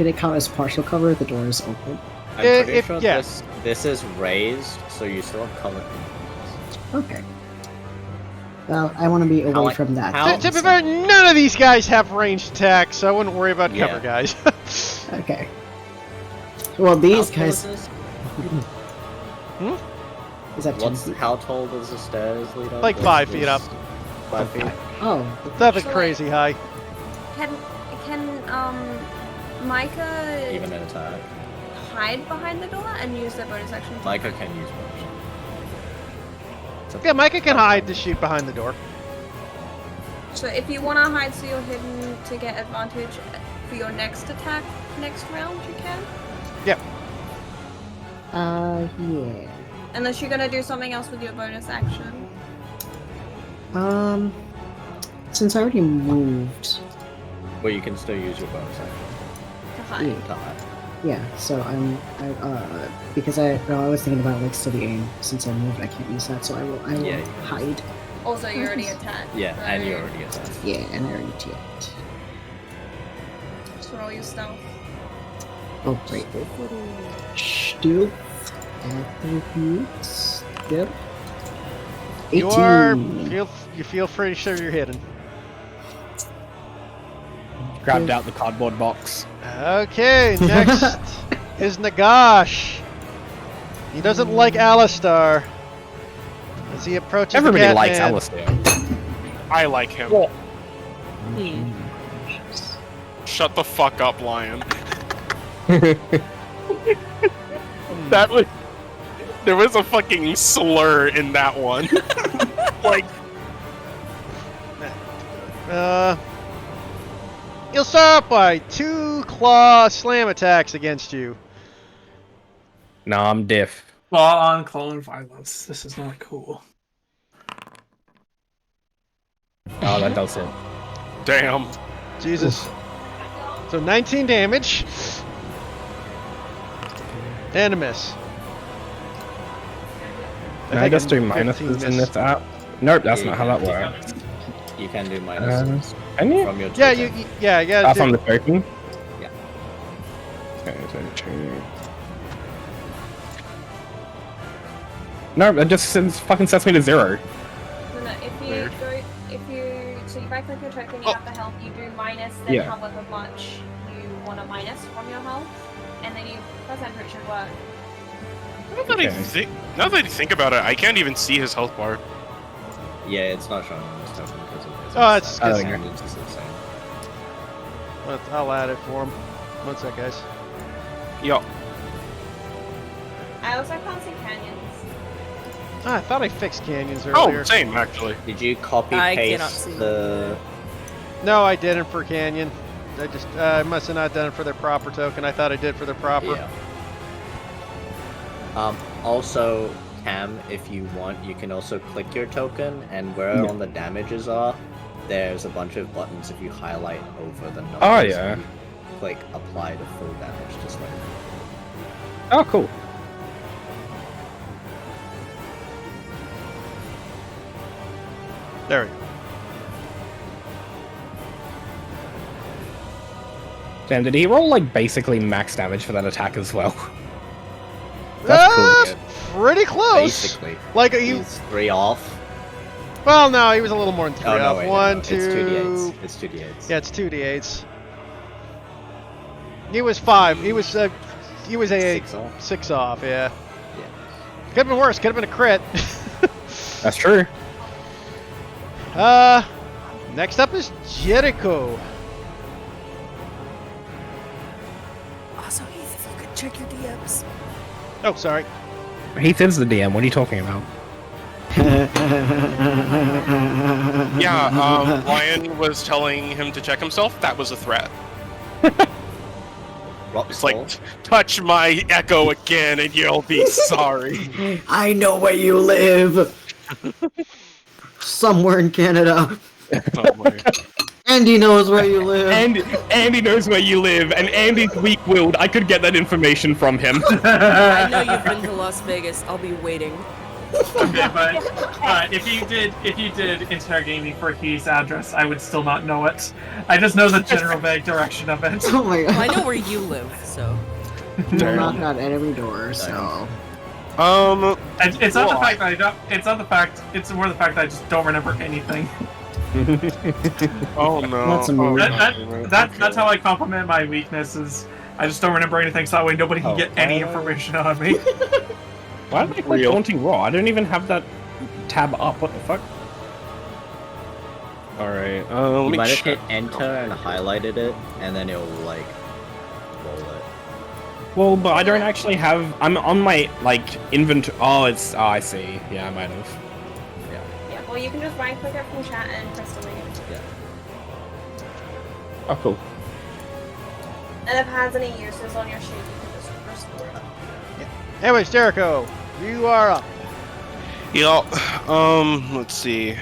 it count as partial cover? The door is open. I'm pretty if- sure yeah. this is raised, so you still have cover. Okay. Well, I want to be away How- from that. how- To be fair, none of these guys have ranged attacks, so I wouldn't worry about cover, Yeah. guys. Okay. Well, these How tall guys. is this? Is that 10 feet? How tall does the stairs lead up? Like 5 feet up. 5 feet. Oh, Nothing So, crazy high. Can Micah Even an attack. hide behind the door and use their bonus action? to- Micah can use bonus. Yeah, Micah can hide to shoot behind the door. So if you want to hide so you're hidden to get advantage for your next attack next round, you can. Yep. yeah. Unless you're gonna do something else with your bonus action. Since I already moved, Well, you can still use your bonus action To hide. to hide. yeah. So because I was thinking about like steady aim. Since I moved, I can't use that. So I will Yeah. hide. Also, you already attacked. Yeah, so and you already attacked. Yeah, and I already did. Just roll your stealth. Oh great. Stealth. Attributes. Yep. 18. You feel pretty sure you're hidden. Grabbed out the cardboard box. Okay, next is Nagash. He doesn't like Alistar. As he approaches Everybody the likes Catman. Alistair. I like him. Shut the fuck up, Lion. That was. There was a fucking slur in that one. Like, He'll start by 2 claw slam attacks against you. Nah, I'm diff. Law on clone violence. This is not cool. Oh, that does it. damn. Jesus. So 19 damage. And a miss. Can I think just do a 15 minuses in miss. this app? Nope, that's Yeah, not you how that can- works. You can do minuses Can you? from your Yeah, token. you gotta That's do on the token? Yeah. Okay, so 2. No, it just fucking sets me to 0. No, if you Weird. so if I click your token, you Oh. have the health, you do minus, then Yeah. however much you want to minus from your health, and then you press enter, it should work. Now that I think about it, I can't even see his health bar. Yeah, it's not showing on this token because of his. Oh, it's 'cause- It's the same. I'll add it for him. One sec, guys. Yo, I also can't see canyons. Ah, I thought I fixed canyons oh, earlier. same actually. Did you copy I cannot paste see. the? No, I didn't for canyon. I must have not done it for their proper token. I thought I did for their proper. Yeah. Also, Cam, if you want, you can also click your token, and where Yeah. on the damages are, there's a bunch of buttons. If you highlight over the numbers, Oh, yeah. you click apply to full damage, just like. Oh, cool. There we go. Damn, did he roll like basically max damage for that attack as well? That's cool, That's yeah. pretty close. Basically, Like he. he's 3 off. Well, no, he was a little more than 3 Oh no, off. wait, One, no, two. It's 2d8s. It's 2d8s. Yeah, it's 2d8s. He was 5. He was a 6 off. 6 off. Yeah. Yeah. Could have been worse. Could have been a crit. That's true. Next up is Jericho. Also, Heath, if you could check your DMs. Oh, sorry. Heath is the DM. What are you talking about? Yeah, Lion was telling him to check himself. That was a threat. It's like, touch my echo again and you'll be sorry. I know where you live. Somewhere in Canada. Somewhere. Andy knows where you live. And Andy knows where you live, and Andy's weak-willed. I could get that information from him. I know you've been to Las Vegas. I'll be waiting. Okay, but if you did interrogate me for his address, I would still not know it. I just know the general vague direction of it. Oh my Well, I god. know where you live, so. We'll knock on every door, so. It's not the fact that I don't. It's not the fact. It's more the fact that I just don't remember anything. Oh no. That's a move. That's how I compliment my weaknesses. I just don't remember anything, so that way nobody can get any information on me. Why did I click Daunting Roar? I don't even have that tab up. What the fuck? Alright, You let me might have check. hit enter and highlighted it, and then it'll like roll it. Well, but I don't actually have. I'm on my like inventory. Oh, it's. Oh, I see. Yeah, I might have. Yeah, well, you can just right click it from chat and press delete. Oh, cool. And if it has any uses on your sheet, you can just restore it. Anyways, Jericho, you are up. Yeah, let's see.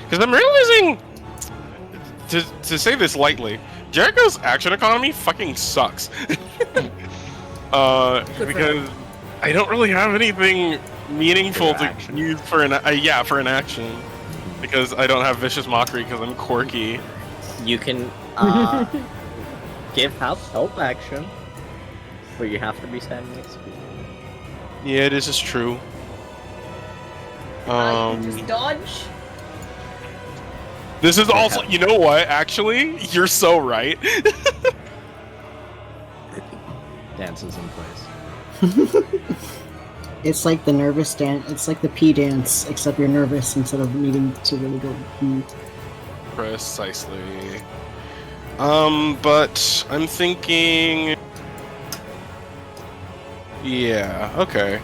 Because I'm realizing, to say this lightly, Jericho's action economy fucking sucks. Because I don't really have anything meaningful to use for an for an action. Because I don't have Vicious Mockery because I'm quirky. You can give help action, but you have to be standing next to people. Yeah, this is true. You can just dodge. This is also, you know what? Actually, you're so right. Dances in place. It's like the nervous dance. It's like the pee dance, except you're nervous instead of needing to really go pee. Precisely. But I'm thinking. Yeah. Okay.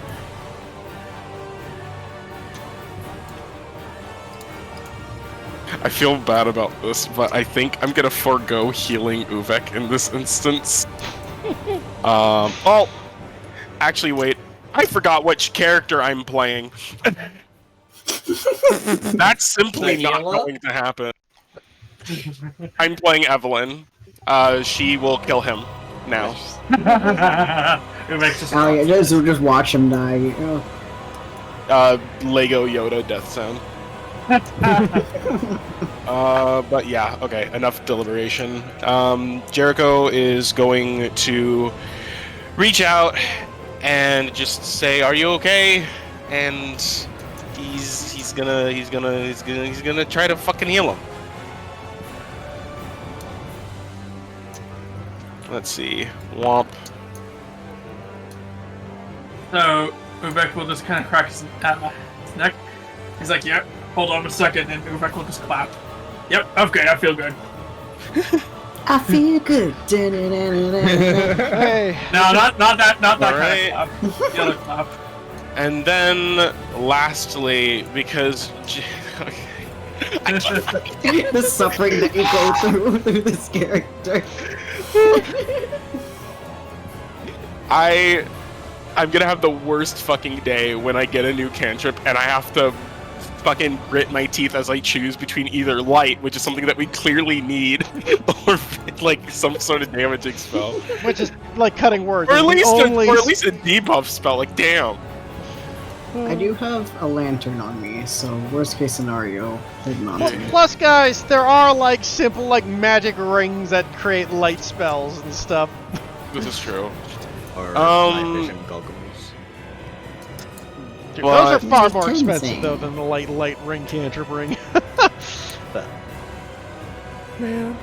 I feel bad about this, but I think I'm gonna forego healing Uvek in this instance. Oh, actually, wait. I forgot which character I'm playing. That's simply not going to happen. I'm playing Evelyn. She will kill him now. It makes us. Oh yeah, just watch him die. Oh. Lego Yoda death sound. But yeah, okay, enough deliberation. Jericho is going to reach out and just say, "Are you okay?" And he's gonna try to fucking heal him. Let's see, Womp. So Uvek will just kind of crack his neck. He's like, "Yep, hold on a second," and Uvek will just clap. "Yep, okay, I feel good." I feel good. Hey. No, not that Alright. kind of clap. The other clap. And then, lastly, because The suffering that you go through this character. I'm gonna have the worst fucking day when I get a new cantrip and I have to fucking grit my teeth as I choose between either light, which is something that we clearly need, or like some sort of damaging spell, Which is like cutting words. or at It's the least a debuff spell. Like, damn. I do have a lantern on me, so worst case scenario, hidden on me. Plus, guys, there are like simple like magic rings that create light spells and stuff. This is true. Or night vision goggles. Dude, those are But- far more It's expensive insane. though than the light ring cantrip ring. But Man.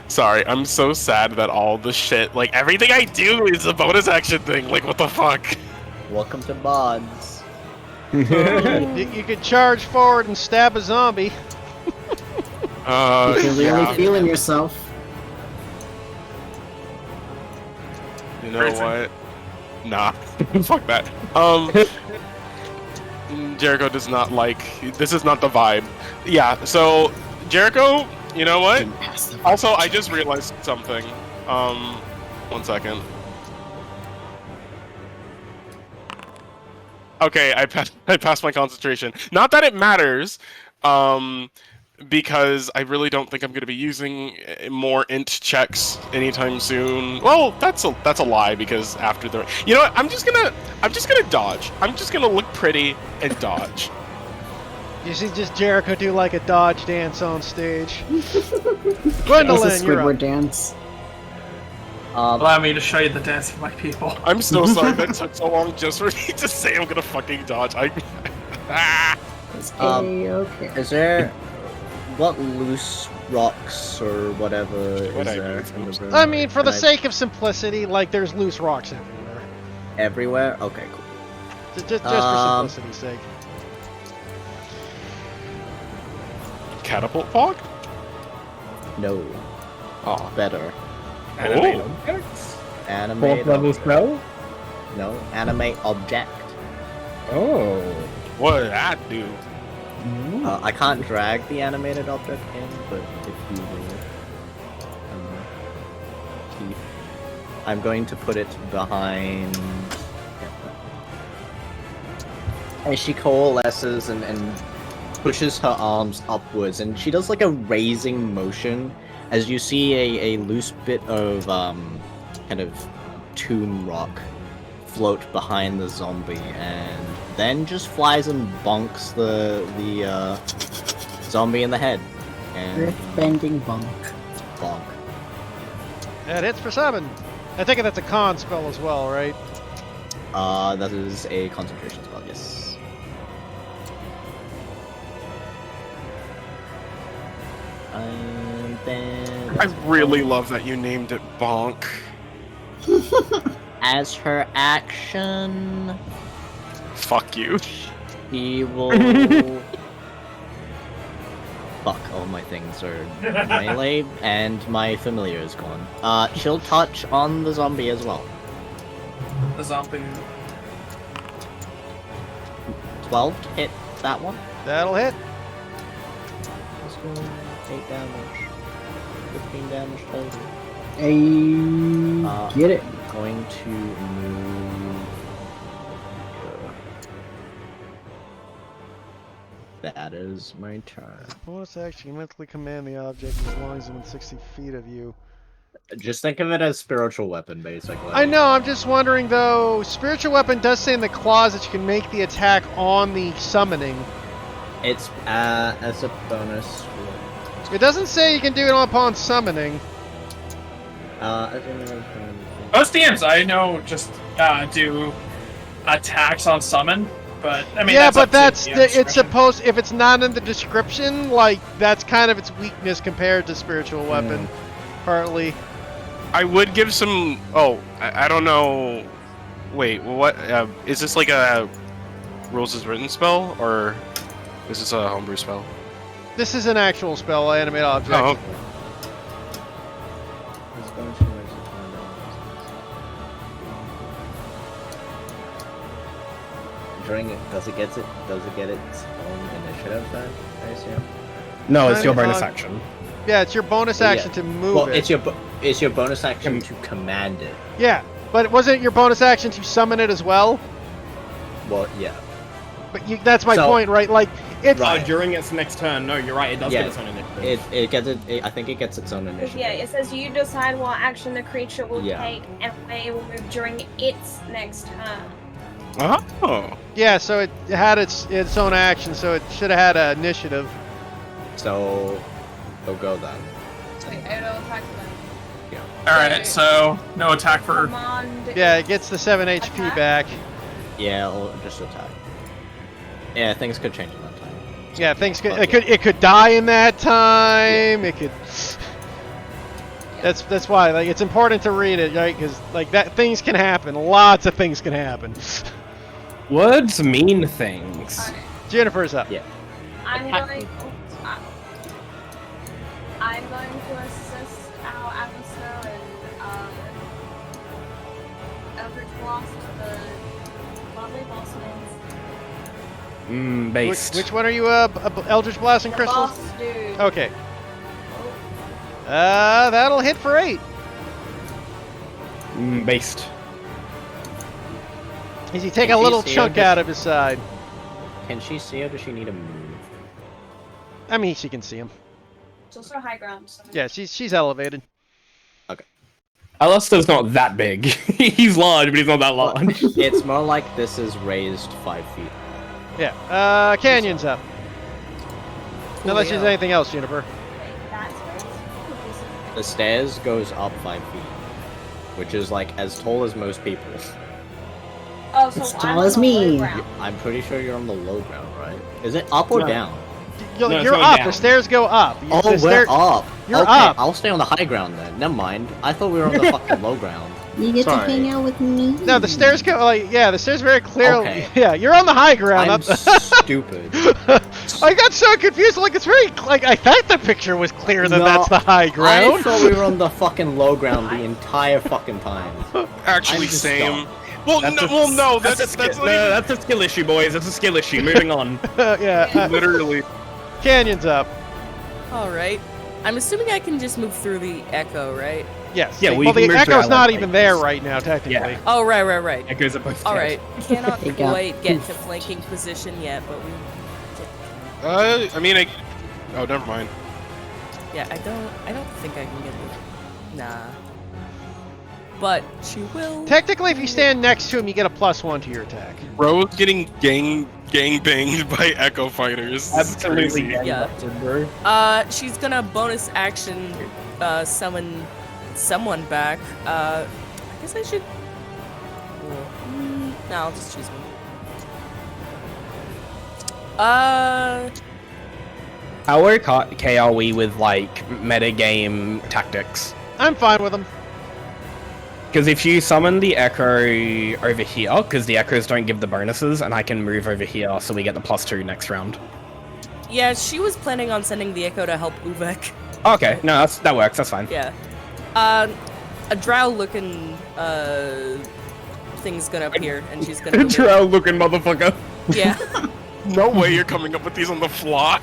Sorry, I'm so sad that all the shit, like everything I do is a bonus action thing. Like, what the fuck? welcome to mods. You could charge forward and stab a zombie. If you're really yeah. feeling yourself. You know Person. what? Nah, fuck that. Jericho does not like. This is not the vibe. Yeah. So Jericho, you know what? Didn't pass the Also, I just realized something. 1 second. Okay, I passed my concentration. Not that it matters. because I really don't think I'm going to be using more int checks anytime soon. Well, that's a lie because after the you know what, I'm just gonna dodge. I'm just gonna look pretty and dodge. You see just Jericho do like a dodge dance on stage. It's a Gwendolyn, you're Squidward up. dance. Allow me to show you the dance of my people. I'm so sorry that took so long just for me to say I'm gonna fucking dodge. It's Um, okay. Is there what loose rocks or whatever What is I there mean, in the oops. room? I mean, for the Can I- sake of simplicity, like there's loose rocks everywhere. everywhere. Okay, cool. Just for Um, simplicity's sake. Catapult fog? No, Oh, better. Animate Oh. objects. Animate. Fourth level object. spell. No, animate object. Oh. what did that do? I can't drag the animated object in, but if you will, keep. I'm going to put it behind. As she coalesces and pushes her arms upwards, and she does like a raising motion as you see a loose bit of kind of tomb rock float behind the zombie, and then just flies and bonks the zombie in the head, and Earth-bending bonk. bonk. That hits for 7. I think that's a con spell as well, right? That is a concentration spell, yes. And then I really love that you named it Bonk. as her action, Fuck you. he will. Fuck, all my things are melee, and my familiar is gone. She'll touch on the zombie as well. The zombie. 12 to hit that one. That'll hit. This one, 8 damage. 15 damage total. Get it. Going to move. That is my turn. Bonus action, you mentally command the object as long as it's within 60 feet of you. Just think of it as spiritual weapon, basically. I know, I'm just wondering though, spiritual weapon does say in the clause that you can make the attack on the summoning. It's as a bonus. It doesn't say you can do it upon summoning. Most DMs I know just do attacks on summon, but I mean yeah, that's but up to that's DM the, it's discretion. supposed, if it's not in the description, like that's kind of its weakness compared to spiritual weapon, partly. I would give some. Oh, I don't know. Wait, what? Is this like a rules as written spell, or is this a homebrew spell? This is an actual spell, animate object. Oh, okay. During it, does it get its own initiative then? I assume. No, it's your Kinda bonus odd. action. Yeah, it's your bonus Yeah. action to move Well, it. it's your bonus action to command it. Yeah, but wasn't it your bonus action to summon it as well? Well, yeah. But that's my So- point, right? Like, it's... Right. During its next turn, no, you're right, it does Yeah, get its own initiative. It gets it. I think it gets its own initiative. Yeah, it says you decide what action the creature will Yeah. take and where it will move during its next turn. Oh. Yeah, so it had its own action, so it should have had an initiative. So, go then. So auto attack them. Alright, so no attack for Command. Yeah, it gets the 7 HP Attack? back. Yeah, or just attack. Yeah, things could change in that time. Yeah, things could Okay. it could die in that time. It could. That's why like it's important to read it, right? Because like that things can happen. Lots of things can happen. Words mean things. Okay. Jennifer's up. Yeah. I'm Attack going. I'm going to assist our adversary and Eldritch Blast the lovely boss wins. Based. Which one are you? Eldritch Blast and The crystals. boss dude. Okay. That'll hit for 8. Based. As you take Can a she little see chunk or out of his side. Can she see or does she need to move? I mean, she can see him. It's also high ground. So Yeah, she's elevated. Alistair's not that big. He's large, but he's not that large. It's more like this is raised 5 feet. Yeah. Canyon's up. Unless there's Coolio. anything else, Juniper. that's right. The stairs goes up 5 feet, which is like as tall as most people. Oh, so As I'm tall on as the low me. ground. I'm pretty sure you're on the low ground, right? Is it up or No. down? No, it's You're going up. down. The stairs go up. Oh, The we're stair- up. You're okay, up. I'll stay on the high ground then. Never mind. I thought we were on the fucking low ground. You get Sorry. to hang out with me. No, the stairs go the stairs very clearly. Okay. Yeah, you're on the high ground. I'm stupid. I got so confused. Like it's very I thought the picture was clear that No, that's the high I ground. thought we were on the fucking low ground the entire fucking time. Actually, I'm just same. dumb. Well, no, that's a skill issue, boys. That's a skill issue. Moving on. Yeah. literally. Canyon's up. All right. I'm assuming I can just move through the echo, right? Yes. Yeah, well, you well, can the move to echo's our not left, even like there this. right now, technically. Yeah. Oh, right. It goes up both All stairs. right. Cannot They got quite get to poof. flanking position yet, but we. Oh, never mind. Yeah, I don't think I can get it. Nah. But she will. Technically, if you stand next to him, you get a +1 to your attack. Bro's getting gang banged by Echo Fighters. This is Absolutely. crazy. Yeah. bro. She's gonna bonus action, summon someone back. I guess I should. No, I'll just choose one. How okay are we with, like, metagame tactics? I'm fine with him. Because if you summon the Echo over here, because the Echoes don't give the bonuses, and I can move over here so we get the +2 next round. Yeah, she was planning on sending the Echo to help Uvek. Okay, no, that works, that's fine. Yeah. A drow-looking thing's gonna appear, and she's gonna. Drow looking motherfucker. Yeah. No way you're coming up with these on the fly.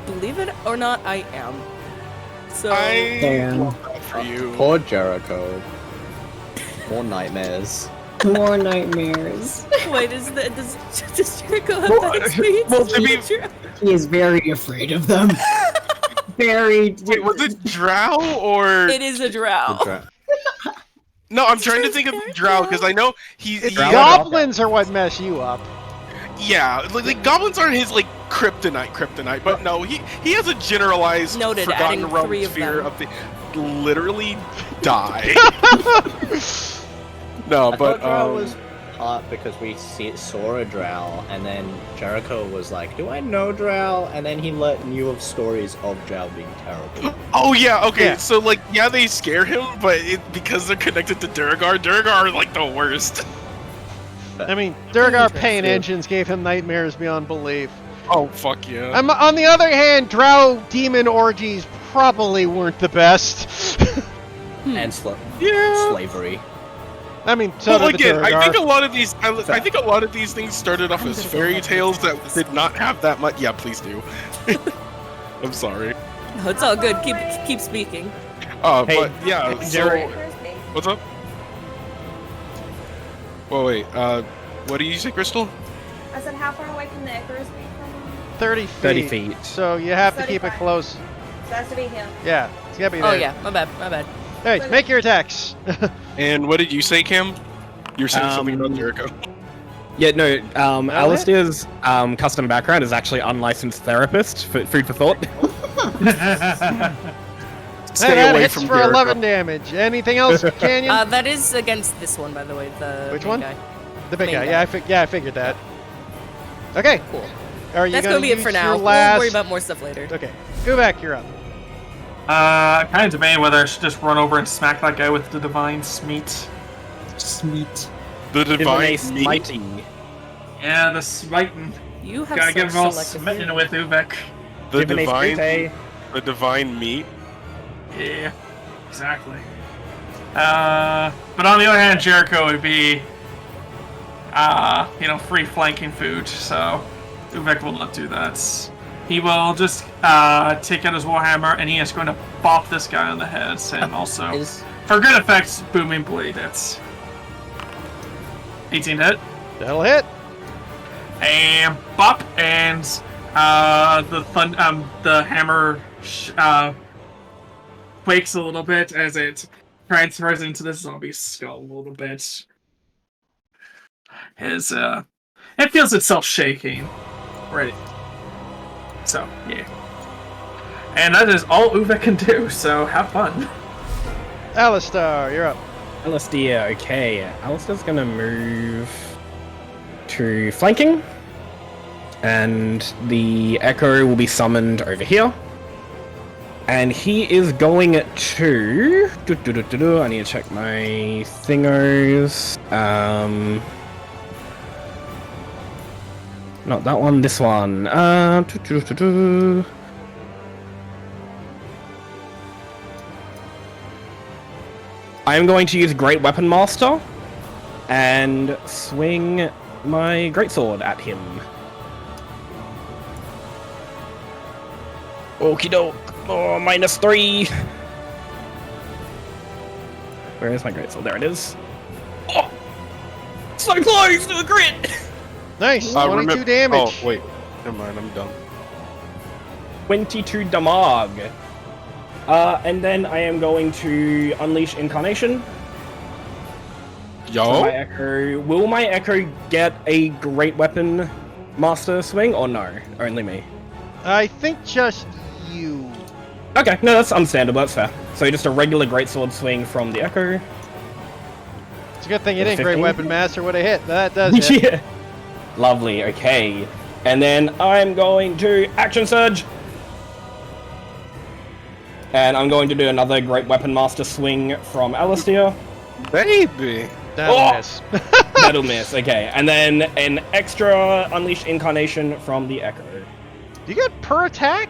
Believe it or not, I am. So. Damn. love that for you. Poor Jericho. More nightmares. More nightmares. Wait, does Jericho have that experience? well, to be- He is very afraid of them. Very. Wait, was it Drow or? It is a drow. No, I'm trying to think of Drow because I know he. Drow. Goblins are what mess you up. Yeah, like goblins aren't his like kryptonite, but no, he has a generalized Noted, forgotten adding realm 3 of sphere them. of the literally die. No, I but thought Drow was hot because we saw a Drow, and then Jericho was like, "Do I know Drow?" And then he knew of stories of Drow being terrible. oh yeah, okay, Yeah. so like yeah, they scare him, but because they're connected to Durgar are like the worst. I mean, Durgar Pain Interesting. Engines gave him nightmares beyond belief. Oh fuck yeah. On the other hand, Drow demon orgies probably weren't the best. And Yeah. slavery. I mean, so Well, did the again, I Durgar. think a lot of these, I think a lot of these things started off as fairy tales that did not have that much. Yeah, please do. I'm sorry. No, it's all good. Keep speaking. Hey, But yeah, Jerry. so what's up? Whoa, wait. What do you say, Crystal? I said, how far away can the Echoes be from? 30 feet. 30 feet. So you have to keep it 35. close. So that's to be him. Yeah, it's gotta be there. Oh yeah, my bad. Hey, make your attacks. And what did you say, Cam? You're saying something about Jericho. Yeah, no, Alistair's custom background is actually unlicensed therapist. Food for thought. Stay Hey, that away hits from for Jericho. 11 damage. Anything else, Canyon? That is against this one, by the way. The Which main one? Guy. The big main guy. guy. Yeah, I figured that. Okay. Cool. Are you That's gonna gonna be it use for now. your We'll last... worry about more stuff later. Okay. Go back. You're up. Kind of debating whether I should just run over and smack that guy with the divine smeet. Sweet. The divine smiting. Yeah, the smiting. You have Gotta such get him all selective smitten hearing. with Uvek. the Divine divine, the divine meat. Yeah, exactly. But on the other hand, Jericho would be, free flanking food, so Uvek will not do that. He will just take out his warhammer, and he is going to bop this guy on the head, and also, Is for good effect, booming blade. It's 18 hit. That'll hit. And bop, and The hammer quakes a little bit as it transfers into the zombie skull a little bit. It feels itself shaking. Right. So, yeah. And that is all Uwe can do, so have fun. Alistar, you're up. Alistair, okay. Alistair's gonna move to flanking. And the Echo will be summoned over here. And he is going to... I need to check my thingos. Not that one, this one. I am going to use Great Weapon Master and swing my greatsword at him. Okie doke. Oh, -3. Where is my greatsword? There it is. Oh! So close to a crit! Nice, 22 damage. Oh, wait. Never mind, I'm done. 22 damage. And then I am going to unleash Incarnation. Yo? So my Echo, will my Echo get a Great Weapon Master swing or no? Only me. I think just you. Okay, no, that's understandable, that's fair. So just a regular greatsword swing from the Echo. It's a good thing you didn't 15? Great Weapon Master would have hit. That does hit. Yeah. Lovely, okay. And then I'm going to Action Surge. And I'm going to do another Great Weapon Master swing from Alistair. Baby! That'll miss. That'll miss, okay. And then an extra Unleashed Incarnation from the Echo. Do you get per attack?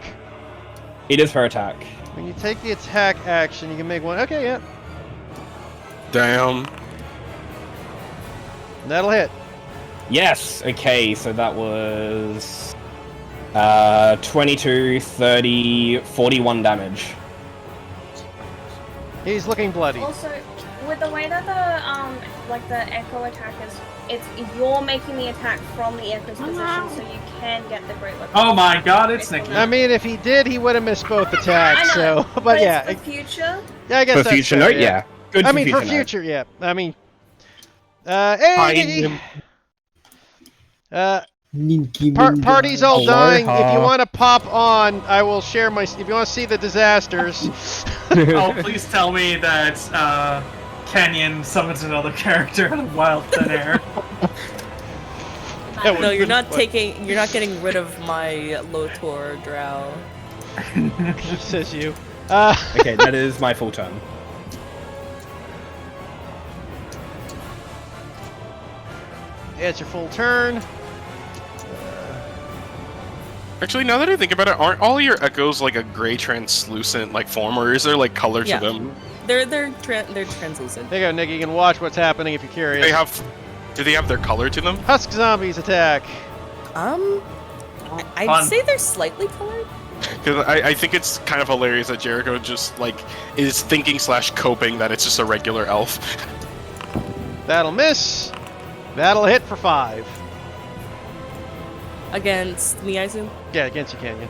It is per attack. When you take the attack action, you can make one. Okay, yeah. Damn. That'll hit. Yes, okay, so that was 22, 30, 41 damage. He's looking bloody. Also, with the way that the Echo attack is, you're making the attack from the Echo's position, so you can get the Great Weapon. Oh my god, it's Nikki. I mean, if he did, he would have missed both attacks. I know, So, but yeah, it's the future. yeah, I guess For that's future fair, note, yeah. Good I mean, for note. future, yeah. I mean, hey, party's all dying. If you want to pop on, I will share my. If you want to see the disasters. Oh, please tell me that Kenyon summons another character out of wild thin air. No, you're not getting rid of my Lotor Drow. Says you. Okay, that is my full turn. Yeah, it's your full turn. Actually, now that I think about it, aren't all your echoes like a gray translucent like form, or is there like color Yeah. to them? They're translucent. There you go, Nick. You can watch what's happening if you're curious. Do they have their color to them? Husk zombies attack. I'd Fun. say they're slightly colored. Because I think it's kind of hilarious that Jericho just like is thinking / coping that it's just a regular elf. That'll miss. That'll hit for 5. Against me, I assume? Yeah, against you, Canyon.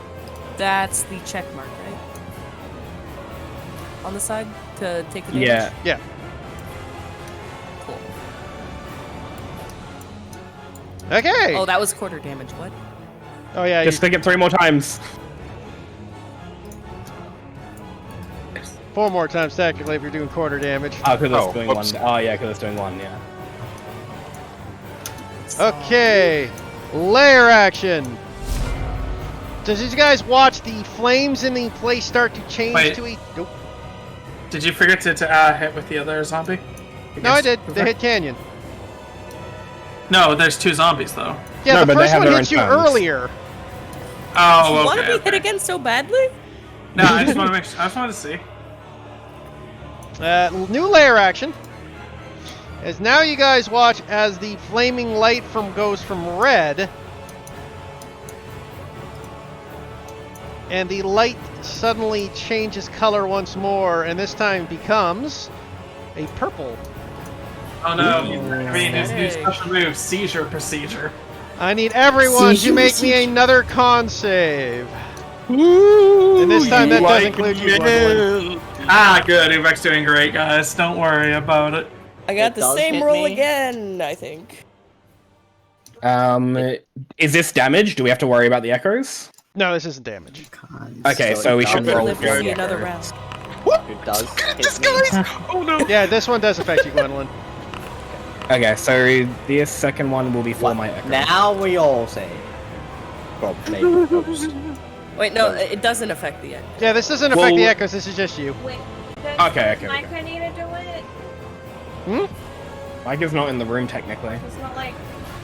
That's the check mark, right? On the side to take the damage? Yeah. Yeah. Cool. Okay. Oh, that was quarter damage. What? Oh yeah. Just pick it 3 more times. 4 more times technically if you're doing quarter damage. Oh, because Oh, it's doing whoops. 1. Oh, yeah, because it's doing 1, yeah. Okay. Layer action. Did you guys watch the flames in the place start to change Wait. to each? Nope. Did you forget to hit with the other zombie? No, I did. Against- They hit Canyon. No, there's 2 zombies though. Yeah, No, the but they first have one their hit you own turns. earlier. Oh, You okay. want to be okay. hit again so badly? No, I just want to I just wanted to see. New layer action. As now you guys watch as the flaming light goes from red, and the light suddenly changes color once more, and this time becomes a purple. Oh no! I mean, his new Aesthetic. special move, seizure procedure. I need everyone to make me another con save. And this time that does include you, Gwendolyn. Ah, good. Uvek's doing great, guys. Don't worry about it. I got It the does same hit roll me. again, I think. Is this damage? Do we have to worry about the echoes? No, this isn't damage. Cons. Okay, so we it should does roll Live to for see it. another round. It does hit me. Oh no! Yeah, this one does affect you, Gwendolyn. Okay, so the second one will be for my echo. Now we all say. Well, maybe Ghost. Wait, no, it doesn't affect the end. Yeah, this doesn't affect the Well- echoes, this is just you. Wait, Okay. Micah need to do it? Mike is not in the room technically. It's not like.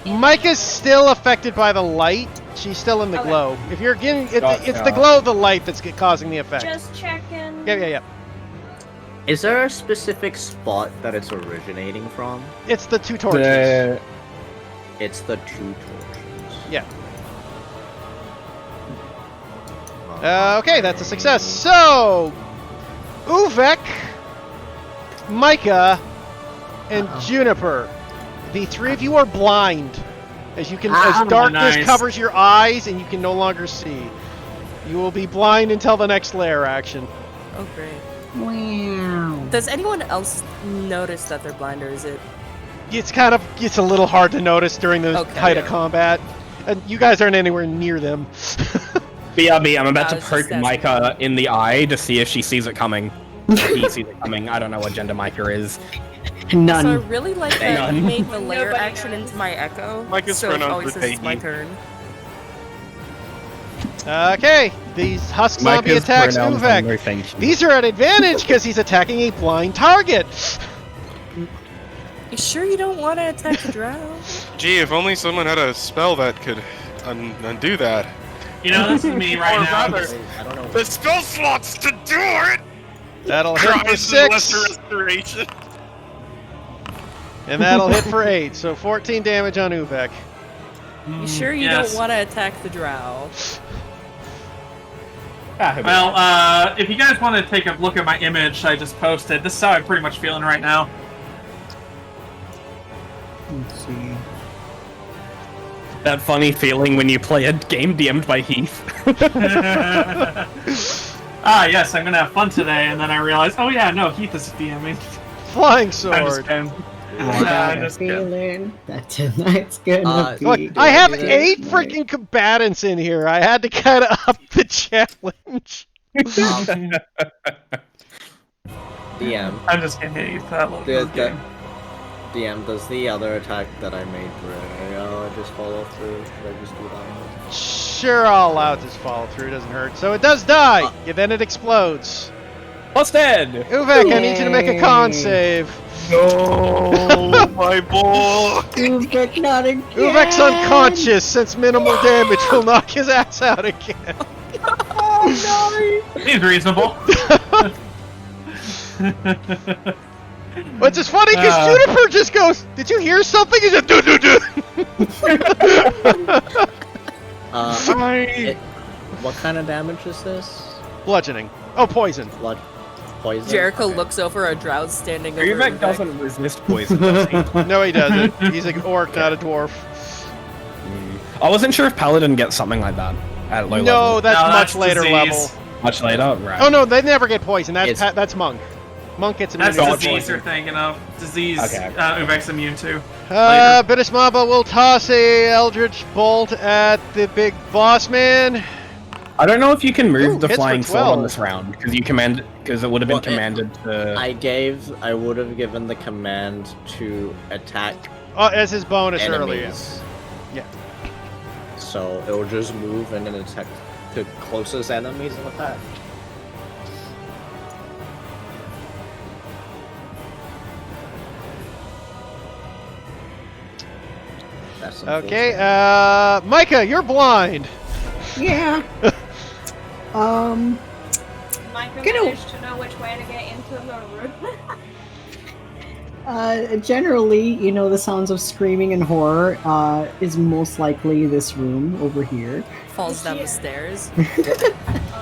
Mike is still affected by the light. She's still in the Okay. glow. If you're getting, it's Gotcha. the glow of the light that's causing the effect. Just checking. Yeah. Is there a specific spot that it's originating from? It's the two torches. It's the two torches. Yeah. Okay, that's a success. So, Uvek, Micah, and Juniper. The three of you are blind. As you can, as darkness nice. covers your eyes and you can no longer see. You will be blind until the next lair action. Oh, great. Wow. Does anyone else notice that they're blind, or is it? It's a little hard to notice during the Okay, height of yeah. combat. And you guys aren't anywhere near them. BRB, I'm about I to was poke just asking. Micah in the eye to see if she sees it coming. Or he sees it coming. I don't know what gender Micah is. None. So I really like that you None. made the layer Nobody action knows. into my echo. Mike is so it pronounced always says it's my Tahiti. turn. Okay, these Husk Zombie Micah's attacks pronouns are no Uvek. thank you. These are at advantage because he's attacking a blind target. You sure you don't want to attack the drow? Gee, if only someone had a spell that could undo that. You know, this is me right Or now. rather, I don't know. the spell slots to do it! That'll hit for Cries of lesser 6, restoration. and that'll hit for 8. So 14 damage on Uvek. You sure you Yes. don't want to attack the drow? Well, if you guys want to take a look at my image I just posted, this is how I'm pretty much feeling right now. Let's see. That funny feeling when you play a game DM'd by Heath. Ah, yes, I'm gonna have fun today, and then I realized, oh yeah, no, Heath is DMing. Flying I'm just sword. kidding. I got a just kidding. feeling that tonight's gonna be. Look, a I have good 8 night. freaking combatants in here. I had to kind of up the challenge. DM. I'm just kidding, Heath. I love this game. DM, does the other attack that I made just follow through? Should I just do that one? Sure, I'll allow it to follow through. It doesn't hurt. So it does die. Yeah, then it explodes. Busted! Uvek, I need you to make a con Yay. save. No, my boy! Uvek, not again. Uvek's unconscious since minimal damage will knock his ass out again. Seems reasonable. Which is funny because Juniper just goes, "Did you hear something?" He said, "Do do do." What kind of damage is this? Bludgeoning. Oh, poison. Blood, poison. Jericho Okay. looks over a drow standing over Uvek Uvek. doesn't resist poison, does he? No, he doesn't. He's an orc, not a dwarf. I wasn't sure if Paladin gets something like that at low No, level. that's No, much that's later disease. level. Much later, right. Oh no, they never get poison. That's It's- that's monk. Monk gets That's immunity to disease poison. you're thinking of. Disease Okay. Uvek's immune to. Bitis Mamba will toss a Eldritch Bolt at the big boss man. I don't know if you can move Ooh, the hits for flying sword 12. on this round because it would have been Well, commanded to. I would have given the command to attack As his bonus earlier. enemies. Yeah. So it will just move and then attack the closest enemies and attack. That's Okay, unfortunate. Micah, you're blind. Yeah. Micah Get a- managed to know which way to get into the room. Generally, you know, the sounds of screaming and horror is most likely this room over here. Falls down the stairs.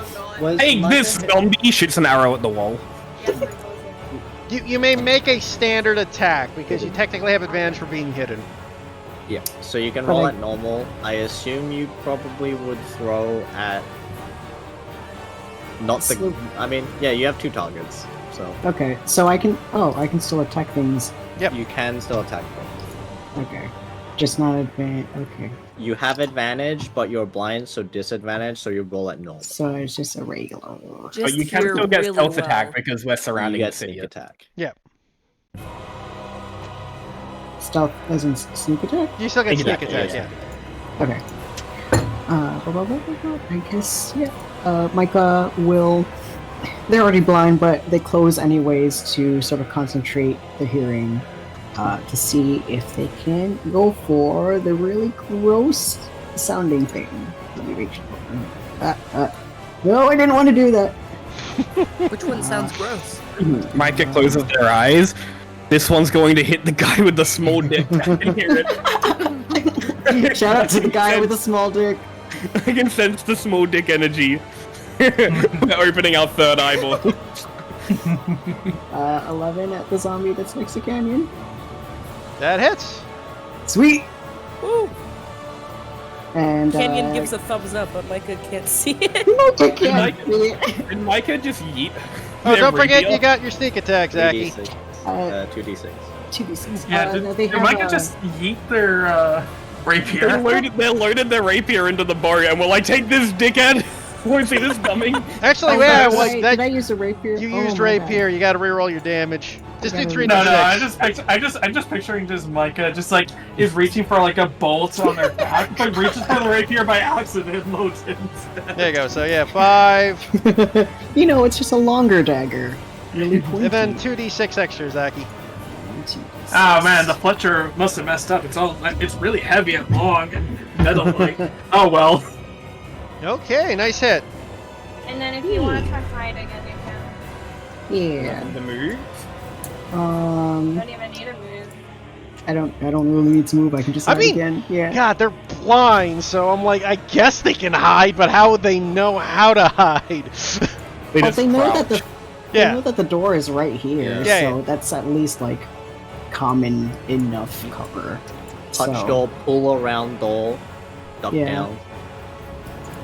Oh god. Hey, this zombie shoots an arrow at the wall. Yes, it was. You may make a standard attack because you technically have advantage for being hidden. Yeah, so you can But roll I- at normal. I assume you probably would throw at... Not the... Sloop. I mean, yeah, you have 2 targets, so... Okay, so I can. Oh, I can still attack things. Yep. You can still attack them. Okay, just not advance. Okay, You have advantage, but you're blind, so disadvantage, so you roll at normal. so it's just a regular. Just But you can hear still get really stealth well. attack because we're You surrounding get the city. sneak attack. Stealth as in sneak attack. You still get sneak Exactly, attack, yeah. yeah. Okay. I guess yeah. Micah will. They're already blind, but they close anyways to sort of concentrate the hearing to see if they can go for the really gross sounding thing. Let me reach. No, I didn't want to do that. Which one sounds gross? Micah closes their eyes. This one's going to hit the guy with the small dick. I can hear it. Shout out to the guy with the small dick. I can sense the small dick energy. We're opening our third eyeball. 11 at the zombie that's next to Canyon. That hits. Sweet. Woo! And Kenyon gives a thumbs up, but Micah can't see it. Micah can't Micah- see it. Did Micah just yeet? Oh, their don't forget rapier? you got your sneak attack, Zachy. 2d6. 2d6. 2d6. Yeah, No, they did have, Micah just yeet their rapier? They loaded their rapier into the bow and were like, take this, dickhead! Won't see this coming. Actually, Oh, yeah, did, well, I, that, did I use a rapier? you Oh used my rapier. God. You got to reroll your damage. Just do Okay. 3 No, d6. I'm just picturing just Micah just like is reaching for like a bolt on their back, but reaches for the rapier by accident and loads it instead. There you go. So yeah, 5, You know, it's just a longer dagger. Really pointy. and then 2d6 extra, Zachy. Oh man, the Fletcher must have messed up. It's really heavy and long and metal-like. Oh well. Okay, nice hit. And then if you want to try hide again, you can. Yeah. The move? You don't even need a move. I don't really need to move. I can just I hide mean, again. Yeah. God, they're blind, so I'm like, I guess they can hide, but how would they know how to hide? They Well, just they know crouch. that the they Yeah. know that the door is right here, Yeah, so yeah. that's at least like common enough cover. Touch So- door, pull around door, duck Yeah. down.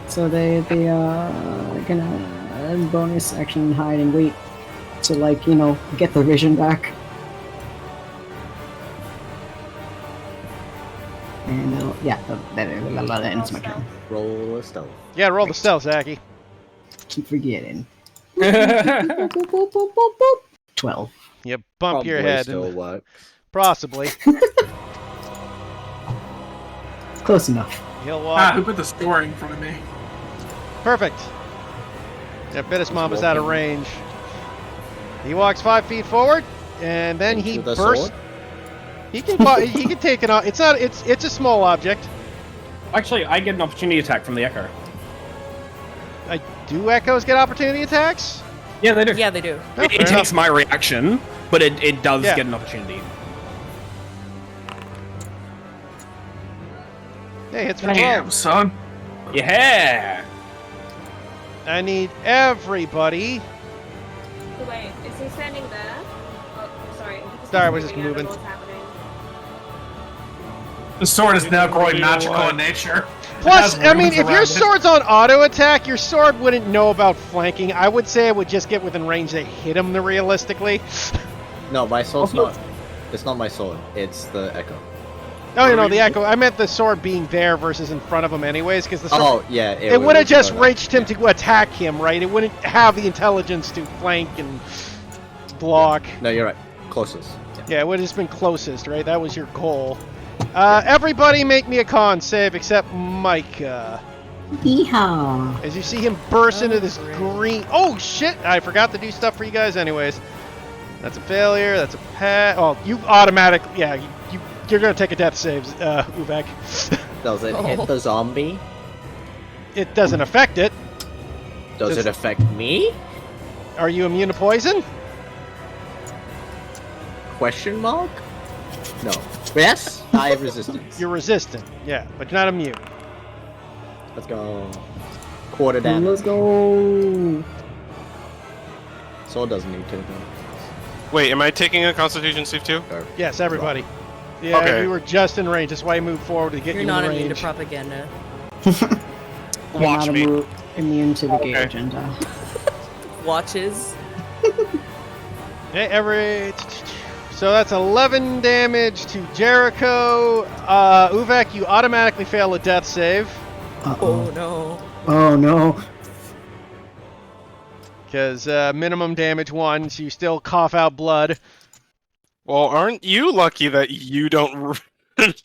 So they gonna bonus action hide and wait to get the vision back. And that ends my turn. Roll a stealth. Yeah, roll the stealth, Zachy. Keep forgetting. Boop, boop, boop, boop, boop. 12. You bump your Probably head. still And, works. possibly. Close enough. He'll Ah, who walk. put the store in front of me? Perfect. Yeah, Bitus Mamba's out of range. He walks 5 feet forward, and then he Into the bursts. sword? He can he can take it off. It's not. It's a small object. Actually, I get an opportunity attack from the Echo. Do echoes get opportunity attacks? Yeah, they do. Yeah, they do. Oh, It fair takes enough. my reaction, but it does Yeah. get an opportunity. Hey, hits for 12. Damn, son. Yeah! I need everybody. Wait, is he standing there? Oh, sorry. Sorry, we're just I don't know moving. what's happening. The sword is now growing magical in nature. Plus, It has I mean, runes if your around it. sword's on auto attack, your sword wouldn't know about flanking. I would say it would just get within range that hit him realistically. No, my sword's Also- not. It's not my sword. It's the echo. Oh, you know, the echo. I meant the sword being there versus in front of him anyways, because the sword... Oh yeah, It would have just go reached him to attack him, right? It wouldn't have the intelligence to flank and block. No, you're right. Closest. Yeah. Yeah, it would have just been closest, right? That was your goal. Everybody make me a con save except Micah. Yeehaw! As you see him burst into this great. green... Oh, shit! I forgot to do stuff for you guys anyways. That's a failure. That's a pass. Oh, you automatically... Yeah, you're going to take a death save, Uvek. Does it hit the zombie? It doesn't affect it. Does Does- it affect me? Are you immune to poison? Question mark? No. Yes? I have resistance. You're resistant. Yeah, but you're not immune. Let's go. Quarter damage. Let's go! Sword doesn't need to. Though. Wait, am I taking a Constitution save too? Yes, everybody. Yeah, Okay. we were just in range. That's why I moved forward to get You're you not in immune to range. propaganda. You're Watch not me. immune to the gay Okay. agenda. Watches. Okay, so that's 11 damage to Jericho. Uvek, you automatically fail a death save Oh Uh-oh. no. Oh no. because minimum damage 1, so you still cough out blood. Well, aren't you lucky that you don't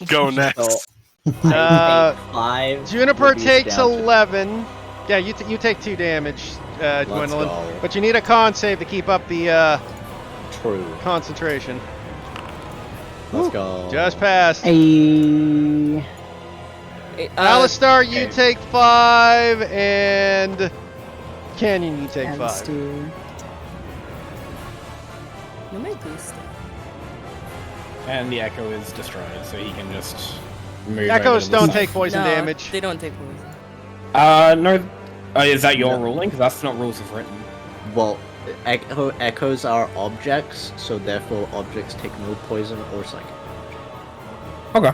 go next? So Uh, I take 5. Juniper reduced takes down to- 11. Yeah, you take 2 damage, Gwendolyn. go. But you need a con save to keep up the True. concentration. Let's go. Just passed. Hey. Alistar, you okay. take 5, and Canyon, you take 5. Alistair. No me gusta. And the Echo is destroyed, so he can just move. Echoes over to don't the take poison No, damage. They don't take poison. No. Is that your No. ruling? Because that's not rules of written. Well, echoes are objects, so therefore objects take no poison or psychic. Okay.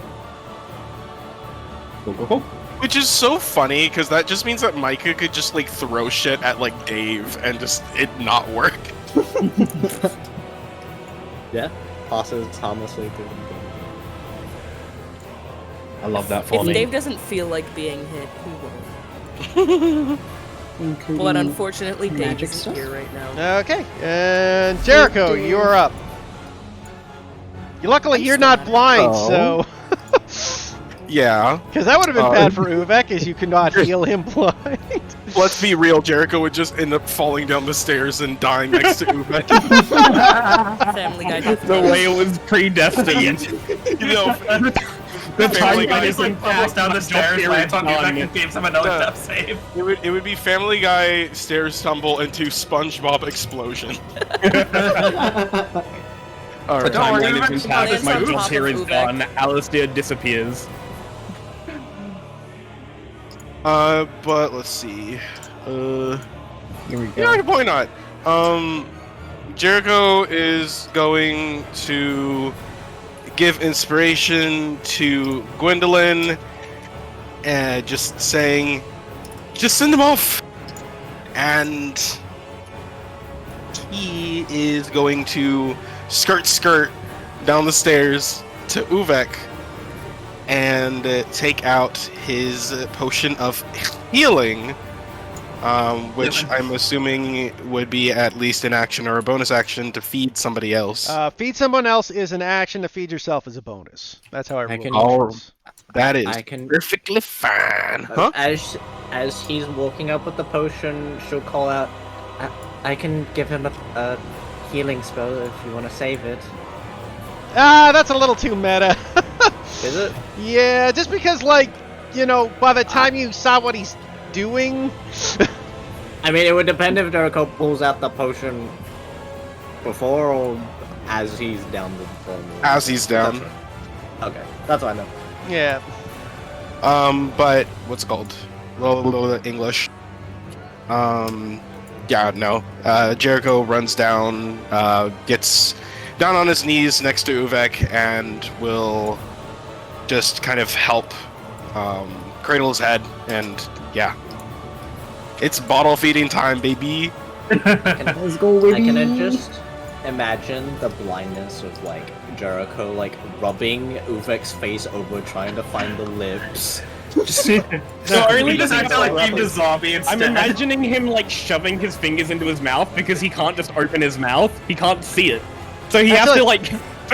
Cool. Which is so funny because that just means that Micah could just like throw shit at like Dave and just it not work. Yeah. Passes harmlessly through them. I love that for If me. Dave doesn't feel like being hit, he will. Including But unfortunately, Dave magic isn't stuff? here right now. Okay, and Jericho, you are up. Luckily, I'm you're still not at it. blind, Oh. so... Yeah. Because that would have been bad for Uvek, as you could not heal him blind. Let's be real, Jericho would just end up falling down the stairs and dying next to Uvek. Family Guy. The way it was predestined. You know, The Family timeline Guy is Like falls down the stairs, lands on done. Uvek, and gives him another Duh. death save. it would be Family Guy stairs stumble into SpongeBob explosion. All The right. Don't worry, timeline Uvek is intact. lands My on job top here of is Uvek. done. Alistair disappears. But let's see. Here we go. Yeah, why not? Jericho is going to give inspiration to Gwendolyn and just saying, just send them off. And he is going to skirt down the stairs to Uvek and take out his potion of healing, which I'm assuming would be at least an action or a bonus action to feed somebody else. Feed someone else is an action, to feed yourself is a bonus. That's how I I can- roll. That is I can. perfectly fine. Huh? As he's walking up with the potion, she'll call out, I can give him a healing spell if you want to save it. That's a little too meta. Is it? Yeah, just because, like, you know, by the time you saw what he's doing... I mean, it would depend if Jericho pulls out the potion before or as he's down the phone. As he's down. Okay, that's what I know. Yeah. But what's it called? Well, English. Yeah, no. Jericho runs down, gets down on his knees next to Uvek, and will just kind of help cradle his head, and yeah. It's bottle feeding time, baby. Let's go, I can baby. just imagine the blindness of like Jericho like rubbing Uvek's face over trying to find the lips. So only He just does acted like being a zombie instead. I'm imagining him like shoving his fingers into his mouth because he can't just open his mouth. He can't see it. So he has to like.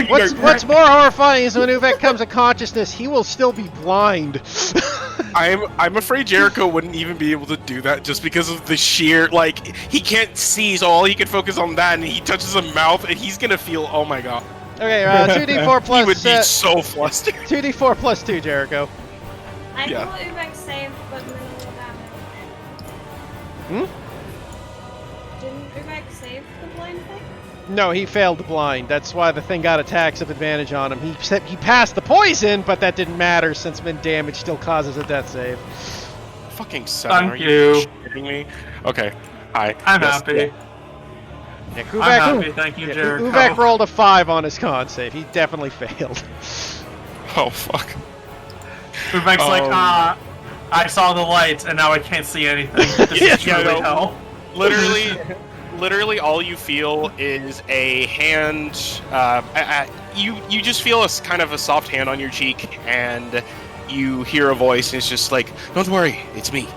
What's more horrifying is when Uvek comes to consciousness, he will still be blind. I'm afraid Jericho wouldn't even be able to do that just because of the sheer like he can't see, so all he can focus on that, and he touches a mouth, and he's gonna feel, oh my god, Okay, 2d4 he plus would be so flustered. 2d4 plus 2, Jericho. I Yeah. thought Uvek saved, but minimal damage. Didn't Uvek save the blind thing? No, he failed the blind. That's why the thing got attacks of advantage on him. He said he passed the poison, but that didn't matter since min damage still causes a death save. Fucking 7. Thank Are you you. shitting me? Okay. Hi. I'm Yes, happy. yeah. Yeah, I'm Uvek, happy, thank you, yeah, Jericho. Uvek rolled a 5 on his con save. He definitely failed. Oh fuck. Uvek's like, Oh. I saw the light and now I can't see anything. This Yeah, is truly no. hell. Literally, all you feel is a hand. You just feel kind of a soft hand on your cheek, and you hear a voice, and it's just like, "Don't worry, it's me."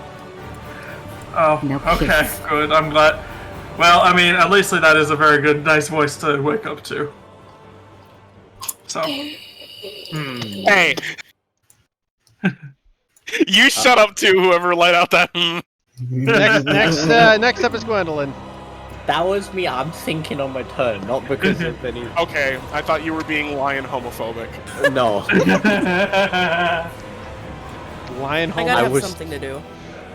Oh, No okay, kiss. good. I'm glad. Well, I mean, at least that is a very good, nice voice to wake up to. So, Hey, you shut up too. Whoever let out that. Next up is Gwendolyn. That was me. I'm thinking on my turn, not because of any. Okay, I thought you were being lion homophobic. No, Lion I Home. gotta have was- something to do.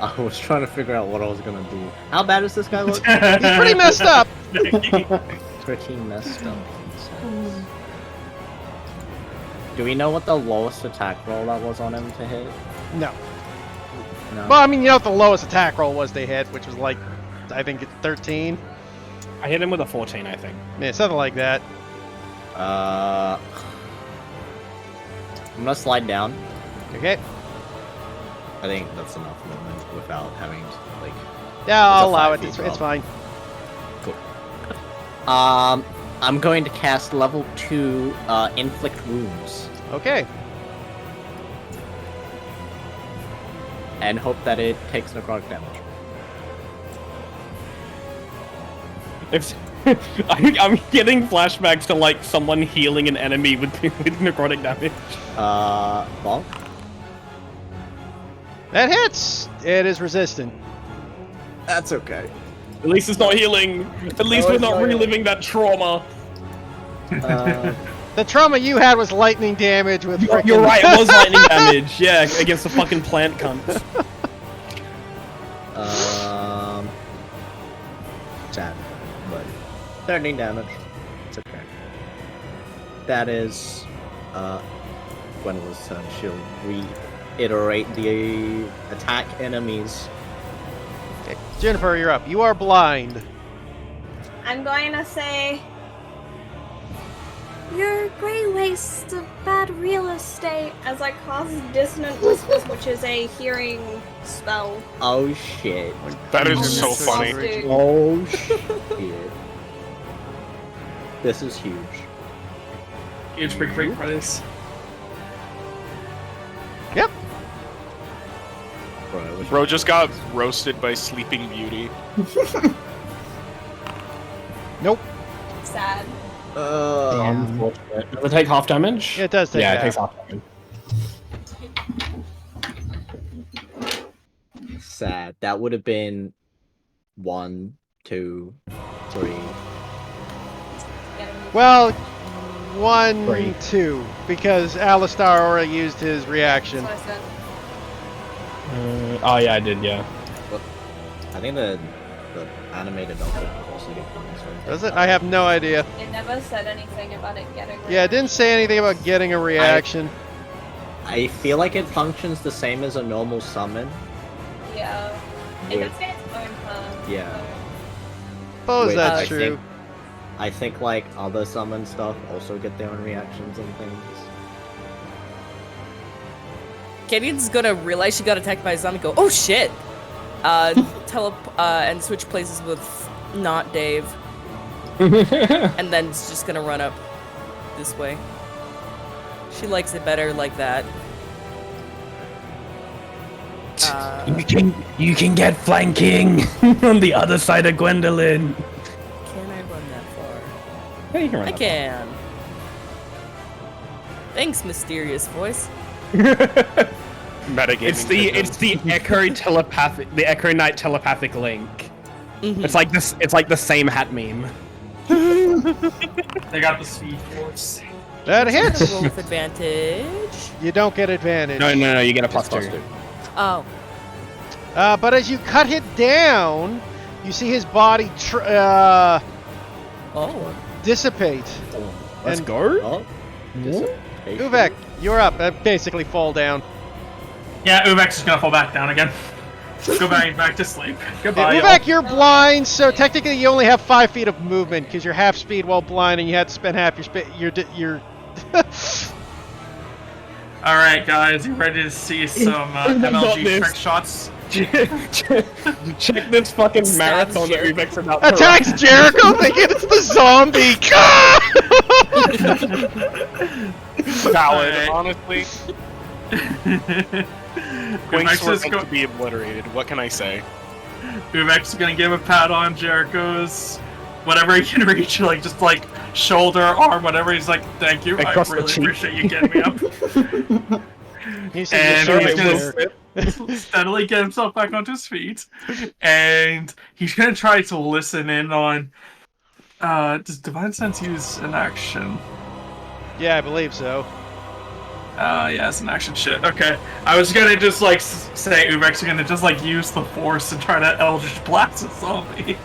I was trying to figure out what I was gonna do. How bad does this guy look? He's pretty messed up. Pretty messed up. Do we know what the lowest attack roll that was on him to hit? No. No. Well, I mean, you know what the lowest attack roll was they hit, which was like, I think it's 13. I hit him with a 14, I think. Yeah, something like that. I'm gonna slide down. Okay. I think that's enough movement without having to, like. Yeah, I'll It's a allow 5 it. feet It's drop. fine. I'm going to cast level 2 inflict wounds Okay. and hope that it takes necrotic damage. If I'm getting flashbacks to like someone healing an enemy with necrotic damage. Bonk. That hits. It is resistant. That's okay. At least it's not healing. At least Oh, we're it's not not reliving that trauma. The trauma you had was lightning damage with frickin' You're right, it was lightning damage. Yeah, against the fucking plant cunts. Sad, but 13 damage. It's okay. That is, Gwendolyn's turn. She'll reiterate the attack enemies. Okay, Jennifer, you're up. You are blind. I'm going to say, you're a great waste of bad real estate, as I cast Dissonant Whispers, which is a hearing spell. Oh shit. That is Oh, so this is funny. stupid. Oh shit. This is huge. Huge big freak price. Yep. Bro just got roasted by Sleeping Beauty. Nope. Sad. Unfortunate. Does it take half damage? Yeah, it does take Yeah, it half. takes half damage. Sad. That would have been 1, 2, 3. Well, 1, Three. 2, because Alistar already used his reaction. That's what I said. Oh yeah, I did, yeah. I think the animated outfit will also get points, right? Does it? I have no idea. It never said anything about it getting. Yeah, it didn't say anything about getting a reaction. I feel like it functions the same as a normal summon. Yeah. It With- does get its own turn. Yeah. Suppose Which that's I true. I think like other summon stuff also get their own reactions and things. Gideon's gonna realize she got attacked by a zombie. Go, oh shit! And switch places with not Dave, and then it's just gonna run up this way. She likes it better like that. You can get flanking on the other side of Gwendolyn. Can I run that far? Yeah, you can run I that can. Thanks, mysterious voice. Metagaming. It's the Echo telepathic, the Echo Knight telepathic link. Mhm. It's like the same hat meme. They got the speed force. That I'm gonna hits. roll with advantage. You don't get advantage. No, you get a It's +2. Oh, But as you cut it down, you see his body oh. dissipate. Let's And- go. Oh. Dissipation. Uvek, you're up. Basically fall down. Yeah, Uvek's just gonna fall back down again. Go back to sleep. Goodbye, y'all. Uvek, you're blind, so technically you only have 5 feet of movement because you're half speed while blind, and you had to spend half your speed. You're All right, guys, you ready to see some MLG trick shots? Check this fucking marathon that Uvek's about to attacks Jericho, thinking it's the zombie. Valid, Alright. honestly. Winks were meant to be obliterated. What can I say? Uvek's gonna give a pat on Jericho's whatever he can reach, like just like shoulder, arm, whatever. He's like, "Thank you, Across I the really cheek. appreciate you getting me up." He And said, he's "Yes, gonna sir." steadily get himself back onto his feet, and he's gonna try to listen in on. Does Divine Sense use an action? Yeah, I believe so. Yeah, it's an action shit. Okay, I was gonna just like say Uvek's gonna just like use the force and try to Eldritch Blast a zombie.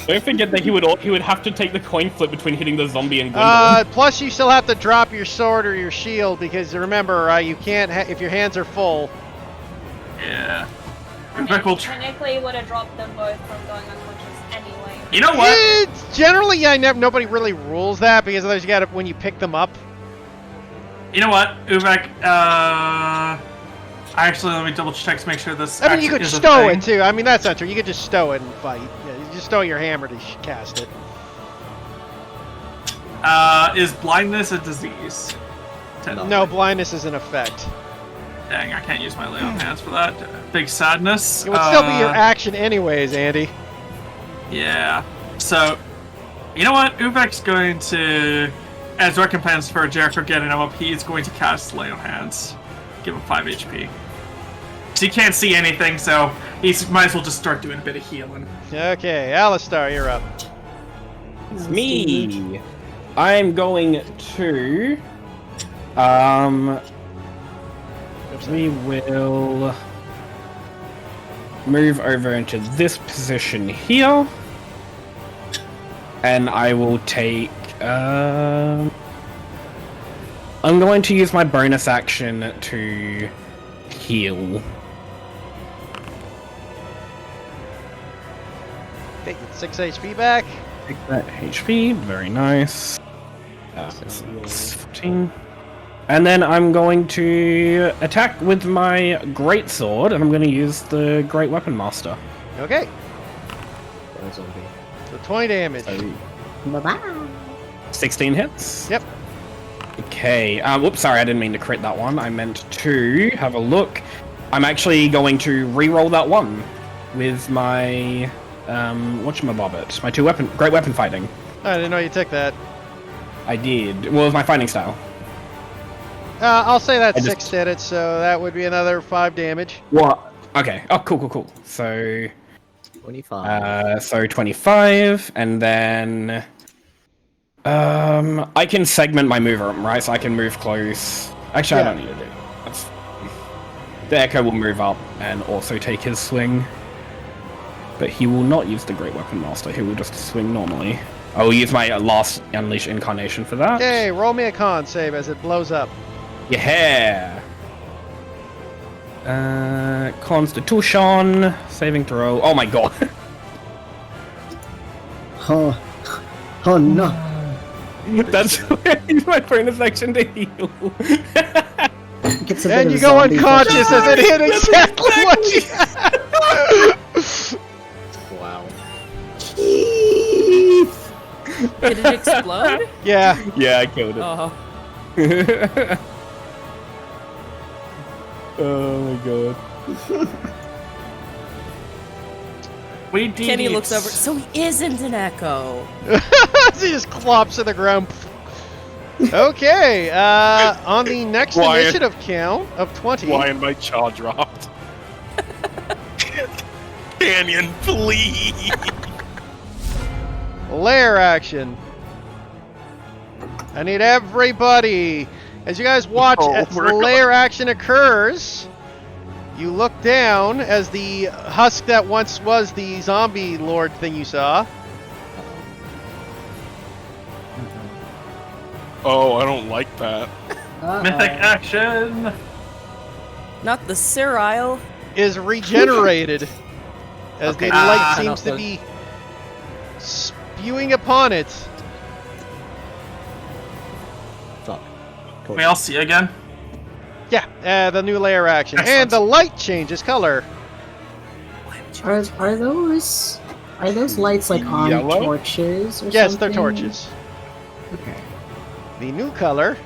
Don't forget that he would have to take the coin flip between hitting the zombie and Gwendolyn. Plus you still have to drop your sword or your shield because remember, you can't if your hands are full. Yeah. I Uvek will mean, technically would have dropped them both from going unconscious anyway. You know what? It's generally, nobody really rules that because otherwise you got to when you pick them up. You know what, Uvek? Actually, let me double check to make sure this. I mean, you actually could is a stow thing. it too. I mean, that's not true. You could just stow it and fight. Yeah, you just stow your hammer to cast it. Is blindness a disease? No, blindness is an effect. Dang, I can't use my lay on hands for that. Big sadness. It would still be your action anyways, Andy. Yeah. So, you know what? Uvek's going to, as recompense for Jericho getting him up, he's going to cast Lay on Hands. Give him 5 HP. So he can't see anything, so he might as well just start doing a bit of healing. Okay, Alistar, you're up. It's me. I'm going to. We will move over into this position here, and I will take. I'm going to use my bonus action to heal. Take 6 HP back. Take that HP, very nice. It's 14. And then I'm going to attack with my greatsword, and I'm going to use the Great Weapon Master. Okay, so 20 damage. Bye-bye. 16 hits. Yep. Okay. Whoops, sorry, I didn't mean to crit that one. I meant to have a look. I'm actually going to re-roll that one with my whatchamabobbit, my great weapon fighting. I didn't know you took that. I did. Well, with my fighting style. I'll say that I just- 6 did it, so that would be another 5 damage. What? Okay. Oh, cool. So 25. So 25, and then I can segment my movement, right? So I can move close. Actually, Yeah. I don't need to do that. That's... The Echo will move up and also take his swing, but he will not use the Great Weapon Master. He will just swing normally. I will use my last Unleash Incarnation for that. Okay, roll me a con save as it blows up. Yeah. Constitution saving throw. Oh my god. Oh no. That's use my bonus action to heal. Gets a bit And of you go zombie unconscious flesh. as it hit exactly what you had. Wow. Did it explode? Yeah. Yeah, I killed it. Oh. Oh my god. We did Kenny it. looks over. So he isn't an echo. He just clops to the ground. Okay, on the next Wyatt. initiative count of 20. Why and my jaw dropped. Canyon, please. Lair action. I need everybody. As you guys watch Oh, as the we're lair action occurs, you look down as the husk that once was the zombie lord thing you saw. Oh, I don't like that. Mythic action. Not the Cyril. is regenerated as Okay. the light Ah. seems to be spewing upon it. Fuck. We all see again. Yeah, the new layer action. Excellent. And the light changes color. Are those lights like on Yellow? torches or Yes, something? they're torches. Okay. The new color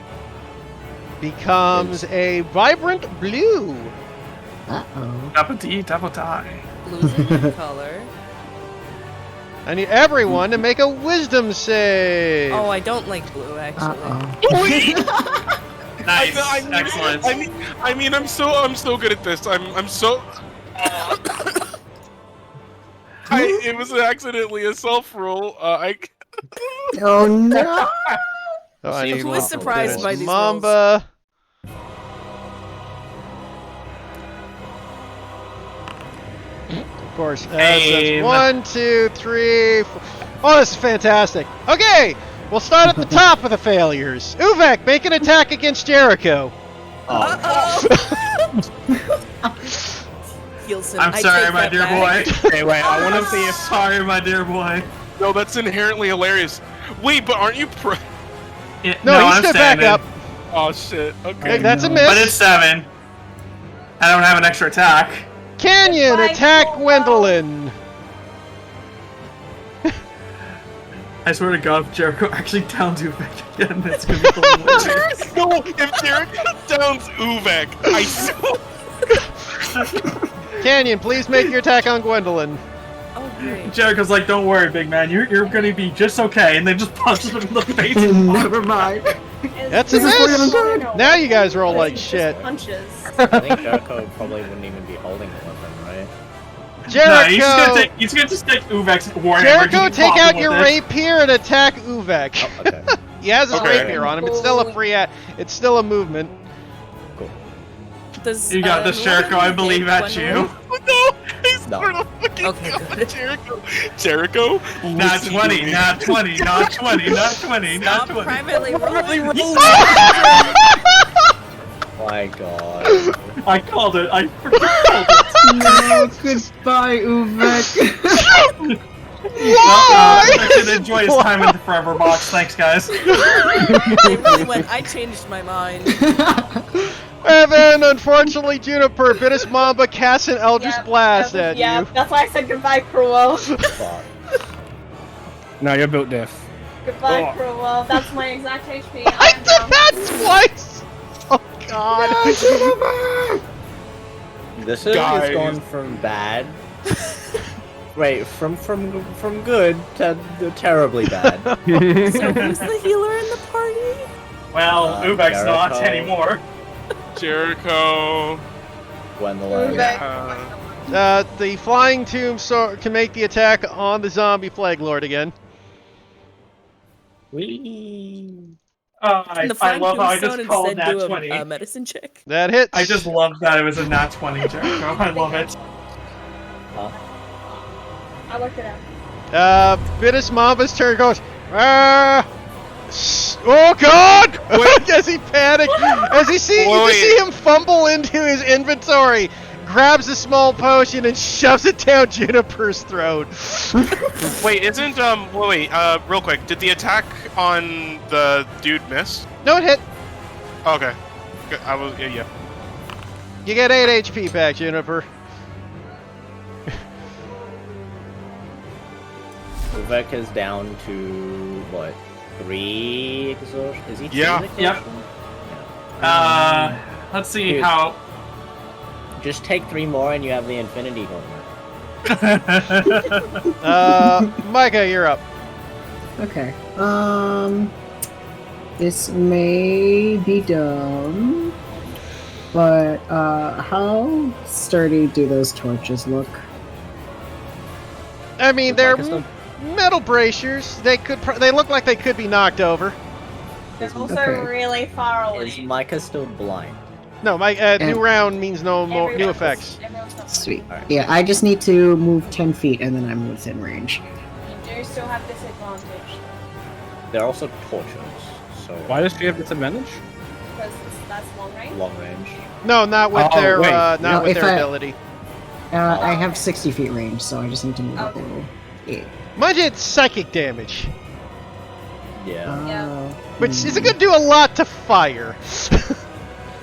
becomes a vibrant blue. Uh-oh. Double D, double die. Blue's a new color. I need everyone to make a wisdom save. Oh, I don't like blue actually. Uh-oh. Nice. I Excellent. mean, I'm so good at this. I'm so. It was accidentally a self roll. Oh no! So I need Who was surprised by these Mamba. Of course. So Aim. it's 1, 2, 3, 4. Oh, this is fantastic. Okay, we'll start at the top of the failures. Uvek, make an attack against Jericho. Gilson, I'm I sorry, take my that dear back. boy. Hey, wait, I want to see if Sorry, my dear boy. No, that's inherently hilarious. Wait, but aren't you Yeah, No, he I'm stood back standing. up. Oh shit. Hey, Okay. that's a no. miss. But it's 7. I don't have an extra attack. Canyon, Goodbye, attack Cole. Gwendolyn. I swear to God, if Jericho actually downs you back again, that's gonna be hilarious. No, if Jericho downs Uvek, I swear. Canyon, please make your attack on Gwendolyn. Oh great. Jericho's like, don't worry, big man, you're gonna be just okay, and then just punches him in the face. Never mind. That's a miss. Now you guys roll like Just shit. Punches. I think Jericho probably wouldn't even be holding the weapon, right? No, Jericho, he's gonna just take Uvek's warhammer. Jericho, just take pop out him your with it. rapier and attack Uvek. Oh, okay. He has his Okay. rapier on him. It's still a free. It's still a movement. Does, You got this, who Jericho. wanna I believe take at you. Gwendolyn? No, he's No. gonna fucking Okay, kill good. Jericho. Jericho, Not listen to 20, me. not 20, not 20, not 20, not Stop 20. privately rolling. My god. I called it. I freaking called it. No, goodbye, Uvek. I should enjoy his time in the Forever Box. Thanks, guys. They really went, I changed my mind. And then, unfortunately, Juniper, Bitus Mamba casts an Eldritch Yeah, Blast at yeah, you. that's why I said goodbye, Cruel. Fuck. No, you're built diff. Goodbye, Oh. Cruel. That's my exact HP. I did that twice! Oh, God. This Guys. is going from bad. Wait, from good to terribly bad. So who's the healer in the party? Well, Uvek's not Jericho. anymore. Jericho. Gwendolyn. The Flying Tomb can make the attack on the zombie Plague Lord again. Whee! I And the love how I Tombstone just called instead Nat do 20. a medicine check. That hits. I just love that it was a Nat 20, Jericho. I love it. I looked it up. Bitus Mamba's turn goes, oh God! As he panicked, as you see him fumble into his inventory, grabs a small potion and shoves it down Juniper's throat. Wait, isn't real quick, did the attack on the dude miss? No, it hit. Okay. Good. I was yeah. You get 8 HP back, Juniper. Uvek is down to what? 3 exhaustion? Is he 2 Yeah. exhaustion? Yep. Let's see Dude. how. Just take 3 more and you have the Infinity Gauntlet. Micah, you're up. Okay. This may be dumb, but how sturdy do those torches look? I mean, Is they're Micah still- metal bracers. They they look like they could be knocked over. It's also Okay. really far away. Is Micah still blind? No, my new And- round means no more new Everyone's- effects. everyone's not- Sweet. Alright. Yeah, I just need to move 10 feet and then I'm within range. You do still have disadvantage They're also torches, so Why does she have disadvantage? because that's long range. long range. No, not with Oh, their wait. not No, with if their I- ability. I have 60 feet range, so I just need to move up a little. Yeah. Mine did psychic damage, Yeah. which isn't going to do a lot to fire.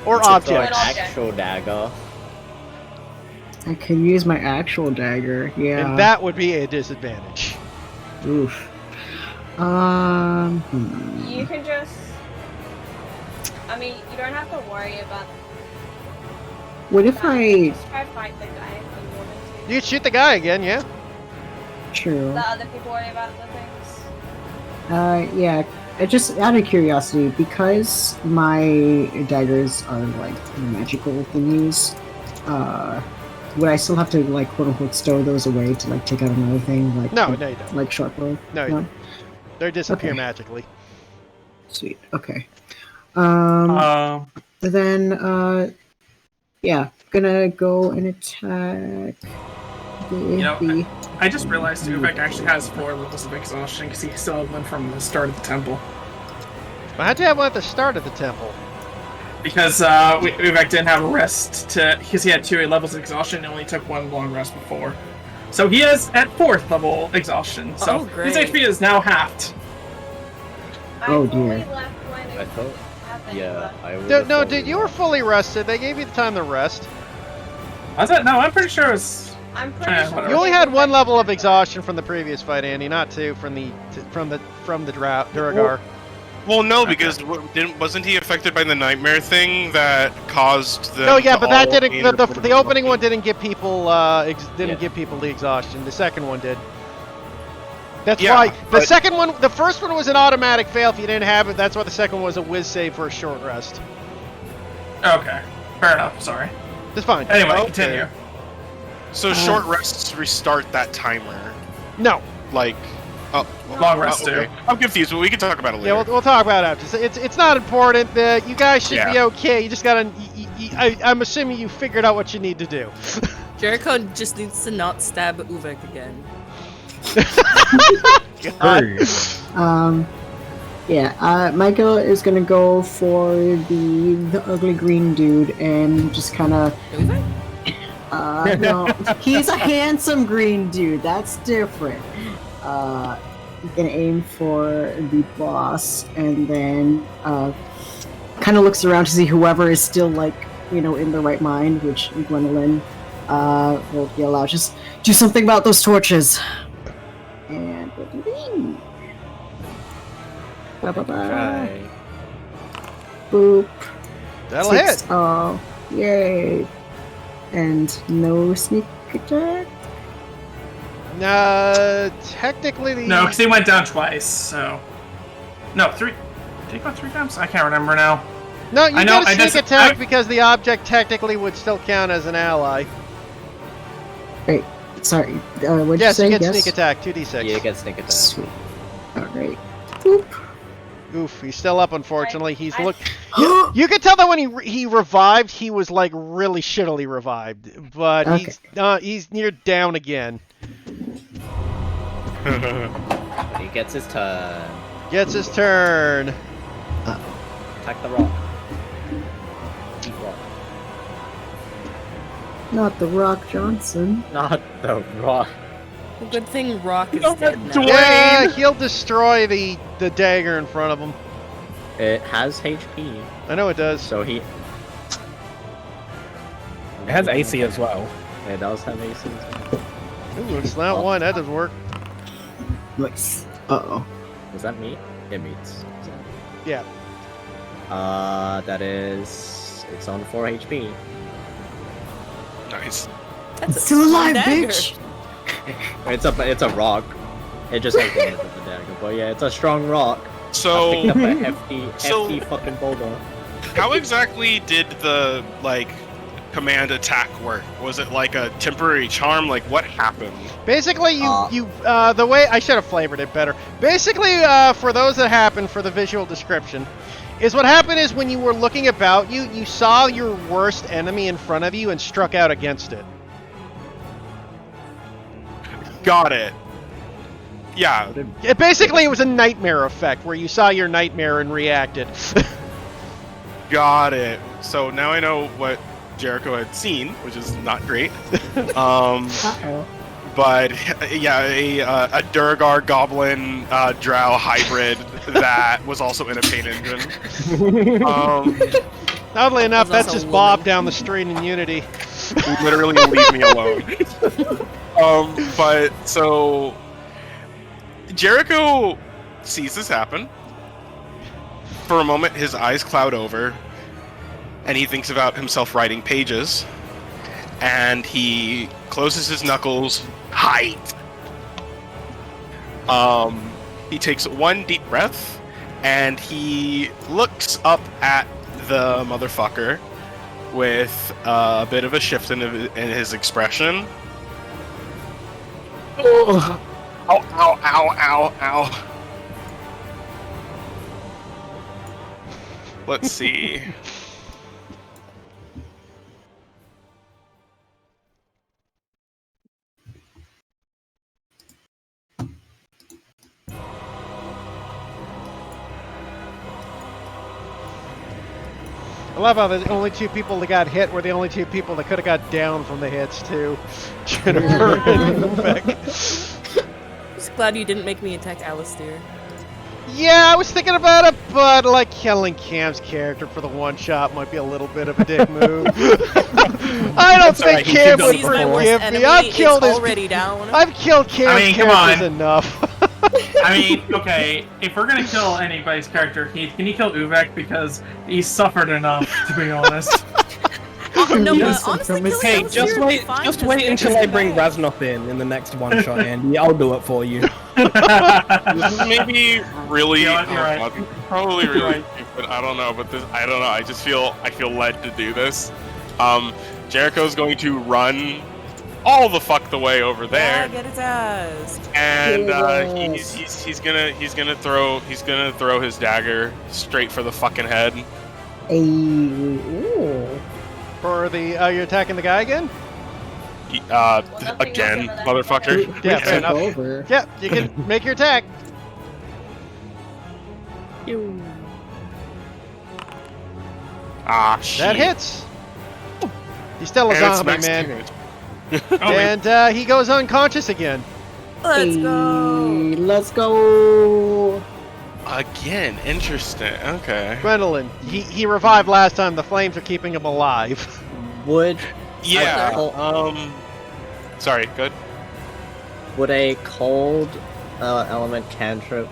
Or It's an objects. actual dagger. I can use my actual dagger. Yeah. And that would be a disadvantage. Oof. You can just. I mean, you don't have to worry about. What if that. I? Just try to fight the guy if you wanted to. You'd shoot the guy again, yeah? True. Let other people worry about the things. Yeah. Just out of curiosity, because my daggers are like magical thingies, would I still have to like quote unquote stow those away to like take out another thing like No, no, you don't. like short bow? No, you don't. They disappear Okay. magically. Sweet. Okay. Then yeah, gonna go and attack. The I just realized Uvek actually has 4 levels of exhaustion because he still had one from the start of the temple. I had to have one at the start of the temple. Because Uvek didn't have a rest because he had 2 levels of exhaustion and only took 1 long rest before. So he is at 4th level exhaustion. So Oh, his great. HP is now halved. Oh, I've only dear. left when I thought. happened, Yeah, but- I would. No, dude, you were fully rested. They gave you the time to rest. Was it? No, I'm pretty sure it was. I'm pretty Yeah, sure. whatever. You only had 1 level of exhaustion from the previous fight, Andy, not 2 from the Duragar. Well, no, because wasn't he affected by the nightmare thing that caused the? No, yeah, but that didn't. The opening one didn't give people give people the exhaustion. The second one did. That's Yeah, why the but- second one, the first one was an automatic fail if you didn't have it. That's why the second one was a whiz save for a short rest. Okay, fair enough. Sorry. That's fine. Anyway, Okay. continue. So short rests restart that timer, No. like. Oh, Long rest okay. too. I'm confused, but we can talk about it Yeah, later. we'll talk about it after. So it's not important. You guys should be Yeah. okay. You just gotta. I'm assuming you figured out what you need to do. Jericho just needs to not stab Uvek again. Yeah, Michael is gonna go for the ugly green dude and just kind of. Uvek? No, he's a handsome green dude. That's different. Gonna aim for the boss and then kind of looks around to see whoever is still like in the right mind, which Gwendolyn will yell out, just do something about those torches. And bye. Try. Boop. That'll 6. hit. Oh, yay! And no sneak attack. Technically the. No, because he went down twice. So. No, 3. Did he go 3 times? I can't remember now. No, you I know, get a I sneak just- attack I- because the object technically would still count as an ally. Wait, sorry. What'd Yes, you you say? get Yes. sneak attack, 2d6. Yeah, get sneak attack. Sweet. All right. Boop. Oof, he's still up. Unfortunately, he's I- look. You can tell that when he revived, he was like really shittily revived, but Okay. he's near down again. He gets his turn. Gets his turn. Attack the rock. Eat rock. Not the Rock Johnson. Not the rock. Well, good thing Rock is No, dead but now. Yeah, he'll destroy the dagger in front of him. It has HP, I know it does. so he. It has AC as well. It does have AC as well. Ooh, it's not one. That doesn't work. Nice. Uh-oh. Does that meet? It meets. Yeah. That is. It's on 4 HP. Nice. That's a Still alive, dagger. bitch! It's a rock. It just has the end of the dagger, but yeah, it's a strong rock. I picked So, up a hefty So- fucking boulder. how exactly did the command attack work? Was it like a temporary charm? Like what happened? Basically, the way I should have flavored it better. Basically, for those that happen, for the visual description, is what happened is when you were looking about you, you saw your worst enemy in front of you and struck out against it. Got it. Yeah. It was a nightmare effect where you saw your nightmare and reacted. Got it. So now I know what Jericho had seen, which is not great. Uh-oh. But yeah, a Durgar Goblin Drow hybrid that was also in a paint engine. Oddly enough, There's that's also just a Bob woman. down the street in Unity. Literally leave me alone. But so Jericho sees this happen. For a moment, his eyes cloud over, and he thinks about himself writing pages, and he closes his knuckles tight. He takes one deep breath, and he looks up at the motherfucker with a bit of a shift in his expression. Ow, ow, ow, ow, ow. Let's see. I love how the only two people that got hit were the only two people that could have got down from the hits, too. Jennifer and Beck. Just glad you didn't make me attack Alistair. Yeah, I was thinking about it, but like killing Cam's character for the one shot might be a little bit of a dick move. I don't think alright, he Cam did would He's my worst forgive enemy. me. I've killed it's his. already down. I've killed Cam's I mean, come characters on. enough. I mean, okay, if we're gonna kill anybody's character, can you kill Uvek because he's suffered enough, to be honest. No, Yes, but honestly, from his- killing Hey, Alistair just would be wait, fine, just 'cause wait Vic until isn't I bring bad. Raznoff in the next one shot, Andy. I'll do it for you. This is maybe really, You're right. probably really You're right. stupid. I don't know, but I don't know. I just feel led to do this. Jericho's going to run all the fuck the way over Yeah, there, get his ass. and Yes. he's gonna throw his dagger straight for the fucking head. Ooh. For the you're attacking the guy again? Again, motherfucker. Yeah, fair Tip enough. over. Yeah, you can make your attack. Ah, shit. That hits. He's still a And it's zombie, max man. damage. And he goes unconscious again. Let's go. Hey, let's go. Again, interesting. Okay. Gwendolyn, he revived last time. The flames are keeping him alive. Would Yeah. Okay. Sorry. Good. would a cold element cantrip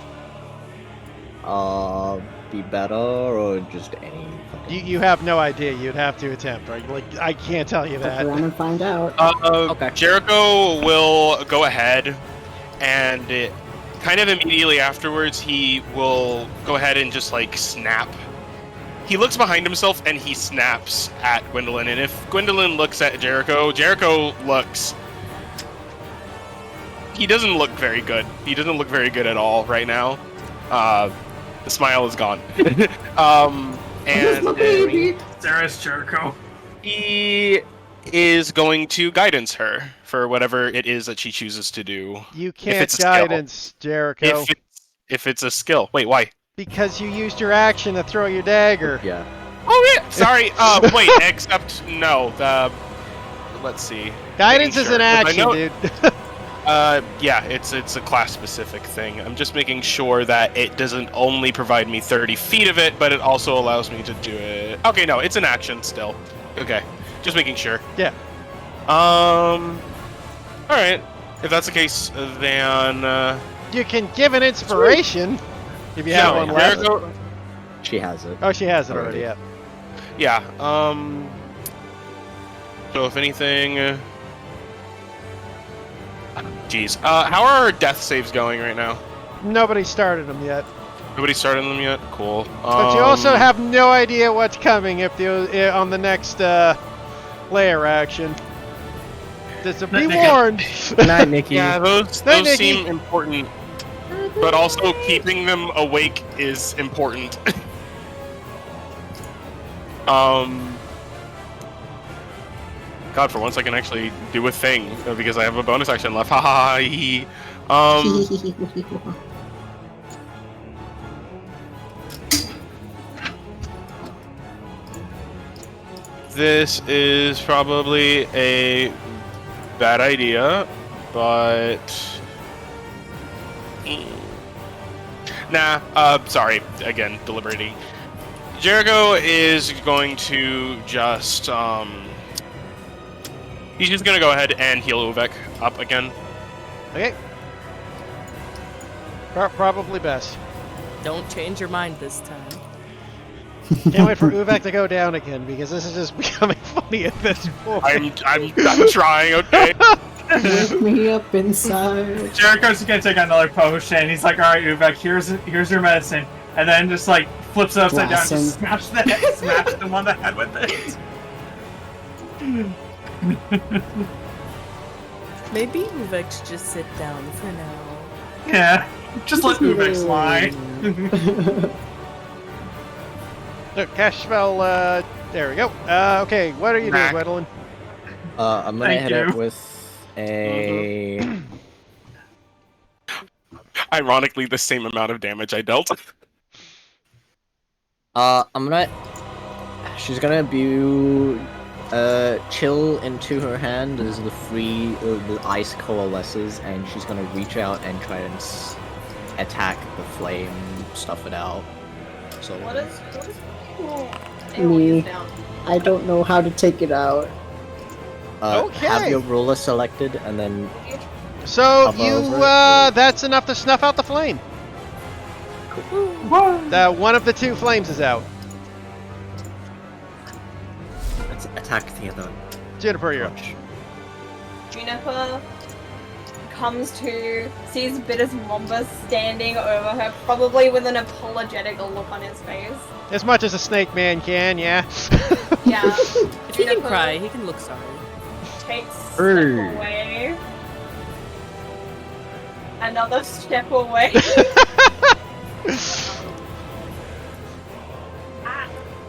be better, or just any? You have no idea. You'd have to attempt, right? Like I can't tell you Look that. around and find out. Okay. Jericho will go ahead, and kind of immediately afterwards, he will go ahead and just like snap. He looks behind himself and he snaps at Gwendolyn. And if Gwendolyn looks at Jericho, Jericho looks. He doesn't look very good. He doesn't look very good at all right now. The smile is gone. My baby. Sarah's Jericho. He is going to guidance her for whatever it is that she chooses to do. You can't it's a skill. guidance, Jericho, If it's a skill. Wait, why? because you used your action to throw your dagger. Yeah. Oh yeah. Sorry. Wait. Except no. Let's see. Guidance Making is an sure, 'cause I action, know- dude. Yeah. It's a class specific thing. I'm just making sure that it doesn't only provide me 30 feet of it, but it also allows me to do it. Okay. No, it's an action still. Okay. Just making sure. Yeah. All right. If that's the case, then You can give an inspiration if you have no, one left. Jericho- She has it. Oh, she has it already. Yeah. Yeah. So if anything, geez. How are our death saves going right now? Nobody started them yet. Nobody started them yet. Cool. But you also have no idea what's coming if you on the next layer action. Just to be Nick- warned. Good night, Nikki. Yeah, those Night, Nikki. seem important, but also keeping them awake is important. God, for once I can actually do a thing because I have a bonus action left. Ha ha ha. This is probably a bad idea, but sorry. Again, deliberating. Jericho is going to just he's just gonna go ahead and heal Uvek up again. Okay. Probably best. Don't change your mind this time. Can't wait for Uvek to go down again because this is just becoming funny at this point. I'm trying. Okay. Wake me up inside. Jericho's just gonna take another potion. He's like, "All right, Uvek, here's your medicine," and then just like flips it upside down, and just smash them on the head with it. Maybe Uvek should just sit down for now. Yeah, just let Uvek slide. Look, cast spell, there we go. Okay, what are you doing, Gwendolyn? I'm gonna Thank hit you. it with a. Ironically, the same amount of damage I dealt. I'm gonna. She's gonna imbue chill into her hand as the ice coalesces, and she's gonna reach out and try and attack the flame, stuff it out. So. What is Me. I don't know how to take it out. Okay. Have your ruler selected, and then So Hover you, over it. that's enough to snuff out the flame. One of the two flames is out. let's attack the other one. Juniper, you're up. Juniper comes to, sees Bitters Mamba standing over her, probably with an apologetic look on his face. As much as a snake man can, yeah. Yeah. If he can cry, he can look sorry. Takes a step away. Another step away.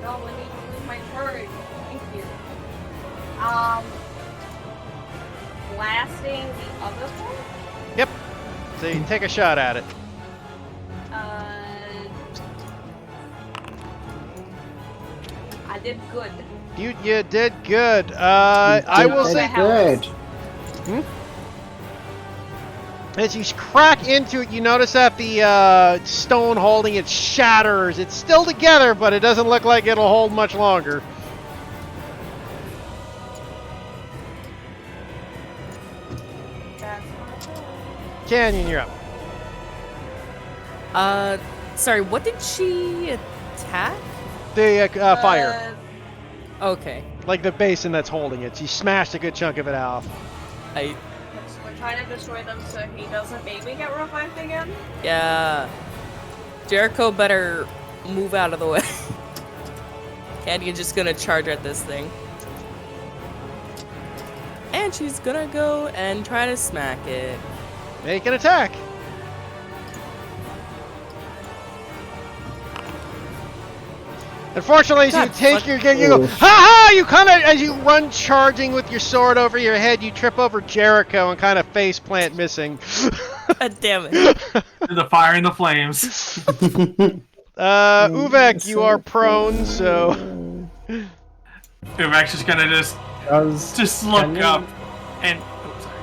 No, let me lose my turn. Thank you. Blasting the other one? Yep. So you can take a shot at it. I did good. You did good. I will say Good. as you crack into it, you notice that the stone holding it shatters. It's still together, but it doesn't look like it'll hold much longer. That's my turn. Canyon, you're up. Sorry, what did she attack? The fire. Okay. Like the basin that's holding it. She smashed a good chunk of it off. I, We're trying to destroy them so he doesn't maybe get revived again. yeah. Jericho better move out of the way. Canyon's just gonna charge at this thing. And she's gonna go and try to smack it. Make an attack. Unfortunately, as you God, take fuck. your gun, you go, ha ha! You kind of, as you run charging with your sword over your head, you trip over Jericho and kind of face plant missing. God damn it. The fire and the flames. Uvek, you are prone, so. Uvek's just gonna just look Canyon? up and. Oh, sorry.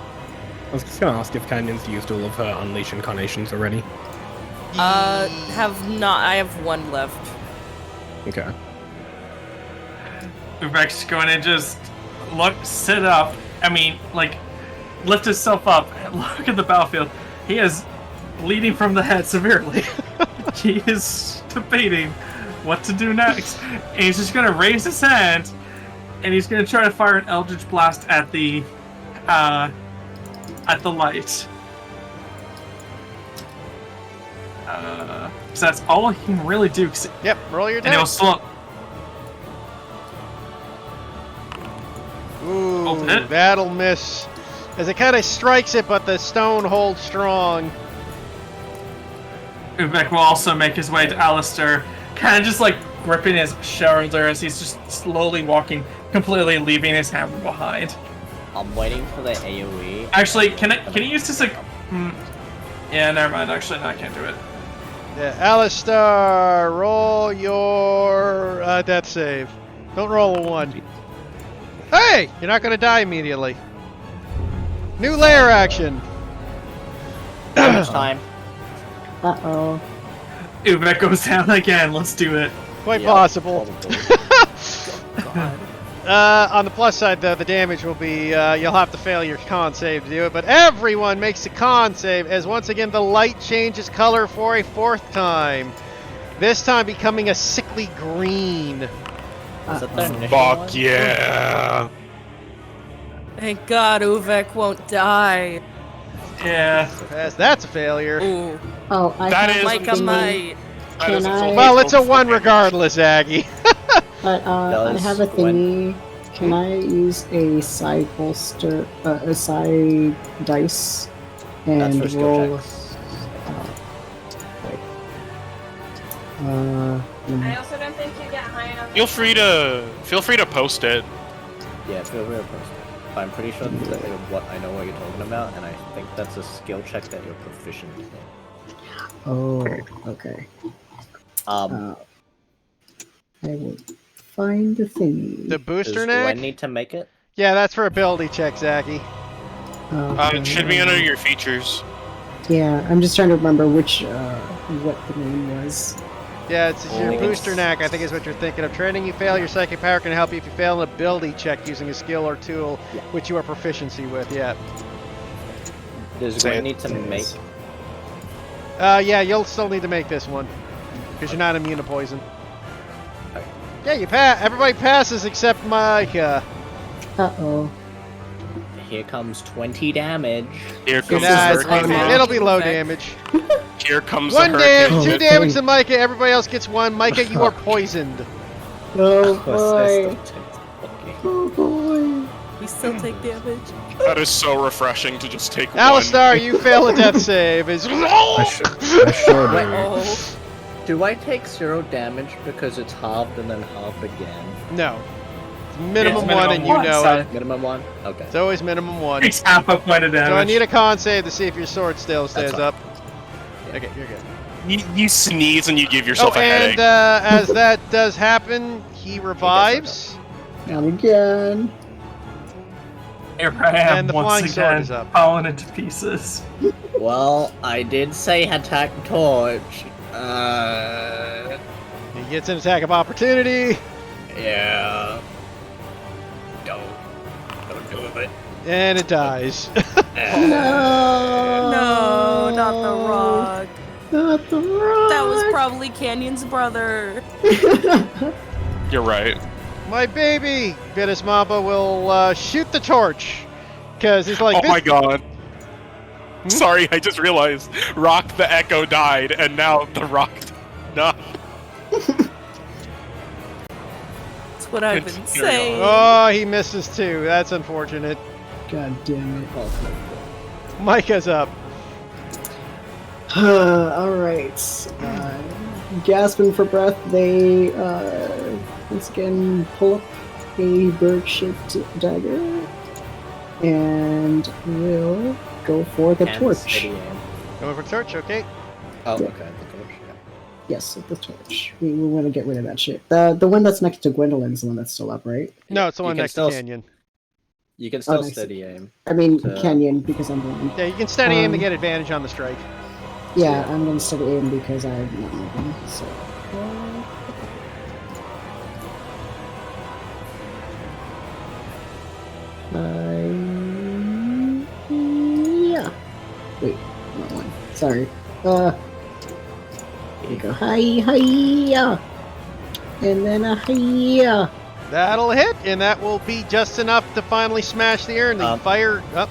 I was just gonna ask if Canyon's used all of her Unleash incarnations already. Have not. I have one left. Okay. Uvek's going to just sit up. I mean, like, lift himself up and look at the battlefield. He is bleeding from the head severely. He is debating what to do next. And he's just going to raise his hand and he's going to try to fire an Eldritch Blast at the light. So that's all he can really do. Yep, roll your And it'll dice. slow. Ooh, Open it. that'll miss. As it kind of strikes it, but the stone holds strong. Uvek will also make his way to Alistair, kind of just like gripping his shoulder as he's just slowly walking, completely leaving his hammer behind. I'm waiting for the AoE. Actually, can he use this like? Yeah, never mind. Actually, no, I can't do it. Yeah, Alistar, roll your death save. Don't roll a 1. Hey! You're not going to die immediately. New layer action. How much time? Uh-oh. Uvek goes down again. Let's do it. Quite Yep, possible. probably. On the plus side, though, the damage will be you'll have to fail your con save to do it. But everyone makes a con save as once again the light changes color for a 4th time. This time becoming a sickly green. Is it the initial Fuck one? yeah! Thank God Uvek won't die. Yeah. That's a failure. Ooh, Oh, I That have is- a Micah thingy, might. That is Can a I- full- Well, it's a full 1 damage. regardless, Aggie. but I Does have a thingy. Can I use a side bolster, a side dice, That's and for skill roll? checks. Wait. I also don't think you get high enough. Feel free to post it. Yeah, feel free to post it. I'm pretty sure that I know what you're talking about, and I think that's a skill check that you're proficient in. Oh, okay. Um, I will find the thingy. The does booster Gwen neck? need to make it? Yeah, that's for ability check, Zachy. It should be under your features. Yeah, I'm just trying to remember which what the name was. Yeah, it's your Oh. booster knack, I think is what you're thinking of. Training you fail, your psychic power can help you if you fail an ability check using a skill or tool Yeah. which you are proficiency with, yeah. Does Say Gwen it. need to make? Yeah, you'll still need to make this one. Because you're not immune to poison. Okay. Yeah, you pass. Everybody passes except Micah. Uh-oh. Here comes 20 damage. Here comes Nah, the it's fine. hurricane. It'll be low Okay. damage. Here comes 1 the damage, hurricane. 2 Okay. damage to Micah. Everybody else gets 1. Micah, you are poisoned. Oh Of course, I boy. still take- okay. Oh boy. We still take damage. That is so refreshing to just take one. Alistar, you fail a death save. Is I sure do. Oh, Do I take 0 damage because it's halved and then halved again? No. Minimum Yeah, 1 minimum and you one, know so- it. Minimum 1? Okay. It's always minimum 1. Takes half a point of damage. So I need a con save to see if your sword still stays fine. up. Okay, you're good. You sneeze and you give yourself Oh, a headache. and as that does happen, he revives. Not again. Abraham And the once flying sword again is up. falling into pieces. Well, I did say attack torch. He gets an attack of opportunity, Yeah. Don't do it. and it dies. no, not the rock. Not the rock. That was probably Canyon's brother. You're right. My baby, Venus Mamba will shoot the torch. Because he's like, Oh this- my god. Sorry, I just realized Rock the Echo died, and now the Rock. No. That's what I've been It's carry saying. Oh, he misses too. That's unfortunate. God damn it. Micah's up. Alright. Gasping for breath, they once again pull up a bird-shaped dagger and will go for the And torch. steady aim. Going for the torch, okay. Oh, Yeah. okay. The torch. Yeah. Yes, the torch. We want to get rid of that shit. The one that's next to Gwendolyn's the one that's still up, right? No, it's the You one can next still- to Canyon. You can still nice. steady aim. I mean, To- Canyon, because I'm blind. Yeah, you can steady aim to Um, get advantage on the strike. Yeah, I'm gonna steady aim because I'm not moving, so... Yeah. Wait, not one. Sorry. Here we go. Hi-ya! And then a hi-ya! That'll hit, and that will be just enough to finally smash the air and the fire up.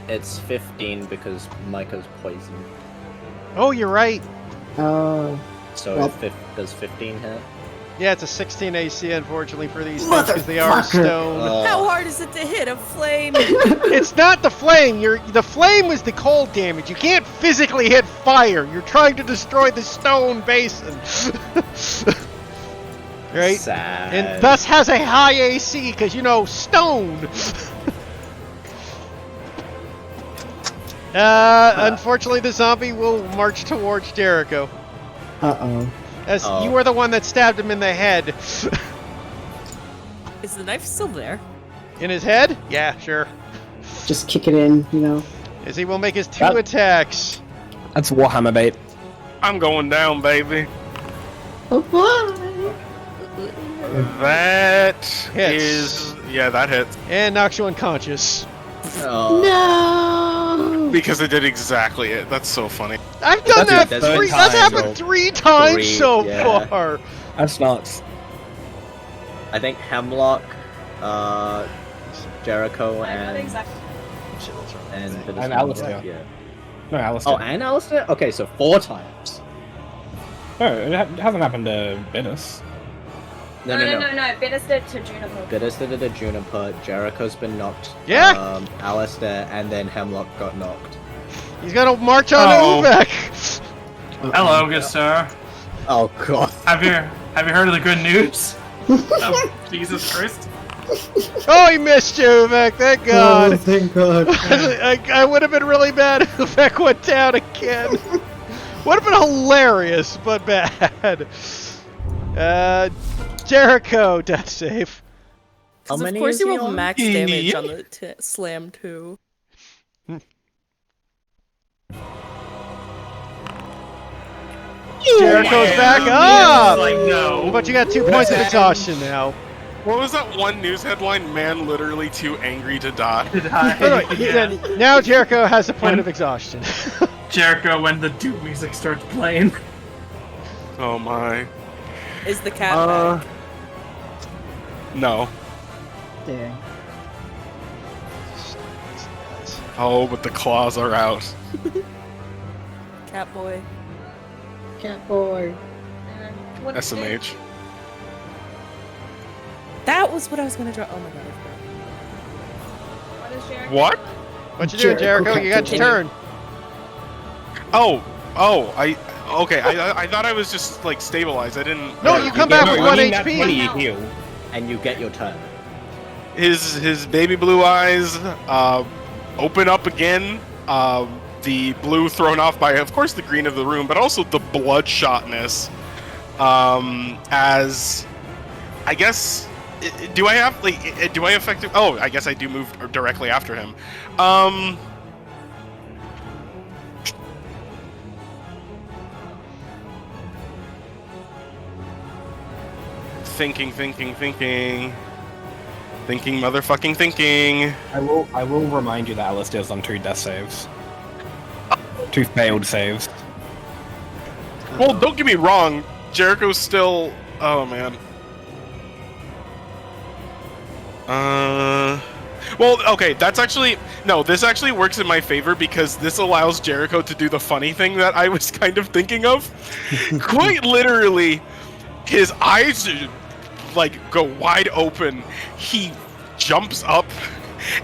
It's 15 because Micah's poisoned. Oh, you're right. Oh, So Well- does 15 hit? Yeah, it's a 16 AC, unfortunately, for these things because they are Motherfucker. stone. How hard is it to hit a flame? It's not the flame. The flame was the cold damage. You can't physically hit fire. You're trying to destroy the stone basin. Right? Sad. And thus has a high AC because, stone. Unfortunately, the zombie will march towards Jericho. uh-oh. As Oh. you were the one that stabbed him in the head. Is the knife still there? In his head? Yeah, sure. just kick it in, you know. As he will make his 2 That- attacks. That's Warhammer bait. I'm going down, baby. Oh boy! That Hits. is, yeah, that hits And knocks you unconscious. Oh, No! because it did exactly it. That's so funny. I've done That's that the third 3. That's time, happened though. 3 times Three, so yeah. far. That's nuts. I think Hemlock, Jericho, Not and exactly. And Alistair. Yeah. No, Alistair. Oh, and Alistair? Okay, so 4 times. No, it hasn't happened to Bennis. No. Bitters did to Juniper. Bitters did it to Juniper, Jericho's been knocked. Yeah. Alistair, and then Hemlock got knocked. He's gonna march on Oh. Uvek. Hello, good sir. Oh god. Have you heard of the good news? Oh, Jesus Christ. Oh, he missed you, Uvek. Thank God. Oh, thank God. I would have been really bad if Uvek went down again. Would have been hilarious, but bad. Jericho, death save. How 'Cause of many course is you he roll on? max damage on the slam too. Jericho's back Yeah, up. like, no. But you got 2 points of exhaustion now. What was that one news headline? Man literally too angry to die. Did I? No, Yeah. now Jericho has a point of exhaustion. Jericho, when the Doom music starts playing. Oh my. Is the cat back? No. Dang. Oh, but the claws are out. Cat boy. Cat boy. What is it? SMH. That was what I was gonna draw. Oh my god. What is Jericho? What? What you doing, Jericho? You got your turn. Okay. I thought I was just like stabilized. I didn't. No, you come back with No, 1 you need that HP. 20, you heal. And you get your turn. His baby blue eyes open up again. The blue thrown off by, of course, the green of the room, but also the bloodshotness. As I guess, do I have do I effective? Oh, I guess I do move directly after him. Thinking, motherfucking thinking. I will remind you that Alistair's on 2 death saves. 2 failed saves. Well, don't get me wrong, Jericho's still. Oh man. Well, okay, that's actually no. This actually works in my favor because this allows Jericho to do the funny thing that I was kind of thinking of. Quite literally, his eyes like go wide open. He jumps up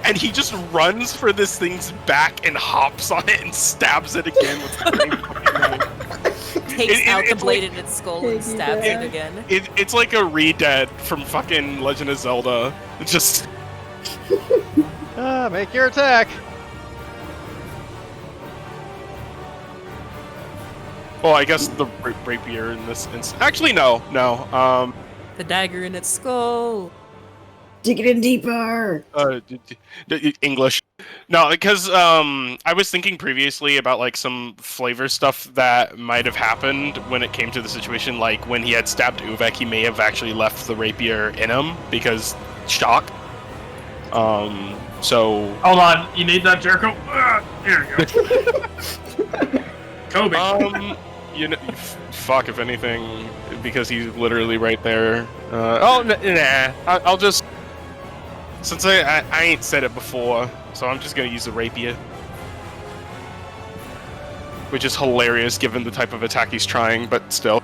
and he just runs for this thing's back and hops on it and stabs it again with the same fucking knife. Takes out the it's blade like- in its skull and stabs it again. It's like a re-dead from fucking Legend of Zelda. It's just Make your attack. well, I guess the rapier in this instance. Actually, no. The dagger in its skull. Dig it in deeper. English. No, because I was thinking previously about like some flavor stuff that might have happened when it came to the situation. Like when he had stabbed Uvek, he may have actually left the rapier in him because shock. So Hold on, you need that, Jericho? Here you go. Kobe. you know, fuck if anything, because he's literally right there. Nah. I'll just. Since I ain't said it before, so I'm just gonna use the rapier. Which is hilarious given the type of attack he's trying, but still.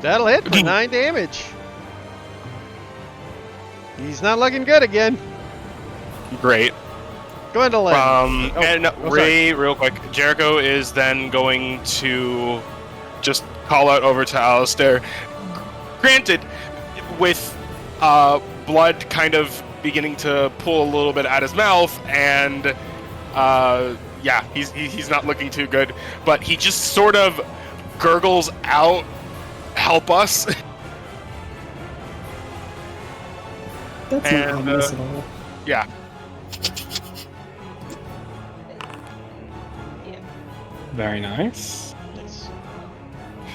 That'll hit for 9 damage. He's not looking good again. Great. Gwendolyn. And Ray, real quick, Jericho is then going to just call out over to Alistair. Granted, with blood kind of beginning to pull a little bit at his mouth, and yeah, he's not looking too good. But he just sort of gurgles out, "Help us!" That's not And, ominous at all. Yeah. Very nice.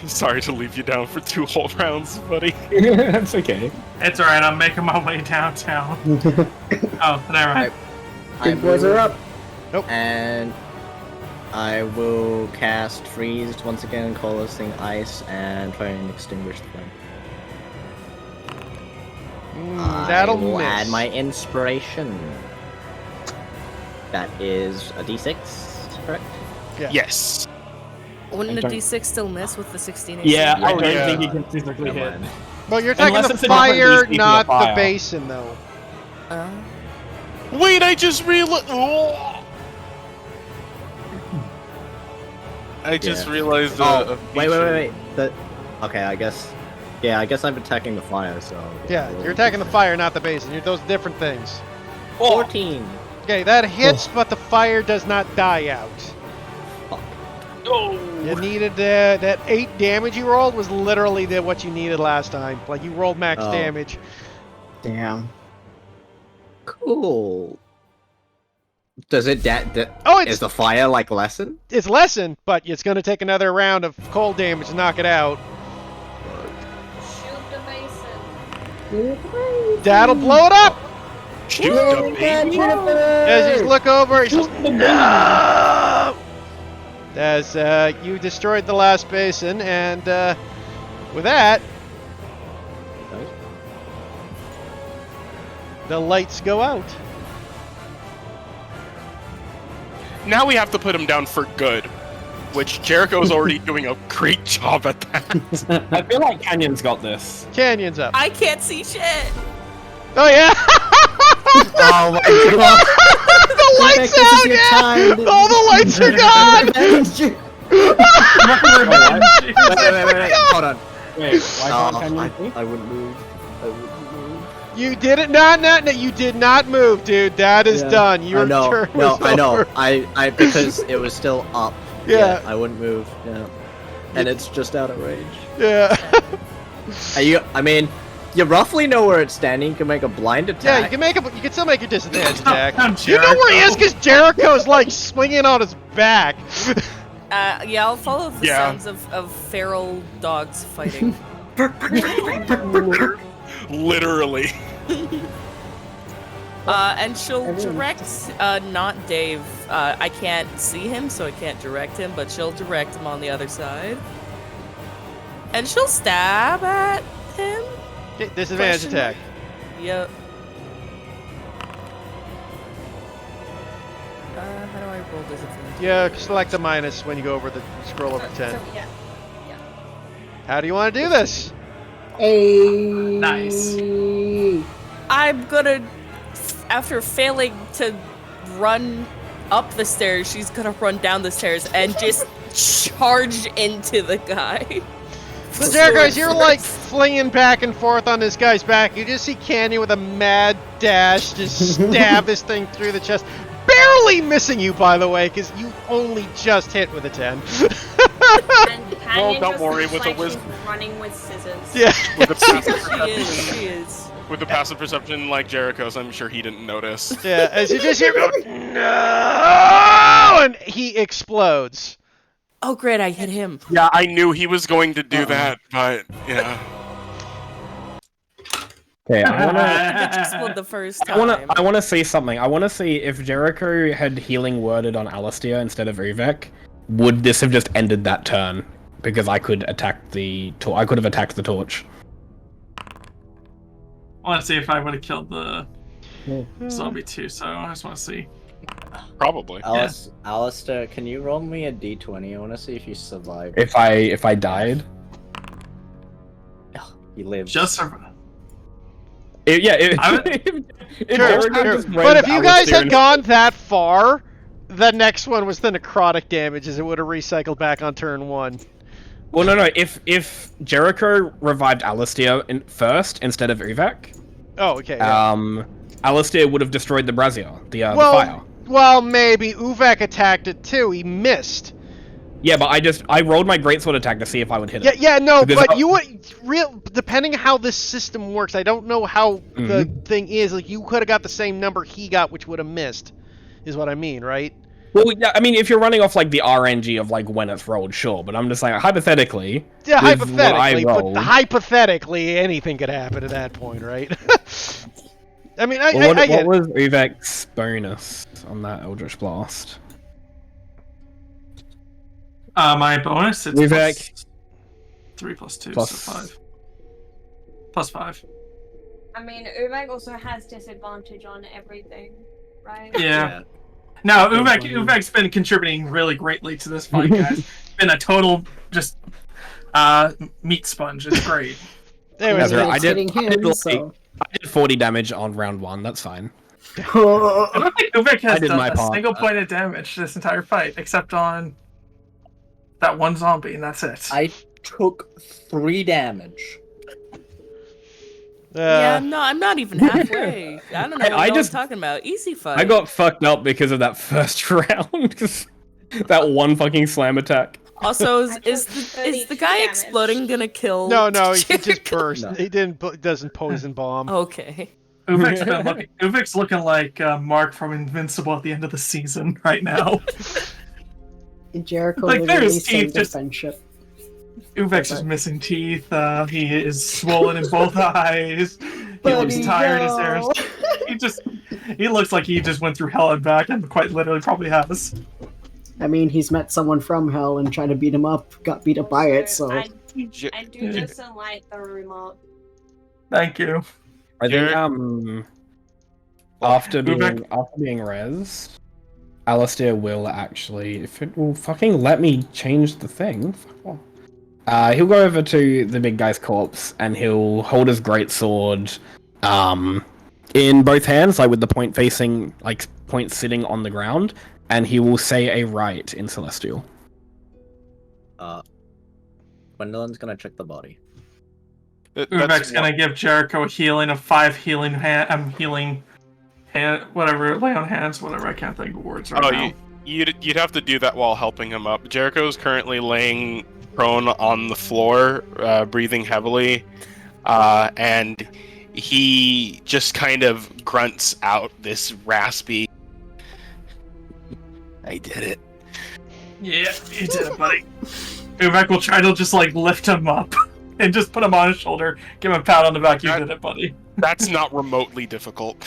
Sorry to leave you down for 2 whole rounds, buddy. That's okay. It's alright, I'm making my way downtown. Oh, never mind. Big boys are up. And I will cast Freeze once again, call this thing Ice, and try and extinguish the flame. That'll I will miss. add my inspiration. That is a d6, correct? Yes. Wouldn't a don't- d6 still miss with the 16 AC? Yeah, I don't Yeah. think you can physically hit. Never mind. But you're attacking Unless the it's a different fire, DC for the not the fire. basin, though. Wait, I just realized. I just Yeah. realized. Oh, wait. Okay, I guess. Yeah, I guess I'm attacking the fire, so. Yeah, you're attacking the fire, not the basin. You're those different things. 14. Okay, that hits, but the fire does not die out. Fuck. You needed that 8 damage you rolled was literally what you needed last time. Like you rolled max Oh. damage. Damn. Cool. Does it Oh, is the fire like lessen? it's lessened, but it's going to take another round of cold damage to knock it out. Shoot the basin. That'll blow it up. Shoot the baby. As you look over, he says, "No!" As you destroyed the last basin, and with that, the lights go out. Now we have to put him down for good, which Jericho's already doing a great job at that. I feel like Canyon's got this. Canyon's up. I can't see shit. Oh yeah! Oh my god! The lights This is out! your Yeah! time. All the lights are gone! Wait, hold on. Wait, why can't Canyon see? I wouldn't move. You did it not you did not move, dude. That is Yeah. done. Your I know. turn No, was I know. over. I because it was still up. Yeah. I wouldn't move. Yeah. And it's just out of range. Yeah. I mean, you roughly know where it's standing. You can make a blind attack. Yeah, you can still make your disadvantage attack. I'm You know where he is Jericho. because Jericho's like swinging on his back. Yeah, I'll follow the Yeah. sounds of feral dogs fighting. Literally. And she'll direct, not Dave. I can't see him, so I can't direct him, but she'll direct him on the other side. And she'll stab at him? Okay, disadvantage Question attack. Yep. How do I roll disadvantage? Yeah, select a minus when you go over the scroll over 10. So, yeah. How do you want to do this? Nice. I'm gonna, after failing to run up the stairs, she's gonna run down the stairs and just charge into the guy. So Jericho, as you're like flinging back and forth on this guy's back, you just see Canyon with a mad dash just stab this thing through the chest. Barely missing you, by the way, because you only just hit with a 10. And Canyon don't just worry, looks with a like wisp- she's running with scissors. Yeah. With the passive She perception, is, she is. with the passive perception like Jericho's, I'm sure he didn't notice. Yeah, as you just hear go, no, and he explodes. Oh great, I hit him. Yeah, I knew he was going to do that, but yeah. Okay, I wanna. It exploded the first time. I wanna say something. I wanna see if Jericho had healing worded on Alistair instead of Uvek, would this have just ended that turn? Because I could attack the I could have attacked the torch. I want to see if I would have killed the zombie too, so I just want to see. Probably. Alistair, can you roll me a d20? I want to see if you survive. If I died. He lives. Just survive. If Sure, Jericho sure. just But if ran you guys Alistair had and- gone that far, the next one was the necrotic damages. It would have recycled back on turn 1. Well, no. If Jericho revived Alistair first instead of Uvek, Oh, okay. Yeah. Alistair would have destroyed the brazier, the fire. Well, maybe Uvek attacked it too. He missed. Yeah, but I rolled my greatsword attack to see if I would hit Yeah, it. yeah, no, Because but I- you would depending how this system works. I don't know how the thing is. Like, you could have got the same number he got, which would have missed, is what I mean, right? Well, yeah, I mean, if you're running off like the RNG of like when it's rolled, sure. But I'm just like hypothetically. Yeah, with what I hypothetically, but rolled- hypothetically, anything could happen at that point, right? I mean, I Well, get what it. was Uvek's bonus on that Eldritch Blast? My bonus it's Vivek. +3 + 2, Plus- so 5. +5. I mean, Uvek also has disadvantage on everything, right? Yeah. No, Uvek's been contributing really greatly to this fight, guys. Been a total just meat sponge. It's great. Anyways, That's right, It's I did- hitting I did him, like- so. I did 40 damage on round 1. That's fine. I don't think Uvek I has did done my a part. single point of damage this entire fight, except on that one zombie, and that's it. I took 3 damage. Yeah, no, I'm not even halfway. I don't know what I you're just- talking about. Easy fight. I got fucked up because of that first round. 'Cause that one fucking slam attack. Also, I is took the 32 guy damage. exploding gonna kill? no, he just Jericho? burst. No. He doesn't poison bomb. Okay. Uvek's looking like Mark from Invincible at the end of the season right now. Jericho Like, literally there's saved teeth their just- friendship. Uvek's just missing teeth. He is swollen in both eyes. He looks Buddy, tired as no. there. He looks like he just went through hell and back, and quite literally probably has. I mean, he's met someone from hell and tried to beat him up, got beat up by it, so. I do just like the remark. Thank you. I think Jared- after Uvek- being res, Alistair will actually, if it will fucking let me change the thing, fuck off. He'll go over to the big guy's corpse and he'll hold his greatsword in both hands, like with the point facing, like point sitting on the ground, and he will say a rite in Celestial. Gwendolyn's gonna check the body. Uvek's gonna give Jericho a healing of 5 healing whatever, lay on hands, whatever. I can't think of words right now. You'd have to do that while helping him up. Jericho's currently laying prone on the floor, breathing heavily, and he just kind of grunts out this raspy, "I did it." Yeah, you did it, buddy. Uvek will try to just like lift him up and just put him on his shoulder, give him a pat on the back. You did it, buddy. That's not remotely difficult.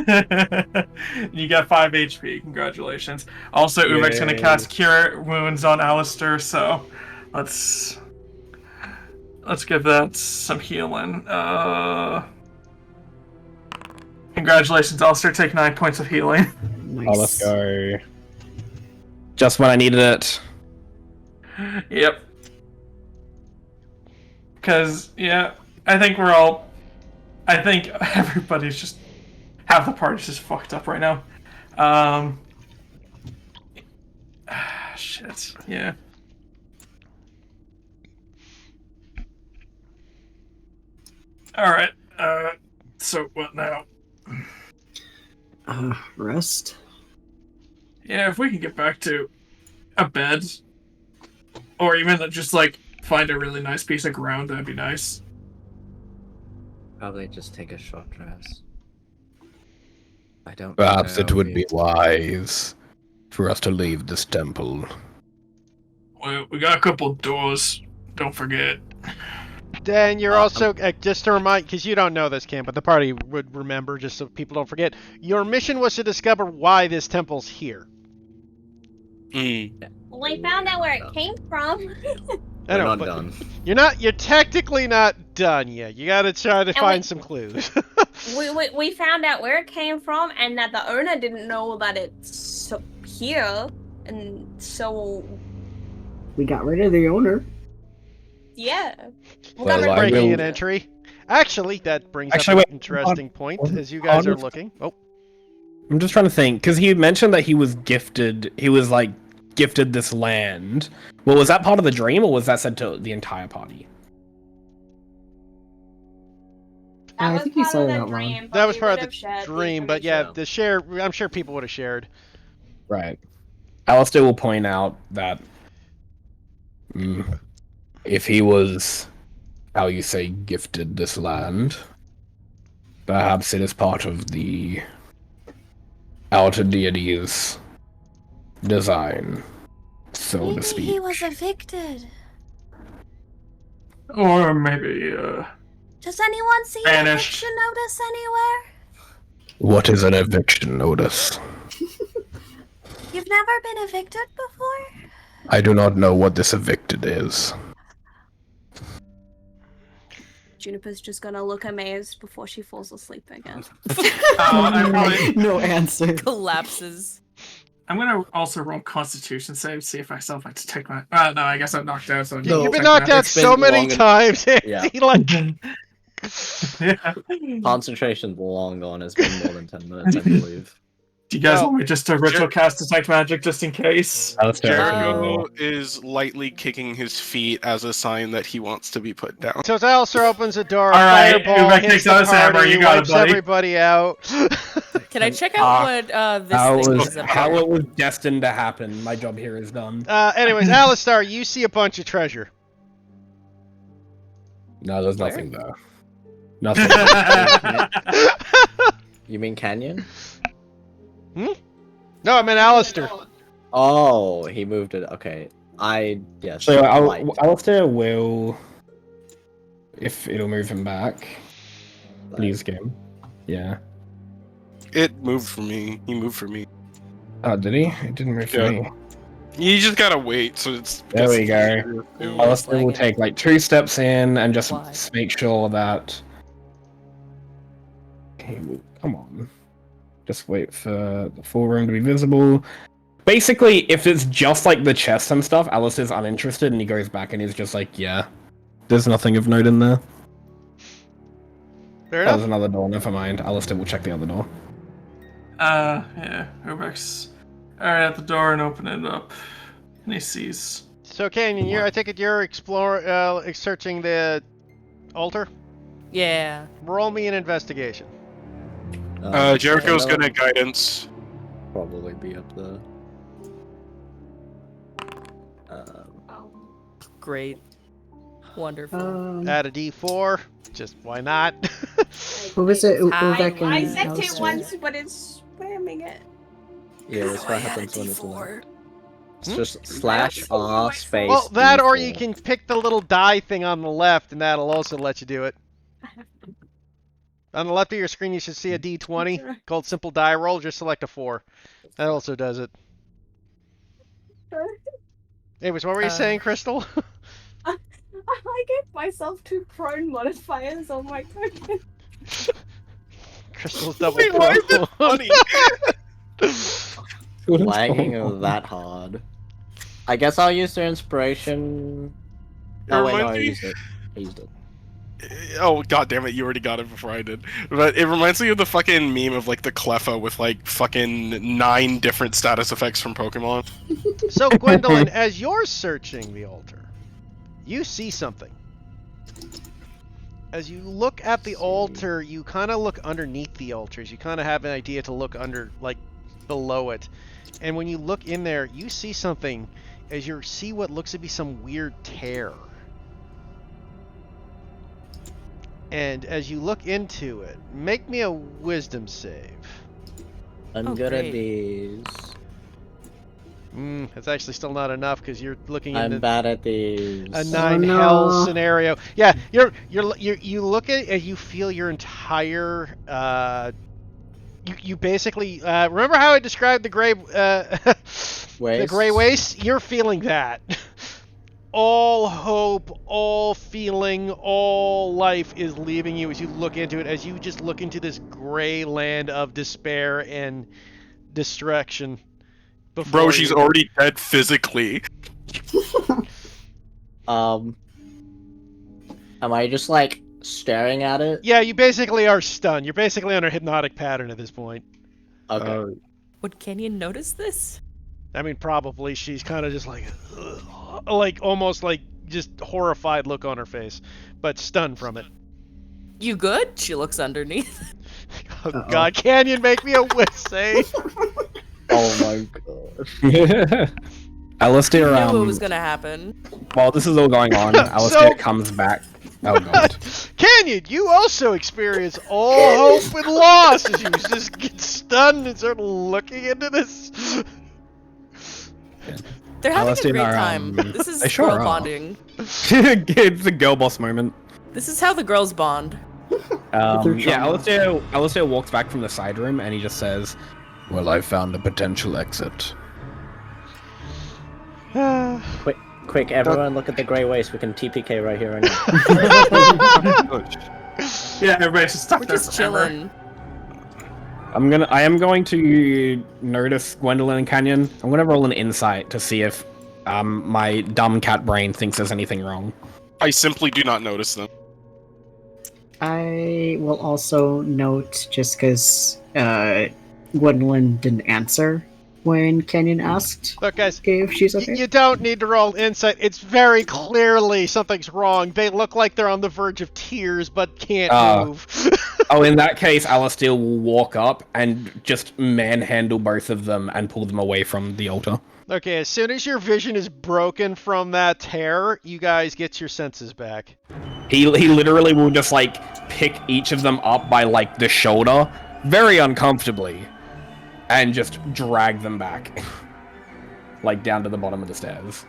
You got 5 HP. Congratulations. Also, Uvek's gonna Yay. cast Cure Wounds on Alistair, so let's give that some healing. Congratulations, Alistair. Take 9 points of healing. Nice. Oh, let's go. Just when I needed it. Yep. Because, yeah, I think everybody's just, half the party's just fucked up right now. Shit, yeah. Alright, so what now? Rest. Yeah, if we can get back to a bed, or even just, like, find a really nice piece of ground, that'd be nice. Probably just take a short rest. I don't. Perhaps know it would be if- wise for us to leave this temple. We got a couple doors, don't forget. Dan, you're also, just to remind, because you don't know this, Cam, but the party would remember, just so people don't forget, your mission was to discover why this temple's here. Mm. We found out where it came from. I We're know, not but done. you're technically not done yet. You gotta try to And find we- some clues. we found out where it came from and that the owner didn't know that it's here, and so We got rid of the owner. yeah. We Well, got rid I of Breaking will- an entry. Actually, that brings Actually, up wait, an interesting point as you guys are looking. Oh, I'm just trying to think, because he mentioned that he was gifted this land. Well, was that part of the dream, or was that said to the entire party? That I was think he part said of it the out loud. dream, but that was we part would of have the shared dream, but yeah, information. the share. I'm sure people would have shared. Right. Alistair will point out that If he was, how you say, gifted this land, perhaps it is part of the outer deity's design, so to speak. He was evicted. Or maybe, Does anyone see an Banished. eviction notice anywhere? What is an eviction notice? You've never been evicted before? I do not know what this evicted is. Juniper's just gonna look amazed before she falls asleep again. No answer. Collapses. I'm gonna also roll Constitution save, see if I still have my detect my. No, I guess I'm knocked out. So No. You've been knocked out It's been so many long en- times. Yeah. Andy, like, Yeah. Concentration long gone. It's been more than 10 minutes, I believe. Do you guys No. want me just to ritual cast detect magic just in case? Jericho is lightly kicking his feet as a sign that he wants to be put down. so as Alistair opens the door, a All right, fireball Ubek hits takes the out his hammer, party, you got it, wipes buddy. everybody out. Can I check out what this thing is about? How it was destined to happen. My job here is done. Anyways, Alistair, you see a bunch of treasure. No, there's nothing there. Nothing. You mean Canyon? No, I meant Alistair. Oh, he moved it. Okay. Yes. So right. Alistair will, if it'll move him back. Please, game. Yeah. It moved for me. He moved for me. Oh, did he? It didn't move for Yeah. me. You just gotta wait, so it's. There we go. Alistair will take like 2 steps in and just Why? make sure that. Come on. Just wait for the full room to be visible. Basically, if it's just like the chest and stuff, Alistair's uninterested and he goes back and he's just like, yeah, there's nothing of note in there. Fair Oh, there's enough. another door, never mind. Alistair will check the other door. Yeah. Ubek's alright at the door and open it up. And he sees. So, Canyon, I take it you're searching the altar? Yeah. Roll me an investigation. Jericho's that gonna would guidance. probably be up there. Great. Wonderful. Add a D4. Just why not? What was it? I Ubek and I said it Alistair? once, but it's spamming it. Yeah, that's what happens when it's like. It's just slash R space. Well, that or you D4. can pick the little die thing on the left, and that'll also let you do it. On the left of your screen, you should see a D20 called Simple Die Roll. Just select a 4. That also does it. Anyways, what were you saying, Crystal? I gave myself 2 prone modifiers on my token. Crystal's double Wait, why is pro. it funny? Lagging that hard. I guess I'll use their inspiration. No, wait, no, I used it. I used it. Oh god damn it! You already got it before I did. But it reminds me of the fucking meme of like the Cleffa with like fucking 9 different status effects from Pokemon. So, Gwendolyn, as you're searching the altar, you see something. As you look at the altar, you kind of look underneath the altars. You kind of have an idea to look under, like, below it. And when you look in there, you see something as you see what looks to be some weird tear. And as you look into it, make me a wisdom save. I'm Oh, good at great. these. It's actually still not enough because you're looking I'm into bad at these. a 9 no. hell scenario. Yeah, you look at it and you feel your entire you basically remember how I described the gray the gray waste? You're feeling that. All hope, all feeling, all life is leaving you as you look into it, as you just look into this gray land of despair and destruction. Bro, before she's you. already dead physically. Am I just like staring at it? Yeah, you basically are stunned. You're basically on a hypnotic pattern at this point. Okay. Would Kenyon notice this? I mean, probably she's kind of just like almost like just horrified look on her face, but stunned from it. You good? She looks underneath. Oh God, Canyon, make me a whiz save. Oh my god. Alistair, I knew it was gonna happen. while this is all going on, Alistair comes back. Oh god. Canyon, you also experience all hope and loss as you just get stunned and start looking into this. They're having Alistair, a great time. This they is sure girl are. bonding. It's a girl boss moment. This is how the girls bond. Yeah, Alistair walks back from the side room and he just says, Well, I found a potential exit. Quick, everyone look at the grey waste. We can TPK right here right now. Yeah, everybody's just stuck We're there just forever. chilling. I am going to notice Gwendolyn and Canyon. I'm gonna roll an insight to see if my dumb cat brain thinks there's anything wrong. I simply do not notice them. I will also note, just because Gwendolyn didn't answer when Kenyon asked Look, guys, if she's okay. you don't need to roll insight. It's very clearly something's wrong. They look like they're on the verge of tears, but can't move. Oh, in that case, Alistair will walk up and just manhandle both of them and pull them away from the altar. Okay, as soon as your vision is broken from that tear, you guys get your senses back. He literally will just like pick each of them up by like the shoulder, very uncomfortably, and just drag them back, like down to the bottom of the stairs.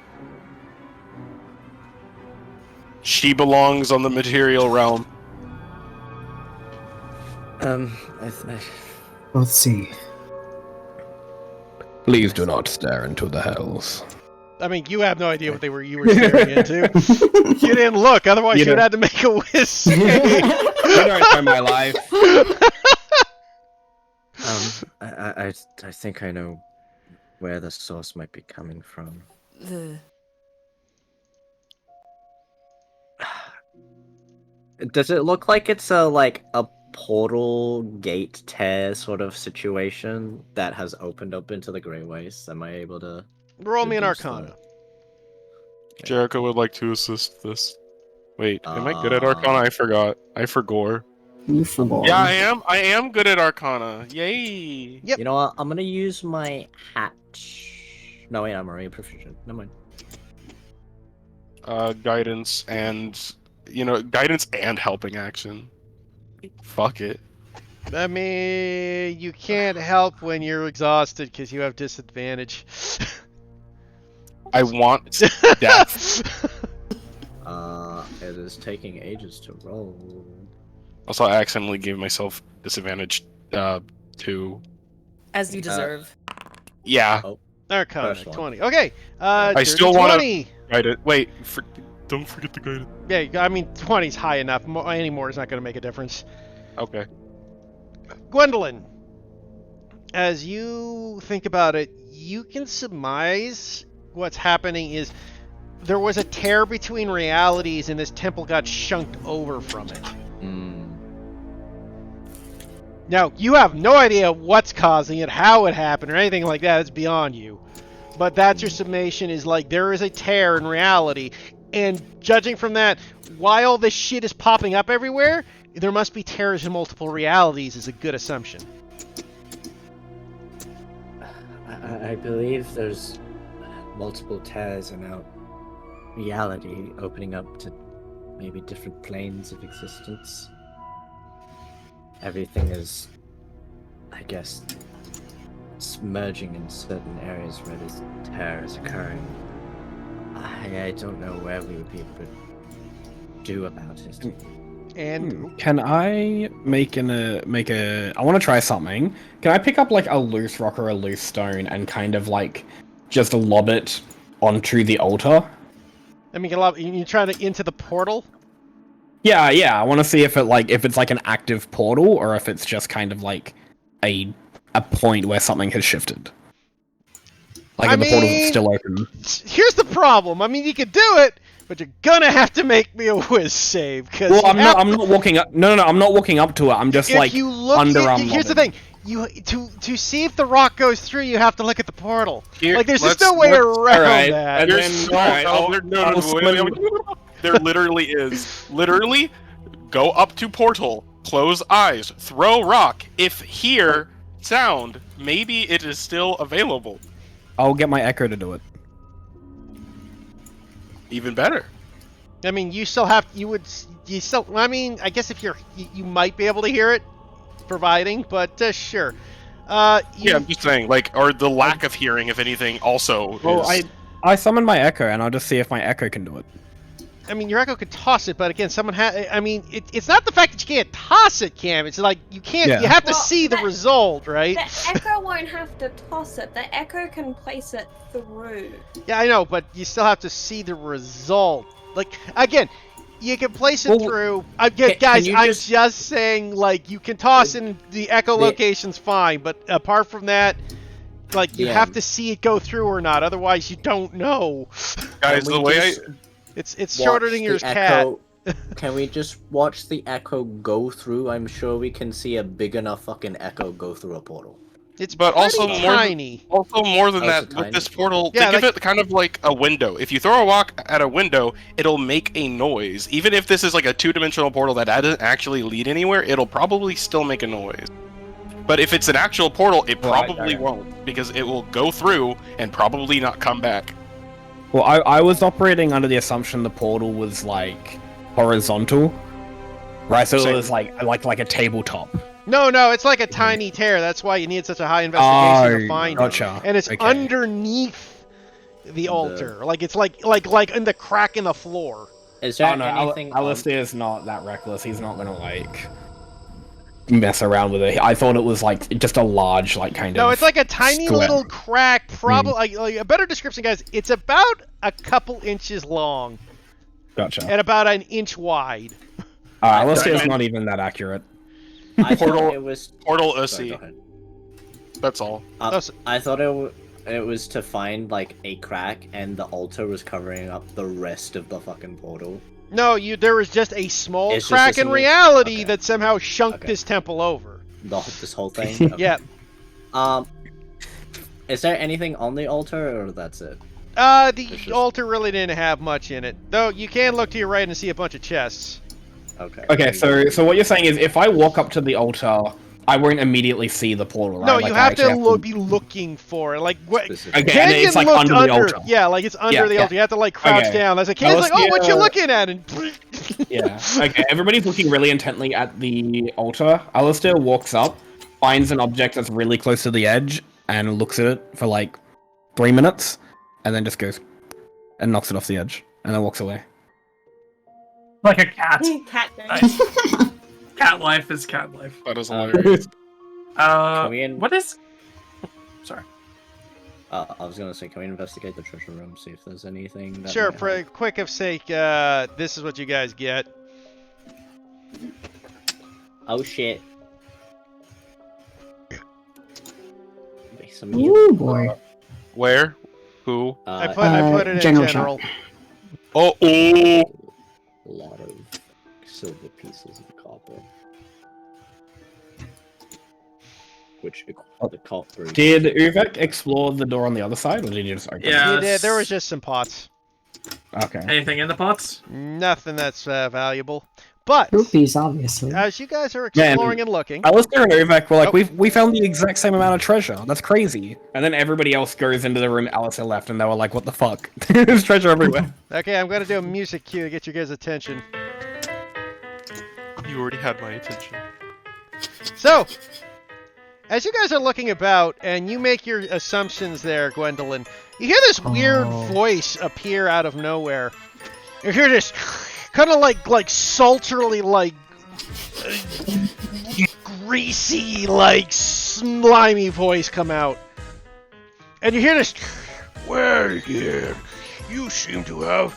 She belongs on the material realm. Let's see. Please do not stare into the hells. I mean, you have no idea what you were staring into. You didn't look, otherwise you would have had to make a whiz save. You don't know my life. I think I know where the source might be coming from. Does it look like it's a portal gate tear sort of situation that has opened up into the Grey Waste? Am I able to Roll me an deduce Arcana. that? Jericho would like to assist this. Wait, am I good at Arcana? I forgot. I forgot. You forgot. Yeah, I am. I am good at Arcana. Yay! Yep. You know what? I'm gonna use my hat. No, wait, I'm already proficient. Never mind. Guidance and guidance and helping action. Fuck it. I mean, you can't help when you're exhausted because you have disadvantage. I want death. It is taking ages to roll. Also, I accidentally gave myself disadvantage. 2. As you deserve. Yeah. Oh, Arcana, First one. 20. Okay. I still want 20. to guide it. Wait, don't forget the guidance. Yeah, I mean, 20's high enough. Any more is not going to make a difference. Okay. Gwendolyn, as you think about it, you can surmise what's happening is there was a tear between realities and this temple got shunked over from it. Now, you have no idea what's causing it, how it happened, or anything like that. It's beyond you. But that's your summation, is like there is a tear in reality, and judging from that, while this shit is popping up everywhere, there must be tears in multiple realities is a good assumption. I believe there's multiple tears in our reality opening up to maybe different planes of existence. Everything is, I guess, merging in certain areas where this tear is occurring. I don't know where we would be able to do about it. And Can I make I want to try something. Can I pick up like a loose rock or a loose stone and kind of like just lob it onto the altar? I mean, you try to into the portal? Yeah. I want to see if it's like an active portal or if it's just kind of like a point where something has shifted. Like if the portal's still open. Here's the problem. I mean, you could do it, but you're gonna have to make me a whiz save. Well, I'm not walking up. No, I'm not walking up to it. I'm just like underarm. Here's the thing. To see if the rock goes through, you have to look at the portal. Here, like, there's just no way around that. And there literally is. Literally, go up to portal, close eyes, throw rock. If hear sound, maybe it is still available. I'll get my echo to do it. even better. I mean, you still have, I mean, I guess if you might be able to hear it, providing, but sure. Yeah, I'm just saying, like, or the lack of hearing, if anything, also is... I summon my echo, and I'll just see if my echo can do it. I mean, your echo could toss it, but again, I mean, it's not the fact that you can't toss it, Cam. It's like, you can't, you have to see the result, right? The echo won't have to toss it. The echo can place it through. Yeah, I know, but you still have to see the result. Like, again, you can place it through. Guys, I'm just saying, like, you can toss in the echolocation's fine, but apart from that, like, you have to see it go through or not. Otherwise, you don't know. Guys, the way it's shorter than your cat. Can we just watch the echo go through? I'm sure we can see a big enough fucking echo go through a portal. It's but also tiny. More than that, with this portal, think of it kind of like a window. If you throw a rock at a window, it'll make a noise. Even if this is like a two-dimensional portal that doesn't actually lead anywhere, it'll probably still make a noise. But if it's an actual portal, it probably won't, because it will go through and probably not come back. Well, I was operating under the assumption the portal was like horizontal, right? So it was like a tabletop. No, it's like a tiny tear. That's why you need such a high investigation to find it. And it's underneath the altar. Like it's like in the crack in the floor. Is there anything? Alistair is not that reckless. He's not gonna like mess around with it. I thought it was like just a large, like kind of. No, it's like a tiny square. little crack. Probably like a better description, guys. It's about a couple inches long. Gotcha. And about an inch wide. Alistair's not even that accurate. I thought it was Portal OC. That's all. I thought it was to find like a crack, and the altar was covering up the rest of the fucking portal. No, there was just a small crack in reality that somehow shunked this temple over. This whole thing. Yeah. Is there anything on the altar, or that's it? The altar really didn't have much in it, though. You can look to your right and see a bunch of chests. Okay, so what you're saying is, if I walk up to the altar, I won't immediately see the portal, right? No, like, you have to be looking for it. Like, what? Okay, and it's like under the altar. Yeah, like it's under the altar. You have to like crouch down. As a kid's like, oh, what you looking at? And yeah. Okay, everybody's looking really intently at the altar. Alistair walks up, finds an object that's really close to the edge, and looks at it for like 3 minutes, and then just goes and knocks it off the edge, and then walks away. Like a cat. Cat. Nice. Cat life is cat life. That is hilarious. What is? Sorry. I was gonna say, can we investigate the treasure room, see if there's anything? That sure. might For help? quick of sake, this is what you guys get. Oh shit. Ooh boy. Where? Who? I put it in general. Oh. A lot of silver pieces of copper. Which the copper. Did Uvek explore the door on the other side, or did you just open it? Yeah. He did. There was just some pots. Okay. Anything in the pots? Nothing that's valuable. But Rupees, obviously. as you guys are exploring and looking, Alistair and Uvek were like, we found the exact same amount of treasure. That's crazy. And then everybody else goes into the room Alistair left, and they were like, what the fuck? There's treasure everywhere. okay, I'm gonna do a music cue to get you guys' attention. You already had my attention. So, as you guys are looking about and you make your assumptions there, Gwendolyn, you hear this weird voice appear out of nowhere. You hear this kind of like sultry, like greasy, like slimy voice come out. And you hear this, well, dear, you seem to have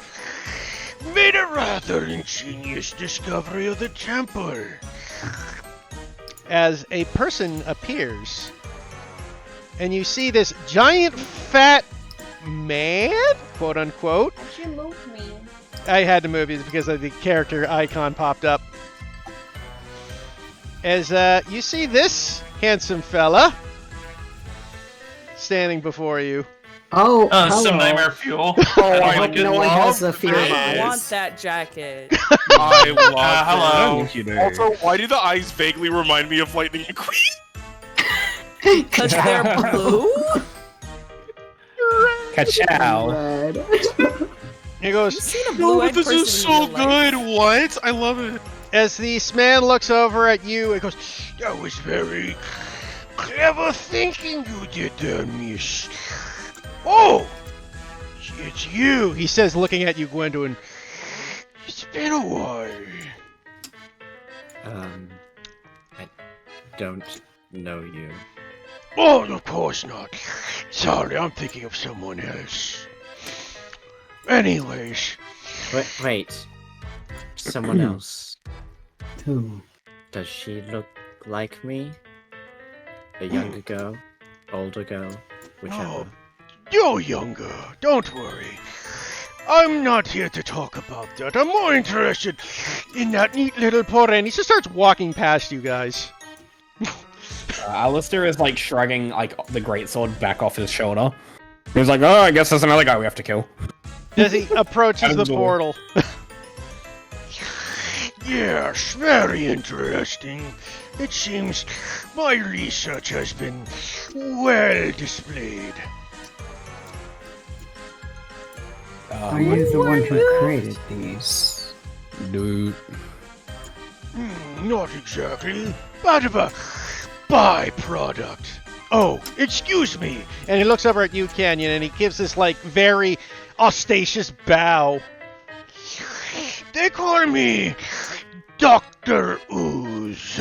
made a rather ingenious discovery of the temple. As a person appears, and you see this giant fat man, quote unquote. Why'd you move me? I had to move you because of the character icon popped up. As you see this handsome fella standing before you. Oh, some hello. nightmare fuel. I hope no one has the fear of I eyes. want that jacket. I love hello. it. Also, why do the eyes vaguely remind me of Lightning McQueen? Because they're blue? Ka-chow. Red. He goes, You've seen a No, blue-eyed but this person is in so real life. good. What? I love it. as this man looks over at you, he goes, that was very clever thinking you did there, miss. Oh, it's you, he says, looking at you, Gwendolyn. It's been a while. I don't know you. Oh, of course not. Sorry, I'm thinking of someone else. Anyways, Wait. Someone else. Who? Does she look like me? A younger girl? Older girl? Whichever. Oh, you're younger. Don't worry. I'm not here to talk about that. I'm more interested in that neat little porren. He just starts walking past you guys. Alistair is like shrugging like the greatsword back off his shoulder. He's like, oh, I guess there's another guy we have to kill. As he approaches the Absolutely. portal. Yes, very interesting. It seems my research has been well displayed. Are you the one who created these? Dude. Not exactly. But of a byproduct. Oh, excuse me. And he looks over at you, Canyon, and he gives this, like, very ostentatious bow. They call me Dr. Ooze.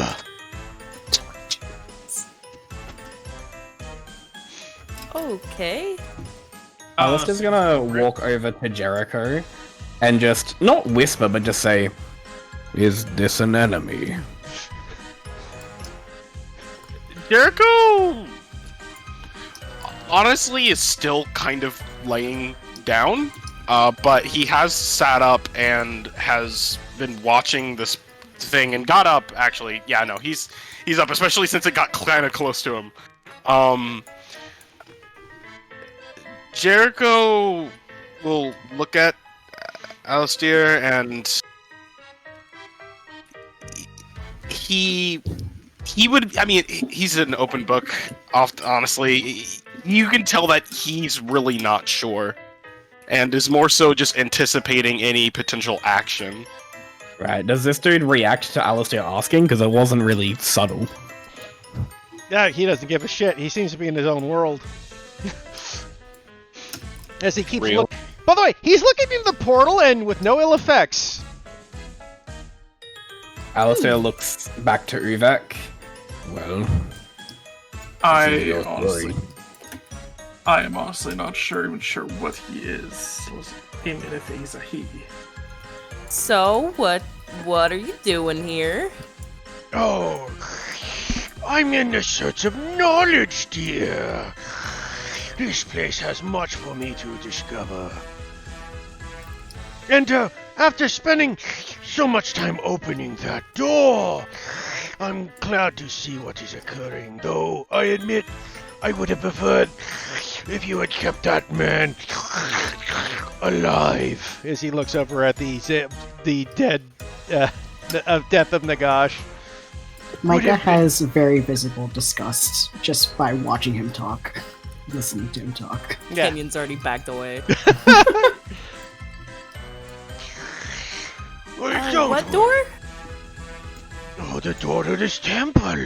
Okay. Alistair's gonna walk over to Jericho and just, not whisper, but just say, Is this an enemy? Jericho honestly is still kind of laying down, but he has sat up and has been watching this thing and got up. Actually, yeah, no, he's up, especially since it got kind of close to him. Jericho will look at Alistair and he would, I mean, he's an open book, honestly. You can tell that he's really not sure, and is more so just anticipating any potential action. right, does this dude react to Alistair asking? Because it wasn't really subtle. Yeah, he doesn't give a shit. He seems to be in his own world. As he keeps looking. By the way, he's looking into the portal and with no ill effects. Alistair looks back to Uvek. Well, I your story. am honestly not even sure what he is, even if he's a he. So, what are you doing here? Oh, I'm in the search of knowledge, dear. This place has much for me to discover. And after spending so much time opening that door, I'm glad to see what is occurring, though I admit I would have preferred if you had kept that man alive. As he looks over at the dead death of Nagash. Micah has very visible disgust just by watching him talk, listening to him talk. Yeah. Canyon's already backed away. What door? Oh, the door to this temple.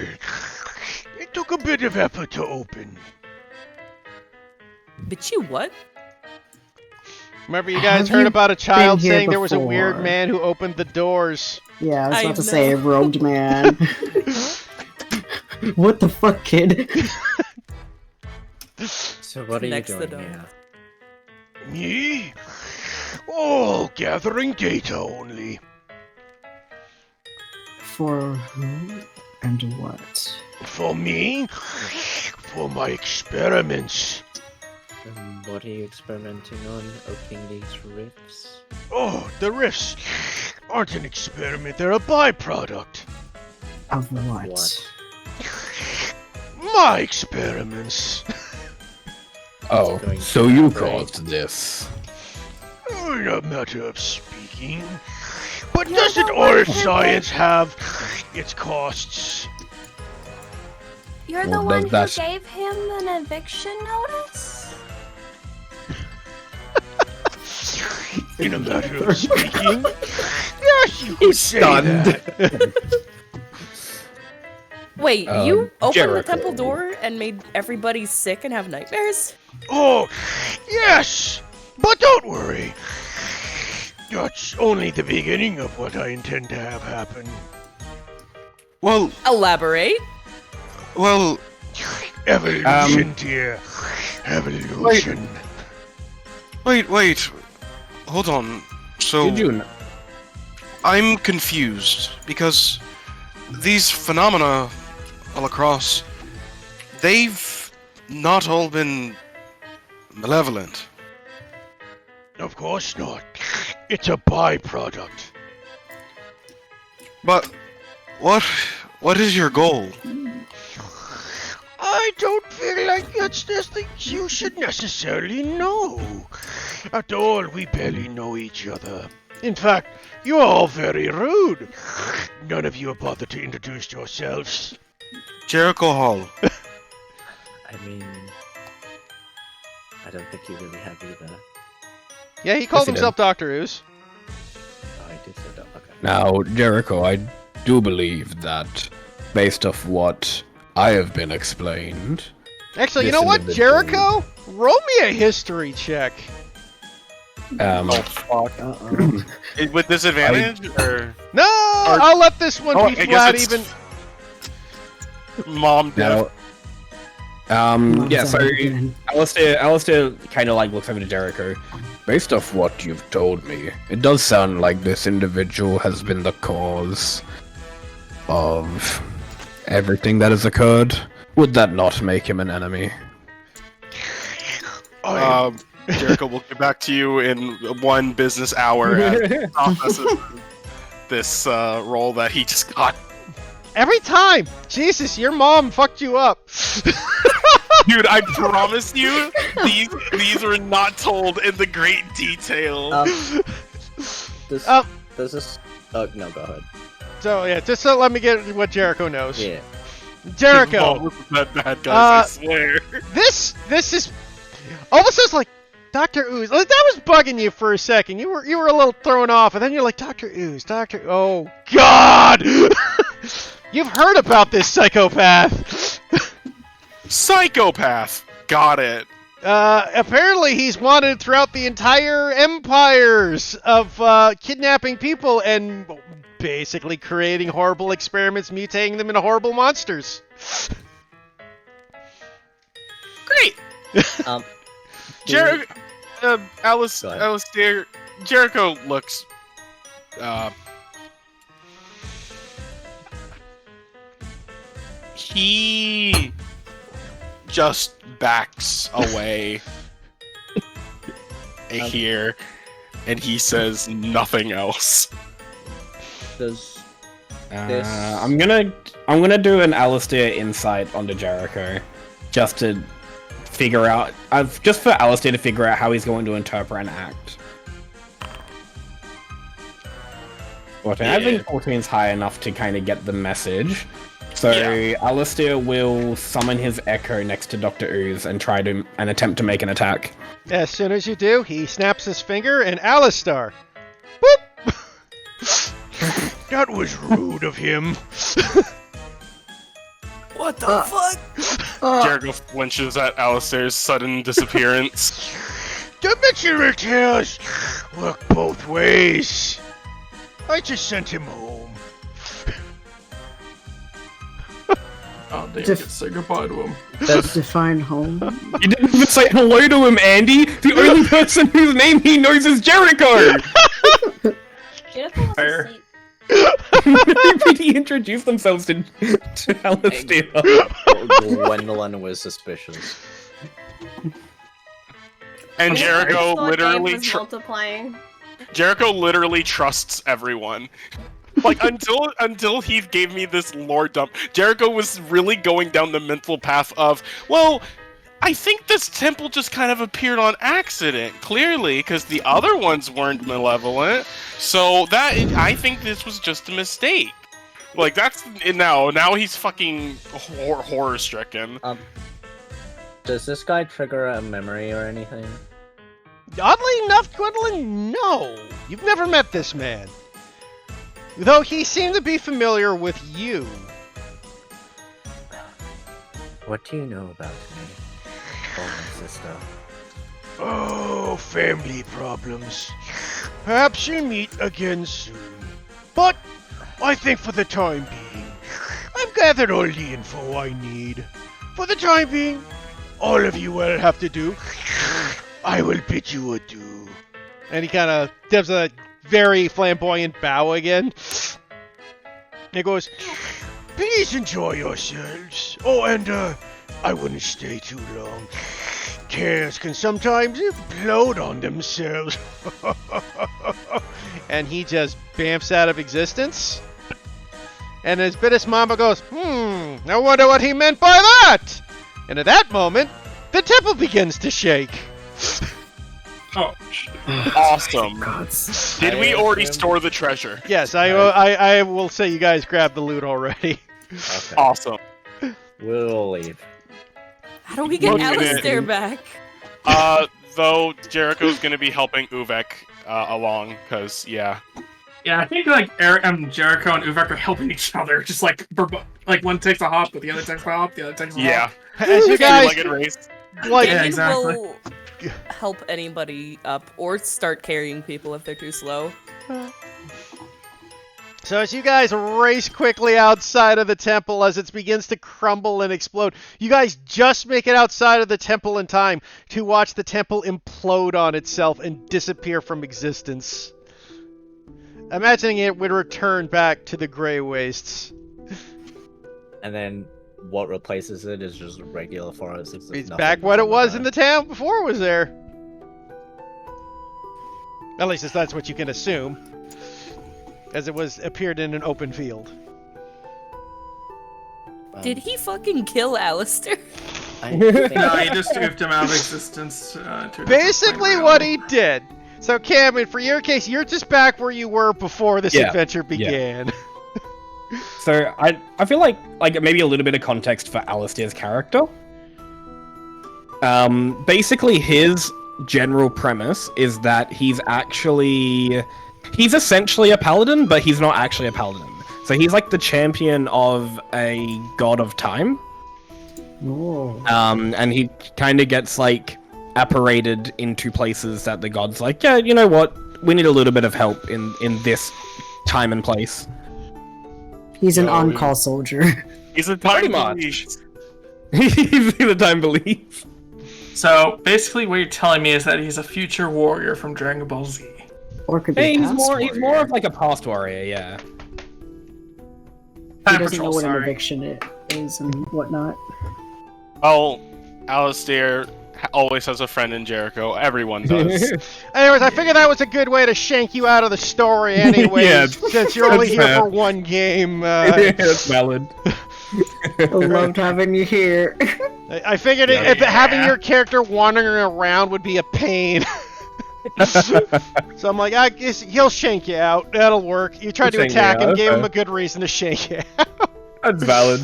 It took a bit of effort to open. But you what? Remember you guys Have heard you about a child been here saying there was a weird before? man who opened the doors. Yeah, I was I about to know. say, robed man. What the fuck, kid? So what are Next you the doing door. here? Me? Oh, gathering data only. For who and what? For me? For my experiments. What are you experimenting on? Opening these rifts? Oh, the rifts aren't an experiment, they're a byproduct. Of what? What? My experiments. Oh, Going so to you elaborate? caused this. In a matter of speaking. But doesn't all science have its costs? You're the Well, one who that's- gave him an eviction notice? in a matter of speaking. Yes, you could say that. Wait, you opened the Jericho. temple door and made everybody sick and have nightmares? Oh, yes, but don't worry. That's only the beginning of what I intend to have happen. Well, Elaborate. well, Evolution, dear. Evolution. wait. Hold on. So, Did you know? I'm confused because these phenomena all across, they've not all been malevolent. Of course not. It's a byproduct. But what is your goal? I don't feel like that's just things you should necessarily know. After all, we barely know each other. In fact, you're all very rude. None of you have bothered to introduce yourselves. Jericho Hall. I mean, I don't think you really have either. Yeah, he called he himself Dr. Ooze. Oh, I did say that. Okay. Now, Jericho, I do believe that, based off what I have been explained, Actually, you This know what, individual- Jericho? Roll me a history check. Fuck. Uh-oh. With disadvantage or No, I'll let this one Oh, be I guess flat it's- even. mom death? now, yeah, so Again. Alistair kind of like looks over to Jericho. Based off what you've told me, it does sound like this individual has been the cause of everything that has occurred. Would that not make him an enemy? Jericho will get back to you in 1 business hour as processes this role that he just got. Every time! Jesus, your mom fucked you up. Dude, I promise you, these were not told in the great detail. Does Um, this? Oh no, go ahead. So, yeah, just so let me get what Jericho knows. Yeah. Jericho, Mom wasn't that bad, guys, I swear. this is almost as like Dr. Ooze. Like, that was bugging you for a second. You were a little thrown off, and then you're like, Dr. Ooze, Oh, God! You've heard about this psychopath. Psychopath! Got it. Apparently he's wanted throughout the entire empires of kidnapping people and basically creating horrible experiments, mutating them into horrible monsters. Great! Um. Alice, Go ahead. Alistair, Jericho looks, he just backs away here, and he says nothing else. Does This- I'm gonna do an Alistair insight onto Jericho, just to figure out, just for Alistair to figure out how he's going to interpret and act. 14. I think 14 is high enough to kind of get the message. So Alistair will summon his echo next to Dr. Ooze and try to attempt to make an attack. As soon as you do, he snaps his finger and Alistar. Boop! That was rude of him. What the fuck? Jericho flinches at Alistair's sudden disappearance. Dimensional tales work both ways. I just sent him home. Oh, damn, Def- just say goodbye to him. Define home. You didn't even say hello to him, Andy! The only person whose name he knows is Jericho! Jericho has Fair. a seat. Nobody introduced themselves to Alistair. Gwendolyn was suspicious. And Jericho Thought Dave literally was multiplying. Jericho literally trusts everyone. Like until he gave me this lore dump, Jericho was really going down the mental path of, well, I think this temple just kind of appeared on accident, clearly, because the other ones weren't malevolent. So I think this was just a mistake. Like that's now he's fucking horror stricken. Does this guy trigger a memory or anything? Oddly enough, Gwendolyn, no. You've never met this man. Though he seemed to be familiar with you. What do you know about me? Oh, my sister. Oh, family problems. Perhaps you'll meet again soon. But I think for the time being, I've gathered all the info I need. For the time being, all of you will have to do, I will bid you adieu. And he kind of does a very flamboyant bow again. And he goes, please enjoy yourselves. Oh, and I wouldn't stay too long. Cares can sometimes implode on themselves. And he just bamfs out of existence. And as Bitis Mamba goes, I wonder what he meant by that. And at that moment, the temple begins to shake. Oh, Awesome. Did we already assume- store the treasure? Yes, I will say you guys grabbed the loot already. Okay. Awesome. We'll leave. How do we get Look at Alistair it. back? Though Jericho's gonna be helping Uvek along, cause yeah. yeah, I think like Jericho and Uvek are helping each other. Just like one takes a hop, but the other takes a hop, the other takes a Yeah. hop. As you guys, Three-legged race. like, Yeah, Gideon exactly. will help anybody up or start carrying people if they're too slow. so as you guys race quickly outside of the temple as it begins to crumble and explode, you guys just make it outside of the temple in time to watch the temple implode on itself and disappear from existence. Imagining it would return back to the Grey Wastes. And then what replaces it is just regular forest. It's back what it was in the town before it was there. At least that's what you can assume, as it was appeared in an open field. Did he fucking kill Alistair? No, he just oofed him out of existence. To a different Basically plane of what reality. he did. So Cameron, for your case, you're just back where you were before this Yeah, adventure began. So I feel like maybe a little bit of context for Alistair's character. Basically his general premise is that he's essentially a paladin, but he's not actually a paladin. So he's like the champion of a god of time. Oh. And he kind of gets like apparated into places that the god's like, yeah, you know what? We need a little bit of help in this time and place. He's an No, on-call soldier. He's a Pretty time much. police. He's the time belief. So basically, what you're telling me is that he's a future warrior from Dragon Ball Z. Or could be Hey, a he's past more warrior. of like a past warrior, yeah. He Time doesn't Patrol, know what an sorry. eviction is and whatnot. Oh, Alistair always has a friend in Jericho. Everyone does. Anyways, I figured that was a good way to shank you out of the story anyways, Yeah, since you're only that's here fair. for one game. Yeah, that's valid. I loved having you here. I figured if having your character wandering around would be a pain. So I'm like, I guess he'll shank you out. That'll work. You tried to Shank you attack him, out, gave him okay. a good reason to shank you. That's valid.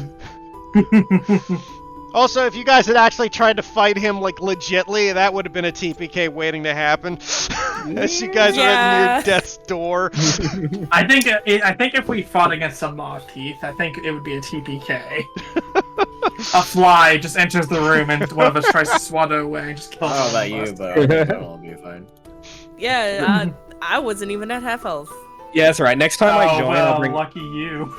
Also, if you guys had actually tried to fight him like legitly, that would have been a TPK waiting to happen. As you guys are at Yeah. near death's door. I think if we fought against some Maw Teeth, I think it would be a TPK. A fly just enters the room and one of us tries to swat it away and just kills I don't know one about of you, us. but I think that'll all be fine. Yeah, I wasn't even at half health. Yeah, that's right. Next time I Oh, join, well, I'll bring. lucky you.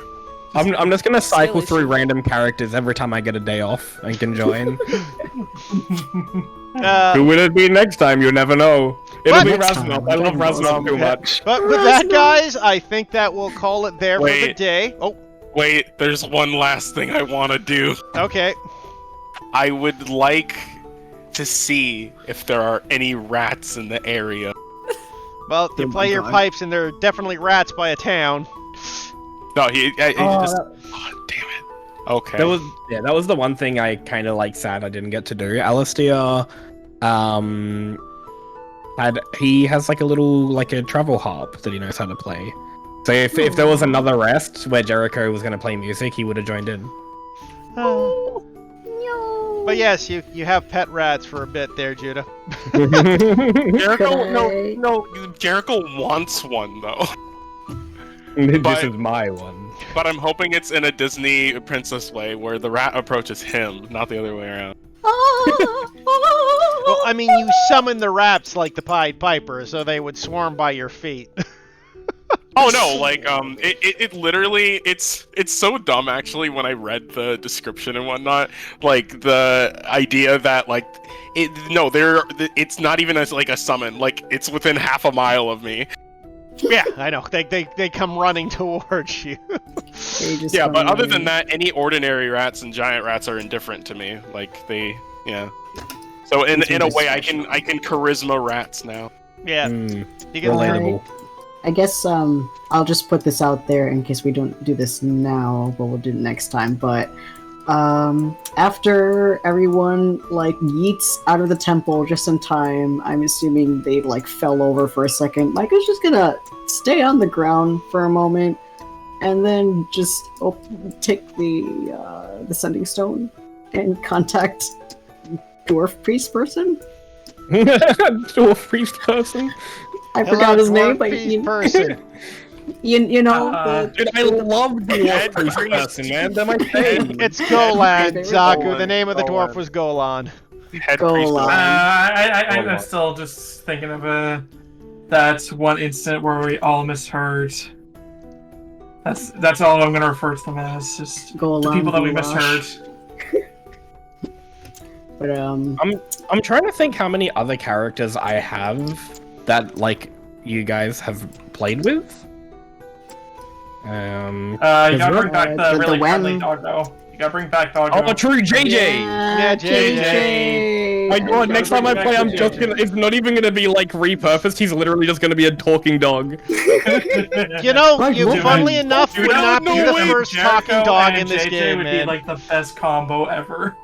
I'm just gonna cycle Silly through shit. random characters every time I get a day off and can join. Who will it be next time? You never know. It'll But- be Next Raznov. time. I love Raznov too much. But with that, guys, I think that we'll call it there for the Wait. day. Oh, Wait, there's one last thing I want to do. okay. I would like to see if there are any rats in the area. Well, you Oh play my your God. pipes, and there are definitely rats by a town. No, he just. that- Oh, damn it. Okay. That was the one thing I kind of like sad I didn't get to do. Alistair, he has like a travel harp that he knows how to play. So if there was another rest where Jericho was gonna play music, he would have joined in. No. But yes, you have pet rats for a bit there, Judah. Jericho, Okay. no, Jericho wants one though. This But- is my one. But I'm hoping it's in a Disney princess way, where the rat approaches him, not the other way around. Well, I mean, you summon the rats like the Pied Piper, so they would swarm by your feet. Oh no, like it literally it's so dumb actually when I read the description and whatnot. Like the idea that like it's not even as like a summon. Like it's within half a mile of me. Yeah, I know. They come running towards you. They just Yeah, but come other in. than that, any ordinary rats and giant rats are indifferent to me. Like yeah. So in a way, I can charisma rats now. Yeah, Mm, you can Alright. relatable. I guess I'll just put this out there in case we don't do this now, but we'll do it next time. But after everyone like yeets out of the temple just in time, I'm assuming they like fell over for a second. Micah's just gonna stay on the ground for a moment, and then just take the sending stone and contact dwarf priest person. Dwarf priest person. I Hello, forgot his dwarf name, but priest you, person. you know the, Dude, I love dwarf priest person, man. They're my thing. It's Golan, Favorite Zaku. Golan. The name of the dwarf Golan. was Golan. Head Go priest. along. I'm still just thinking of that one incident where we all misheard. That's all I'm gonna refer to them as. Just Go the along. people that we goulash. misheard. But I'm trying to think how many other characters I have that like you guys have played with. You gotta you're- bring back the the really friendly Wen. doggo. You gotta bring back doggo. Oh, true, JJ. Yeah, JJ. My god, next time I play, I'm JJ. just gonna. It's not even gonna be like repurposed. He's literally just gonna be a talking dog. You know, Like, you what? funnily enough would not be no the way, first Jericho talking dog and in this JJ game, would man. be like the best combo ever.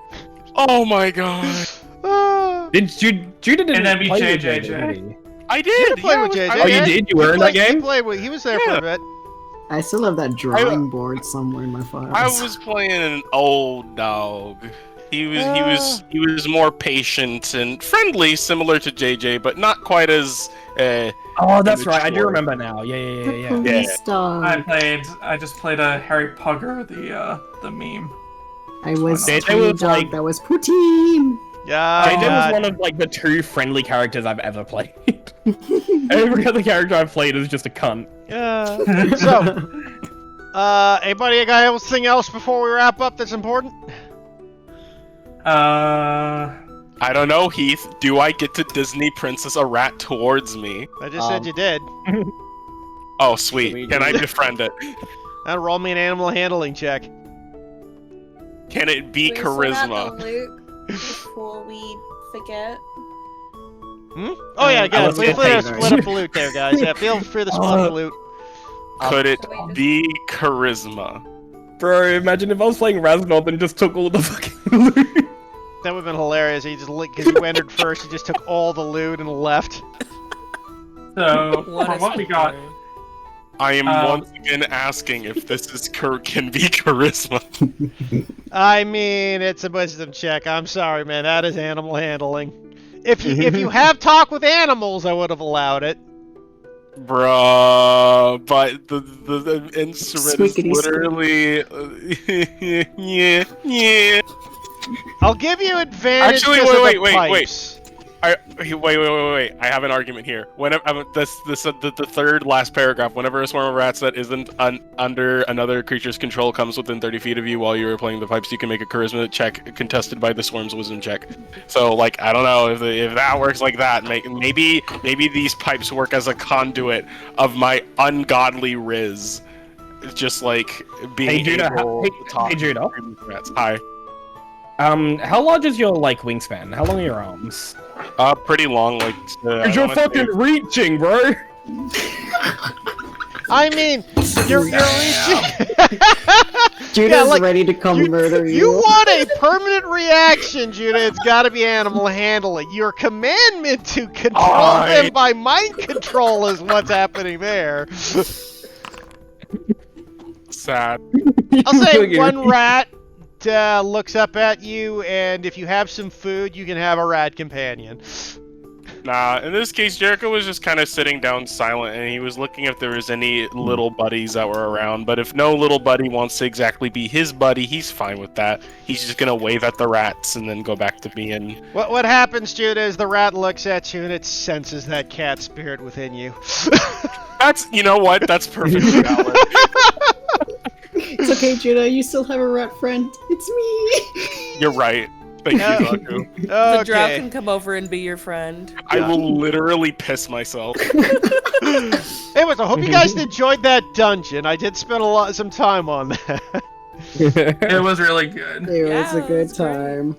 Oh my god. Ah. Judah didn't And then be play with JJ. JJ, did he? I did. play yeah, with JJ. Oh, you Yeah, did? You were in that game? He was there for a bit. I still have that drawing board somewhere in my files. I was playing an old dog. He was more patient and friendly, similar to JJ, but not quite as. Oh, that's right. I do Immature. remember now. Yeah. The police dog. I just played a Harry Pugger, the meme. I was JJ tiny was dog like- that was Poutine. Yeah. JJ was God. one of like the two friendly characters I've ever played. Every other character I've played is just a cunt. Yeah. So, anybody got anything else before we wrap up that's important? I don't know, Heath. Do I get to Disney Princess a rat towards me? I just said you did. Oh, sweet. Can I befriend it? Now roll me an animal handling check. Can it be Can we sort out charisma? the loot before we forget. Hmm? Oh yeah, I good. was Feel gonna free to say split up the loot there, guys. Yeah, feel free to split up the loot. Could it So we just- be charisma? Bro, imagine if I was playing Raznoth and just took all the fucking loot. That would've been hilarious. He just because you entered first, he just took all the loot and left. So What from is what we got, I am Um, once again asking if this is can be charisma. I mean, it's a wisdom check. I'm sorry, man. That is animal handling. If you have talk with animals, I would have allowed it. Bruh, but the instrument is Squickety literally yeah. I'll give you advantage. Actually, 'cause of wait, the wait. pipes. Wait. I have an argument here. Whenever the third last paragraph, whenever a swarm of rats that isn't under another creature's control comes within 30 feet of you while you are playing the pipes, you can make a charisma check contested by the swarm's wisdom check. So, like, I don't know if that works like that. Maybe these pipes work as a conduit of my ungodly riz. Just like being Hey, Judah, able hey- to talk hey, Judah. to rats. Hi. How large is your like wingspan? How long are your arms? Pretty long, like. I You're wanna fucking say- reaching, bro. I mean, you're reaching. Judah's Yeah, like, ready to come murder you. You want a permanent reaction, Judah? It's got to be animal handling. Your commandment to control them Alright. by mind control is what's happening there. Sad. I'll say one rat looks up at you, and if you have some food, you can have a rat companion. Nah, in this case, Jericho was just kind of sitting down silent, and he was looking if there was any little buddies that were around. But if no little buddy wants to exactly be his buddy, he's fine with that. He's just gonna wave at the rats and then go back to being... What happens, Judah, is the rat looks at you and it senses that cat spirit within you. You know what? That's perfectly valid. It's okay, Judah. You still have a rat friend. It's me. You're right. Thank you, Zaku. The drow can come over and be your friend. I will literally piss myself. Anyways, I hope you guys enjoyed that dungeon. I did spend some time on that. It was really good. It was a good it's great. time.